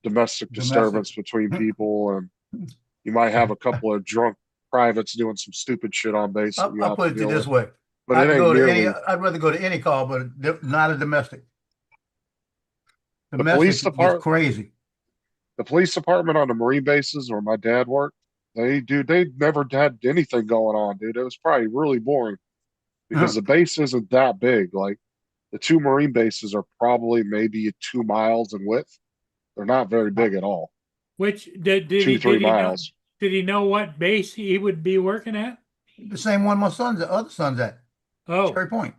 domestic disturbance between people, and you might have a couple of drunk privates doing some stupid shit on base. that you I'll have put to it deal this with. way. But it ain't nearly. I'd rather go to any call, but not a domestic. police Domestic is depart- crazy. The police department on the Marine bases where my dad worked, they never had anything going on, dude. It was probably really boring because the base isn't that big. Like the two Marine bases are probably maybe 2 miles in width. They're not very big at all. Which did he 2-3 miles. Did he know what base he would be working at? The same one my other son's at, Oh, Cherry Point.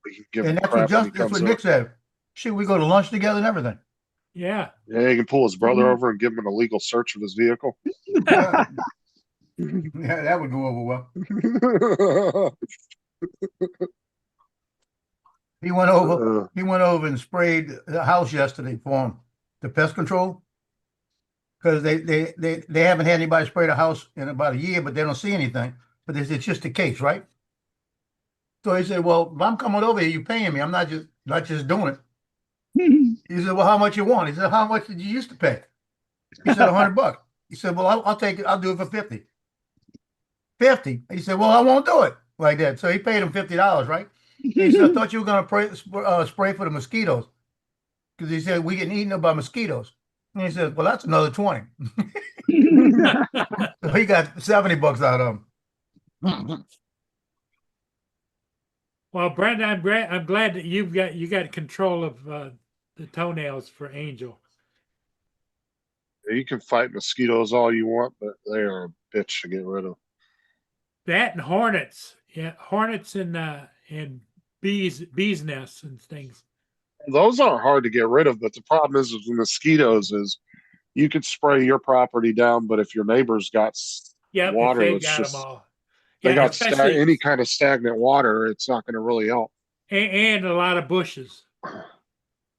But you can give And him that's crap when he that's comes what up. Nick said. Shit, we go to lunch together and everything. yeah. Yeah, he can pull his brother over and give him an illegal search of his vehicle. Yeah, yeah, that would go over well. He went over and sprayed the house yesterday for him, the pest control. Because they haven't had anybody spray the house in about a year, but they don't see anything. But it's just a case, right? So he said, well, if I'm coming over here, you paying me. I'm not just doing it. He said, well, how much you want? He said, how much did you used to pay? He said, $100. He said, well, I'll take it. I'll do it for 50. 50. He said, well, I won't do it like that. So he paid him $50, right? He said, I thought you were going to spray for the mosquitoes. Because he said, we getting eaten by mosquitoes. And he said, well, that's another 20. So he got $70 out of him. Well, Brenda, I'm glad that you got control of the toenails for Angel. You can fight mosquitoes all you want, but they are a bitch to get rid of. That and hornets. Yeah, hornets and bees nests and things. Those aren't hard to get rid of, but the problem is with the mosquitoes is you could spray your property down, but if your neighbor's got Yep, water if they that's got just them all. they Yeah, got especially- any kind of stagnant water, it's not going to really help. and a lot of bushes.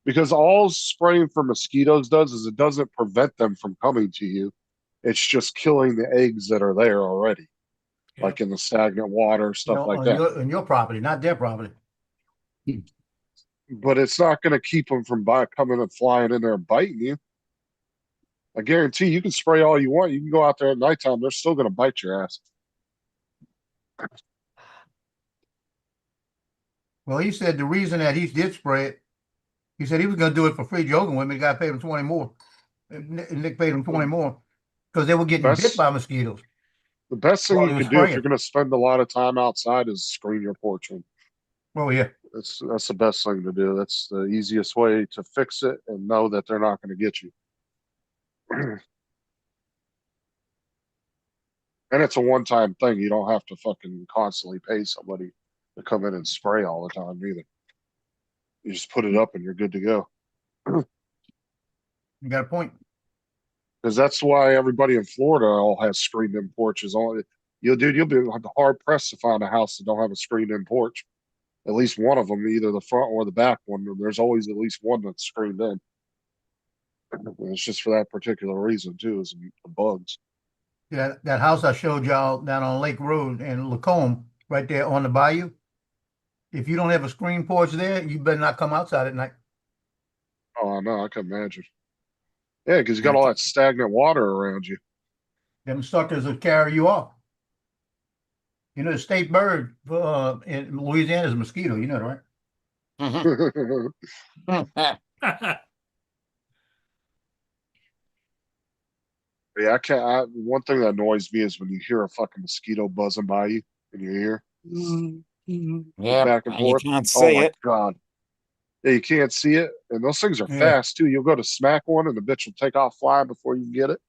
Because all spraying for mosquitoes does is it doesn't prevent them from coming to you. It's just killing the eggs that are there already. like in the stagnant water, stuff like that. On your property, not their property. But it's not going to keep them from coming and flying in there and biting you. I guarantee you can spray all you want. You can go out there at nighttime; they're still going to bite your ass. Well, he said the reason that he did spray it, he said he was going to do it for free, joking with me. The guy paid him 20 more. And Nick paid him 20 more because they were getting bit by mosquitoes. The best thing While you he was can do if spraying. you're going to spend a lot of time outside is screen your porch. Oh yeah. That's the best thing to do. That's the easiest way to fix it and know that they're not going to get you. And it's a one-time thing. You don't have to fucking constantly pay somebody to come in and spray all the time either. You just put it up and you're good to go. You got a point. Because that's why everybody in Florida all has screened-in porches. You'll be hard pressed to find a house that don't have a screened-in porch. At least one of them, either the front or the back one. There's always at least one that's screened in. And it's just for that particular reason too, is the bugs. Yeah, that house I showed y'all down on Lake Road in Lacombe, right there on the bayou. If you don't have a screen porch there, you better not come outside at night. Oh no, I can imagine. Yeah, because you got all that stagnant water around you. Them suckers will carry you off. You know, the state bird in Louisiana is a mosquito. You know that, right? Yeah, I can't. One thing that annoys me is when you hear a fucking mosquito buzzing by you in your ear. Yeah, Back and and you forth. can't Oh see my it. God. Yeah, you can't see it. And those things are Yeah. fast too. You'll go to smack one and the bitch will take off flying before you can get it.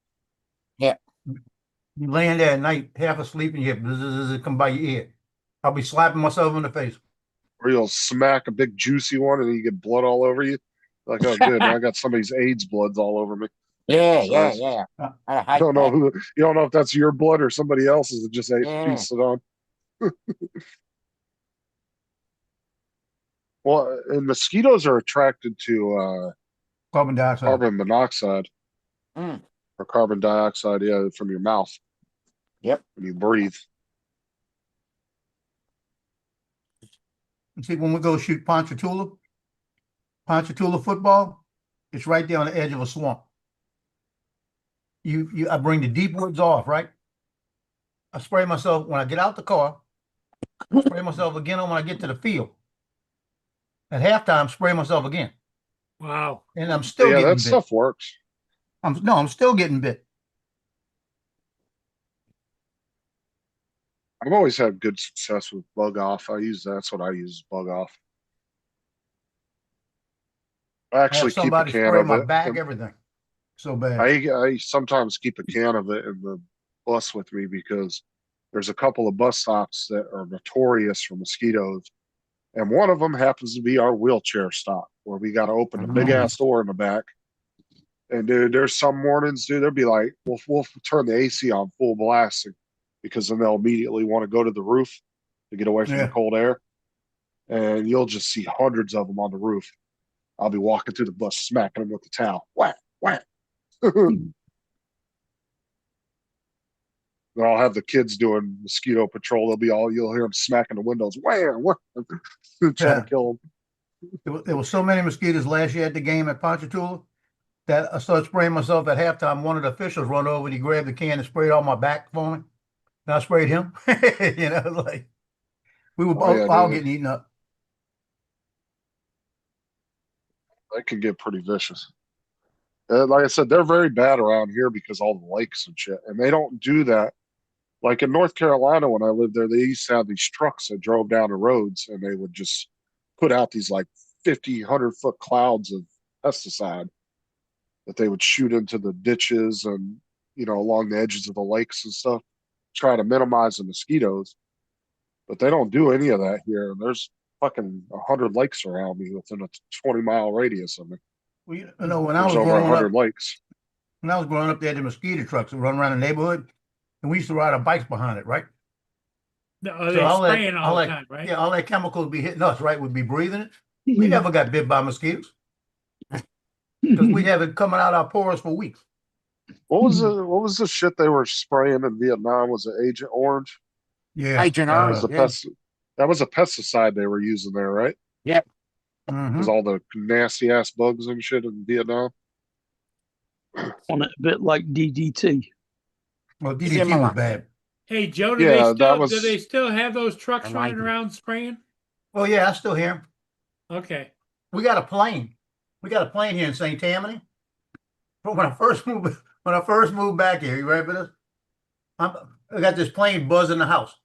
You laying there at night, half asleep, and you hear bzzz come by your ear. I'll be slapping myself in the face. Or you'll smack a big juicy one and then you get blood all over you. Like, oh good, now I got somebody's AIDS bloods all over me. Yeah, So yeah, I yeah. Uh, I hate don't know that. you don't know if that's your blood or somebody else's that just ate Yeah. pieced it on. Well, and mosquitoes are attracted to Carbon dioxide. carbon monoxide Mm. or carbon dioxide, yeah, from your mouth. Yep. When you breathe. You see, when we go shoot Ponchatoula football, it's right there on the edge of a swamp. I bring the deep woods off, right? I spray myself when I get out the car. Spray myself again when I get to the field. At halftime, spray myself again, Wow. and I'm still Yeah, getting that bit. stuff works. I'm still getting bit. I've always had good success with bug off. That's what I use, bug off. I I actually have keep a somebody can spray of my it. back, everything. So bad. I sometimes keep a can of it in the bus with me because there's a couple of bus stops that are notorious for mosquitoes. And one of them happens to be our wheelchair stop where we got to open a big ass door in the back. And dude, there's some mornings, dude, they'll be like, we'll turn the AC on full blast because then they'll immediately want to go to the roof to get away from the Yeah. cold air. And you'll just see hundreds of them on the roof. I'll be walking through the bus, smacking them with the towel. Whack, whack. Then I'll have the kids doing mosquito patrol. You'll hear them smacking the windows. Wham, wham, trying Yeah. to kill them. There were so many mosquitoes last year at the game at Ponchatoula that I started spraying myself at halftime. One of the officials run over and he grabbed the can and sprayed on my back for me. And I sprayed him. You know, like we were Oh, yeah, all dude. getting eaten up. That can get pretty vicious. Like I said, they're very bad around here because all the lakes and shit. And they don't do that. Like in North Carolina, when I lived there, they used to have these trucks that drove down the roads and they would just put out these like 50, 100-foot clouds of pesticide that they would shoot into the ditches and, along the edges of the lakes and stuff, try to minimize the mosquitoes. But they don't do any of that here. There's fucking 100 lakes around me within a 20-mile radius of me. Well, you know, when I There's was over growing 100 up, lakes. they had the mosquito trucks that run around the neighborhood, and we used to ride our bikes behind it, right? No, they're spraying all the time, right? Yeah, all that chemicals be hitting us, right? We'd be breathing it. We never got bit by mosquitoes because we'd have it coming out our pores for weeks. What was the shit they were spraying in Vietnam? Was it Agent Orange? Yeah. Agent That Orange. was a Yeah. that was a pesticide they were using there, right? Mhm. Because all the nasty ass bugs and shit in Vietnam. On it a bit like DDT. Well, DDT was Similar. bad. Hey, Joe, Yeah, that do they was still have those trucks I like running them. around spraying? Oh yeah, I still hear him. Okay. We got a plane. We got a plane here in St. Tammany. But when I first moved back here, you ready for this? I got this plane buzzing the house.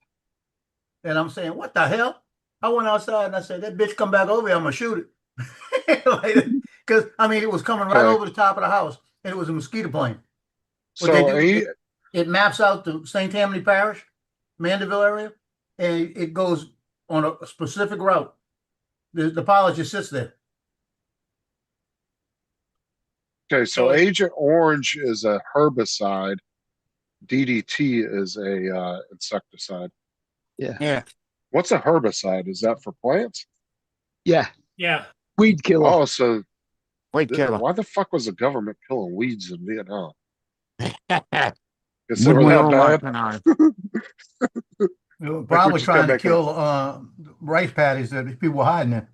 And I'm saying, what the hell? I went outside and I said, that bitch come back over here, I'm gonna shoot it. Because I mean it was coming right Okay. over the top of the house and it was a mosquito plane. What so. they do, it maps out the St. Tammany Parish, Mandeville area, and it goes on a specific route. The pilot just sits there. Okay, so So- Agent Orange is a herbicide. DDT is a insecticide. Yeah. Yeah. What's a herbicide? Is that for plants? Yeah. Yeah. Weed killer. Oh, so Weed killer. why the fuck was the government killing weeds in Vietnam? Because they Wouldn't were we that all bad. like to know? They were we're probably just gonna trying to make them- kill rice paddies that people were hiding in.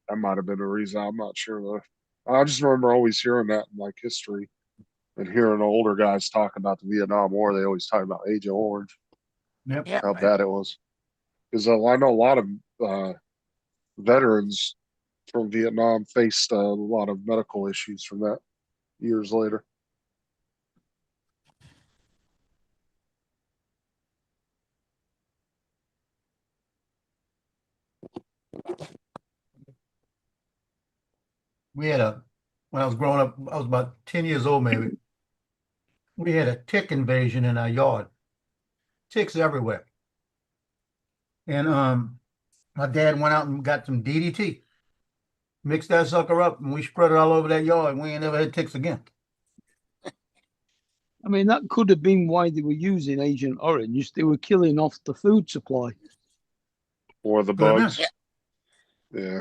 That might have been the reason. I'm not sure though. I just remember always hearing that in like history and hearing older guys talk about the Vietnam War. They always talk about Agent Orange, Yep. Yeah. how bad it was. Because I know a lot of veterans from Vietnam faced a lot of medical issues from that years later. We had when I was growing up, I was about 10 years old maybe. We had a tick invasion in our yard. Ticks everywhere. And my dad went out and got some DDT, mixed that sucker up, and we spread it all over that yard. And we ain't never had ticks again. I mean, that could have been why they were using Agent Orange. They were killing off the food supply. Or the Could have been. bugs. Yeah.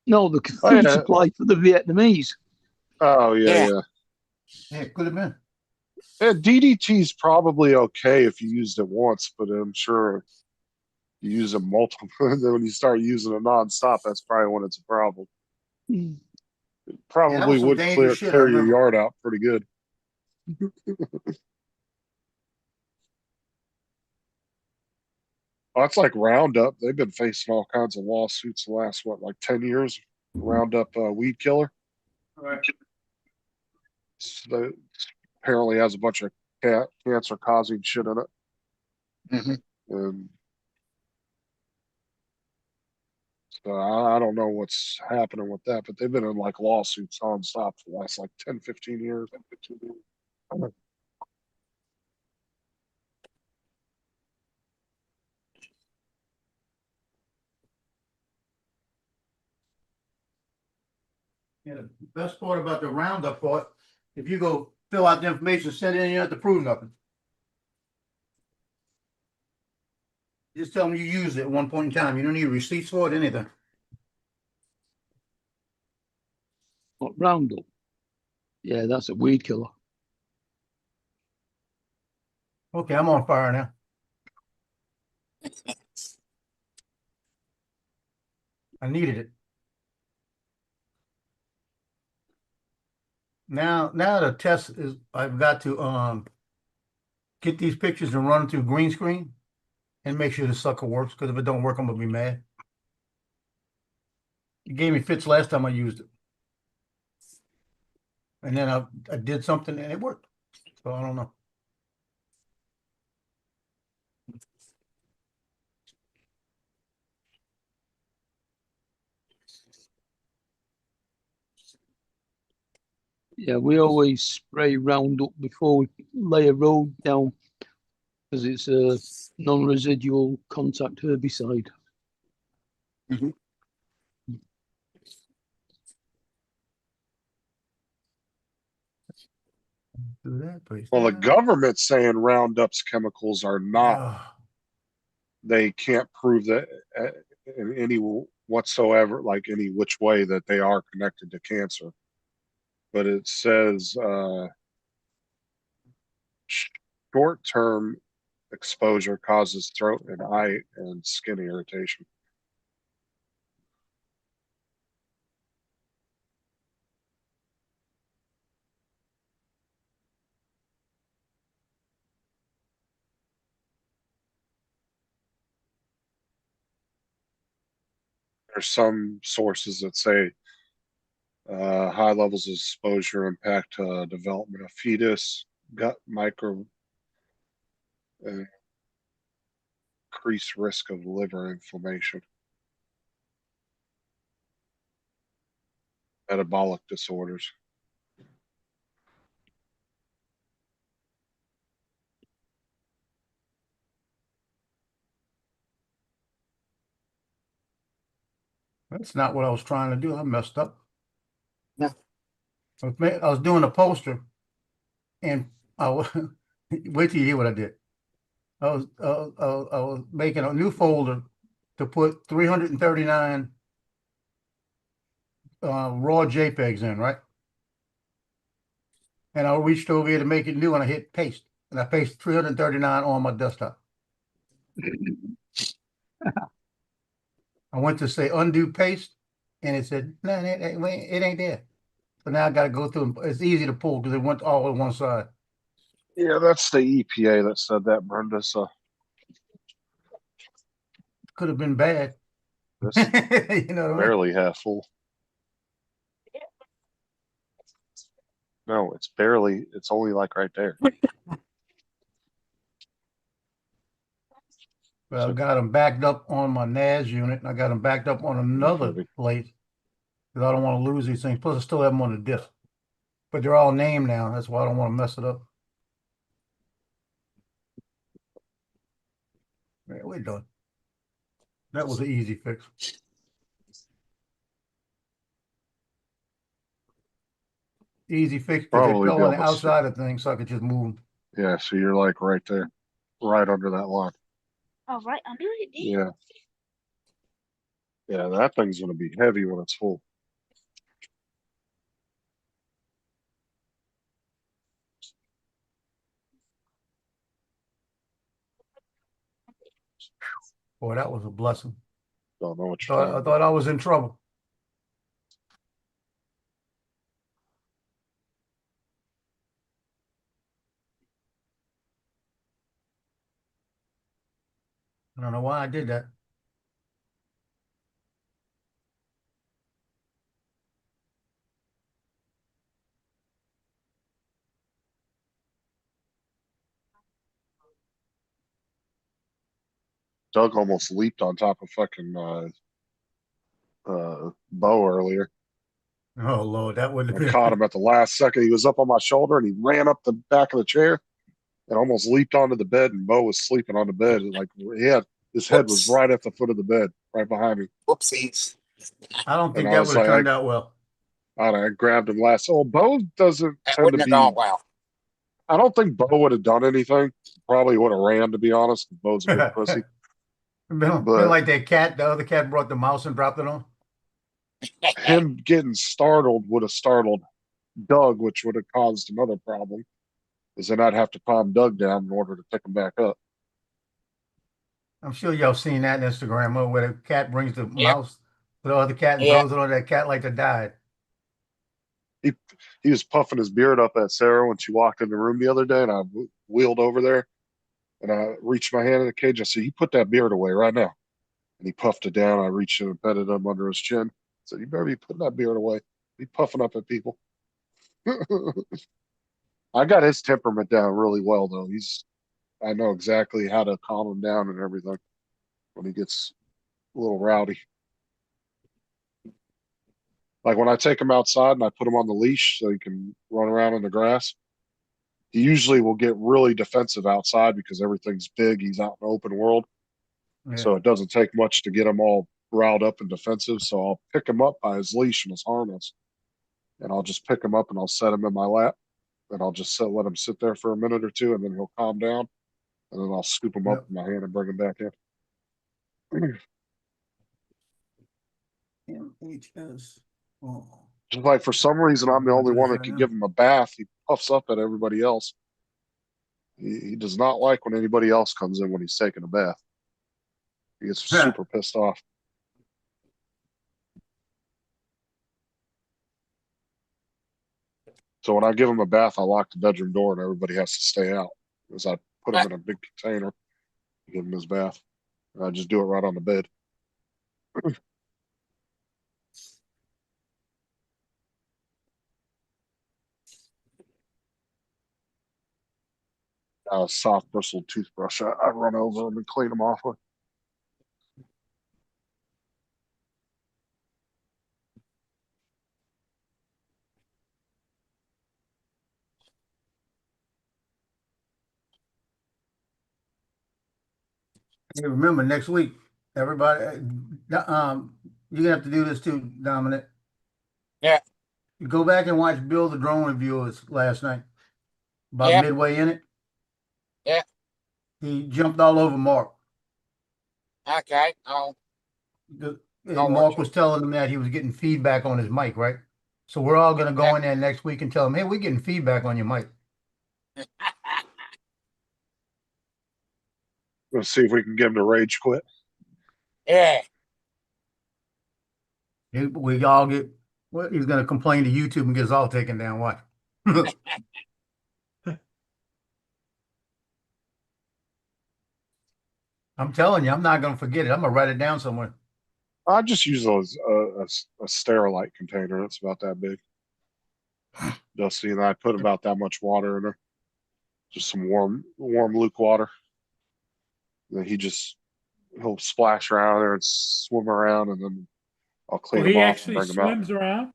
No, the Oh, food yeah. supply for the Vietnamese. Oh yeah, Yeah. yeah. Yeah, it could have been. Yeah, DDT's probably okay if you used it once, but I'm sure you use it multiple. Then when you start using it nonstop, that's probably when it's a problem. Mm. It probably some would dangerous shit, I clear your remember. yard out pretty good. Oh, it's like Roundup. They've been facing all kinds of lawsuits the last what, like 10 years. Roundup weed killer. Right. So apparently has a bunch of cancer causing shit in it. Mhm. And so I don't know what's happening with that, but they've been in like lawsuits nonstop for the last like 10, 15 years. Yeah, the best part about the Roundup part, if you go fill out the information, send it in, you don't have to prove nothing. Just tell them you used it at one point in time. You don't need receipts for it, anything. What, Roundup? Yeah, that's a weed killer. Okay, I'm on fire now. I needed it. Now the test is I've got to get these pictures and run them through green screen and make sure the sucker works, because if it don't work, I'm gonna be mad. It gave me fits last time I used it. And then I did something and it worked. So I don't know. Yeah, we always spray Roundup before we lay a road down because it's a non-residual contact herbicide. Do that, please. Well, the government's saying Roundup's chemicals are not, Ah, they can't prove that in any whatsoever, like any which way that they are connected to cancer. But it says short term exposure causes throat and eye and skin irritation. There's some sources that say high levels of exposure impact development of fetus, gut micro, increased risk of liver inflammation, metabolic disorders. That's not what I was trying to do. I messed up. No. I was doing a poster, and I was wait till you hear what I did. I was making a new folder to put 339 raw JPEGs in, right? And I reached over here to make it new, and I hit paste, and I pasted 339 on my desktop. I went to say undo paste, and it said, no, it ain't there. So now I got to go through. It's easy to pull because it went all on one side. Yeah, that's the EPA that said that, Brenda. So Could have been bad. this You know what I mean? barely half full. No, it's barely. It's only like right there. Well, I got them backed up on my NAS unit, and I got them backed up on another Heavy. place because I don't want to lose these things. Plus, I still have them on the disk, but they're all named now. That's why I don't want to mess it up. Yeah, we're done. That was an easy fix. Easy fix because they Probably fell be on the almost- outside of things, so I could just move them. Yeah, so you're like right there, right under that line. Oh, right under it. Yeah. Yeah, that thing's gonna be heavy when it's full. Boy, that was a blessing. Don't know what you're I talking about. thought I was in trouble. I don't know why I did that. Doug almost leaped on top of fucking Bo earlier. Oh Lord, that would have I been. caught him at the last second. He was up on my shoulder and he ran up the back of the chair and almost leaped onto the bed. And Bo was sleeping on the bed. Like his head was Whoops. right at the foot of the bed, right behind me. Whoopsies. I don't think And I that was would have like, turned out well. I grabbed him last. Oh, Bo doesn't That tend to wouldn't have be. gone well. I don't think Bo would have done anything. Probably would have ran, to be honest. Bo's a big pussy. Been But- like that cat. The other cat brought the mouse and dropped it on. Him getting startled would have startled Doug, which would have caused another problem. Is then I'd have to calm Doug down in order to pick him back up. I'm sure y'all seen that in Instagram where the cat brings the Yeah. mouse to the other cat and Yeah. throws it on that cat like they died. He was puffing his beard up at Sarah when she walked in the room the other day, and I wheeled over there and I reached my hand in the cage. I said, "You put that beard away right now." And he puffed it down. I reached in and petted him under his chin. I said, "You better be putting that beard away. Be puffing up at people." I got his temperament down really well, though. I know exactly how to calm him down and everything when he gets a little rowdy. Like when I take him outside and I put him on the leash so he can run around in the grass, he usually will get really defensive outside because everything's big. He's out in the open world. Yeah. So it doesn't take much to get him all riled up and defensive. So I'll pick him up by his leash and his harness, and I'll just pick him up and I'll set him in my lap, and I'll just let him sit there for a minute or two, and then he'll calm down, and then I'll scoop him up in my hand and bring him back in. MHS. Oh. Just like for some reason I'm the only one that can give him a bath. He puffs up at everybody else. He does not like when anybody else comes in when he's taking a bath. He gets super pissed off. So when I give him a bath, I lock the bedroom door and everybody has to stay out. Because I put him in a big container, give him his bath. And I just do it right on the bed. Soft bristled toothbrush. I run over them and clean them off with. Hey, remember next week, everybody, you're gonna have to do this too, Dominic. Yeah. You go back and watch Bill the Drone Reviewers last night. About Yeah. midway in it. Yeah. He jumped all over Mark. Okay. Mark was telling him that he was getting feedback on his mic, right? So we're all gonna go in there next week and tell him, hey, we're getting feedback on your mic. Let's see if we can get him to rage quit. Yeah. We all get, well, he's gonna complain to YouTube and get us all taken down. Watch. I'm telling you, I'm not gonna forget it. I'm gonna write it down somewhere. I just use a Sterilite container. It's about that big. Dusty and I put about that much water in there. Just some warm Luke water. And then he'll splash around there and swim around, and then I'll clean Well, him he off and actually bring him out. swims around.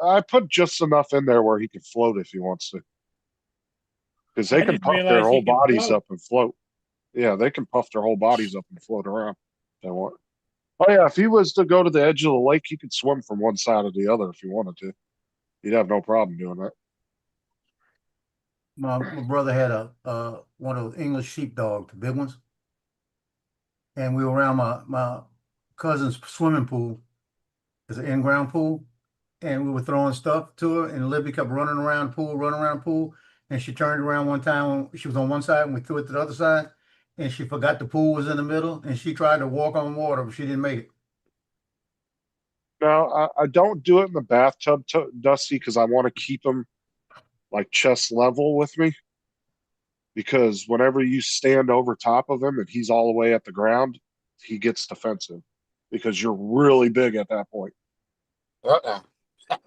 I put just enough in there where he can float if he wants to. Because I they can didn't puff realize their he whole could bodies float. up and float. Yeah, they can puff their whole bodies up and float around if they want. Oh yeah, if he was to go to the edge of the lake, he could swim from one side to the other if he wanted to. He'd have no problem doing that. My brother had one of those English sheepdogs, the big ones. And we were around my cousin's swimming pool. It's an in-ground pool. And we were throwing stuff to her, and Libby kept running around the pool. And she turned around one time when she was on one side, and we threw it to the other side. And she forgot the pool was in the middle, and she tried to walk on water, but she didn't make it. No, I don't do it in the bathtub, Dusty, because I want to keep him like chest level with me. Because whenever you stand over top of him and he's all the way at the ground, he gets defensive because you're really big at that point.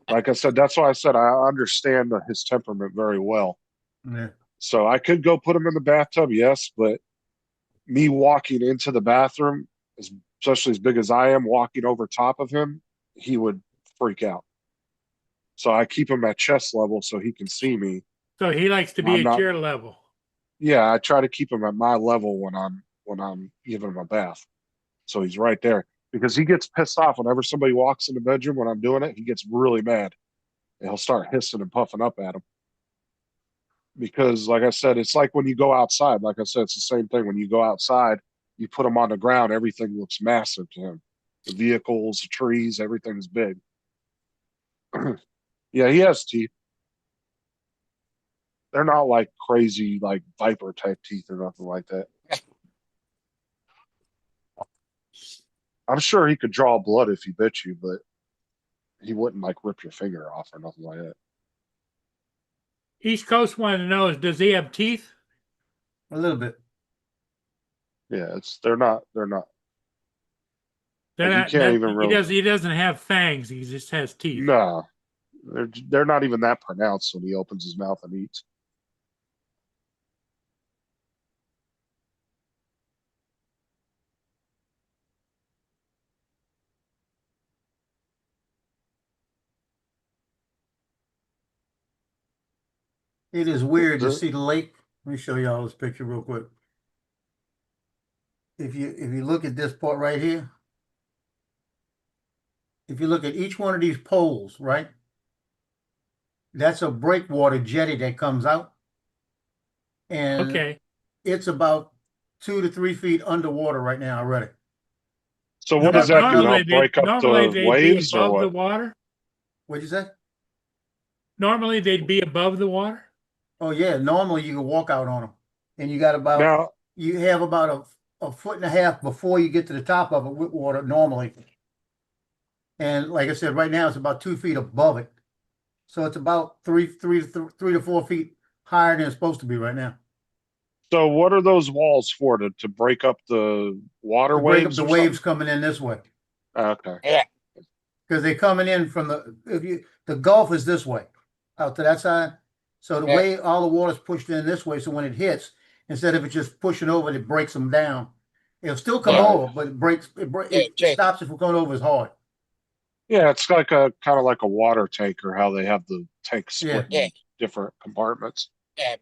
Like I said, that's why I said I understand his temperament very well. Yeah. So I could go put him in the bathtub, yes, but me walking into the bathroom, especially as big as I am, walking over top of him, he would freak out. So I keep him at chest level so he can see me. So he likes to be I'm at not- your level. Yeah, I try to keep him at my level when I'm giving him a bath. So he's right there. Because he gets pissed off whenever somebody walks in the bedroom when I'm doing it, he gets really mad. And he'll start hissing and puffing up at him. Because like I said, it's like when you go outside. Like I said, it's the same thing. When you go outside, you put him on the ground, everything looks massive to him. The vehicles, the trees, everything's big. Yeah, he has teeth. They're not like crazy, like viper type teeth or nothing like that. I'm sure he could draw blood if he bit you, but he wouldn't like rip your finger off or nothing like that. East Coast wanted to know, does he have teeth? A little bit. Yeah, they're not. They're Like, not, you can't even he really. he doesn't have fangs. He just has teeth. No, they're not even that pronounced when he opens his mouth and eats. It is weird to The- see the lake. Let me show y'all this picture real quick. If you look at this part right here, if you look at each one of these poles, right? That's a breakwater jetty that comes out. And Okay. it's about 2 to 3 feet underwater right now already. So what does that do? Normally Help break up normally the they'd waves be or above the what? water. What'd you say? Normally they'd be above the water. Oh yeah, normally you can walk out on them, and you got about Now, you have about a foot and a half before you get to the top of it with water normally. And like I said, right now it's about 2 feet above it, so it's about 3 to 4 feet higher than it's supposed to be right now. so what are those walls for? To break up the water To break up waves the or waves coming in this way, something? Okay. Yeah. because they're coming in from the Gulf is this way, out to that side. So the Yeah. way all the water's pushed in this way, so when it hits, instead of it just pushing over, it breaks them down. It'll still come Right. over, but Yeah, it Jake. stops it from coming over as hard. Yeah, it's like a kind of like a water tanker, how they have the tanks split Yeah. in different compartments. Yeah.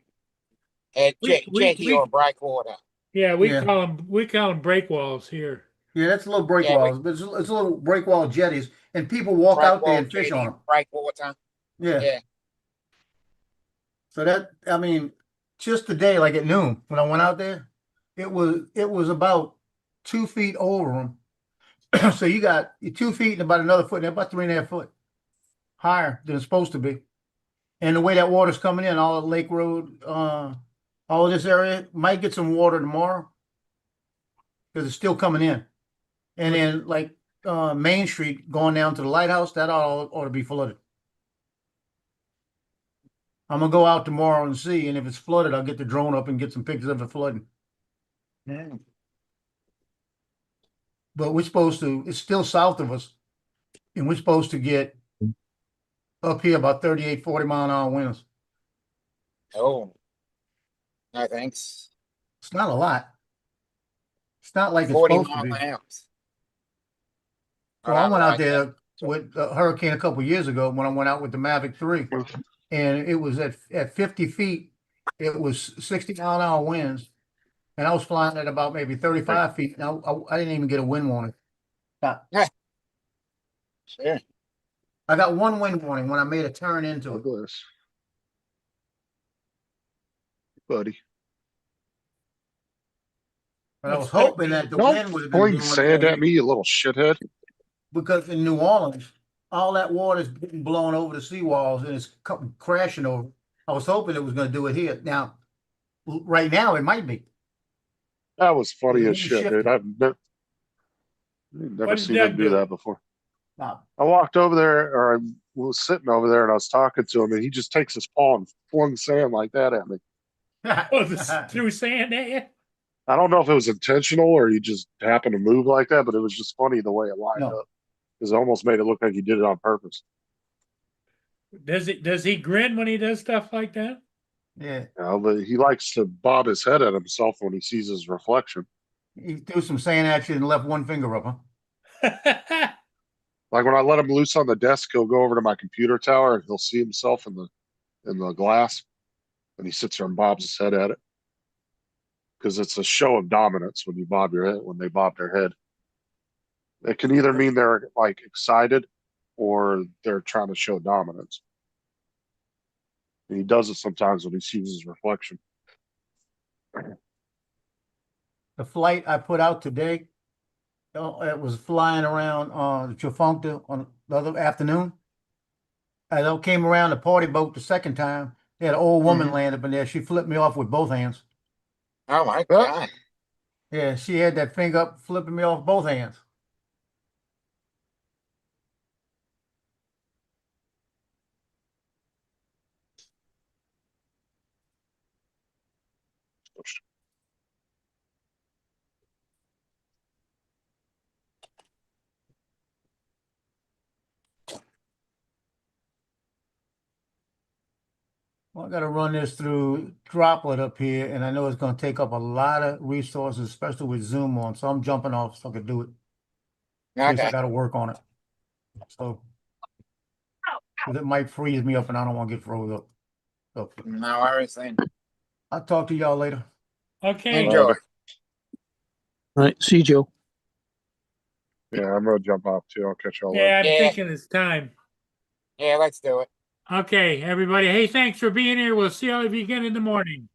We- Jackie we- or breakwater. Yeah, Yeah. we call them break walls here. Yeah, that's a little break Yeah, walls, but it's a little break wall jetties, and people walk out there and fish on them. Breakwater. Yeah. Yeah. So that, I mean, just today, like at noon, when I went out there, it was about 2 feet over them. So you got 2 feet and about another foot, and about 3.5 foot higher than it's supposed to be. And the way that water's coming in, all of Lake Road, all of this area might get some water tomorrow because it's still coming in. And then like Main Street going down to the lighthouse, that all ought to be flooded. I'm gonna go out tomorrow and see, and if it's flooded, I'll get the drone up and get some pictures of it flooding. But we're supposed to, it's still south of us, and we're supposed to get up here about 38, 40-mile-an-hour winds. Oh. No thanks. It's not a lot. It's not like it's 40 supposed to mile be. an hour. Well, I went out there with a hurricane a couple years ago when I went out with the Mavic 3, and it was at 50 feet. It was 60-mile-an-hour winds, and I was flying at about maybe 35 feet. And I didn't even get a wind warning. Sure. I got one wind warning when I made a turn into it. Douglas. Buddy. But I was hoping that the wind would have been Don't blowing sand over, at me, you little shithead. because in New Orleans, all that water is getting blown over the seawalls and it's crashing over. I was hoping it was going to do it here. Now, right now, it might be. That was funny The as wind shit, shifted. dude. I've never What did seen Doug him do do? that before. Uh, I walked over there, or I was sitting over there, and I was talking to him, and he just takes his paw and flung sand like that at me. Oh, threw sand at you? I don't know if it was intentional or he just happened to move like that, but it was just funny the way it lined No. up. Because it almost made it look like he did it on purpose. Does he grin when he does stuff like that? Yeah, You know, but he likes to bob his head at himself when he sees his reflection. he threw some sand at you and left one finger up, huh? Like when I let him loose on the desk, he'll go over to my computer tower and he'll see himself in the glass, and he sits there and bobs his head at it. Because it's a show of dominance when you bob your head, when they bob their head. It can either mean they're like excited or they're trying to show dominance. And he does it sometimes when he sees his reflection. The flight I put out today, it was flying around Trafalgar on the other afternoon. I came around the party boat the second time. They had an old woman land up in there. She flipped me off with both hands. Oh my God. Yeah, she had that finger up, flipping me off both hands. Well, I got to run this through Droplet up here, and I know it's going to take up a lot of resources, especially with Zoom on. So I'm jumping off so I can do it. In case I Okay. got to work on it. So 'cause it might freeze me up, and I don't want to get froze up. So No worries then. I'll talk to y'all later. Okay. Enjoy. Right, see you, Joe. Yeah, I'm gonna jump off too. I'll catch y'all later. Yeah, I'm Yeah. thinking it's time. Yeah, let's do it. Okay, everybody. Hey, thanks for being here. We'll see all of you again in the morning.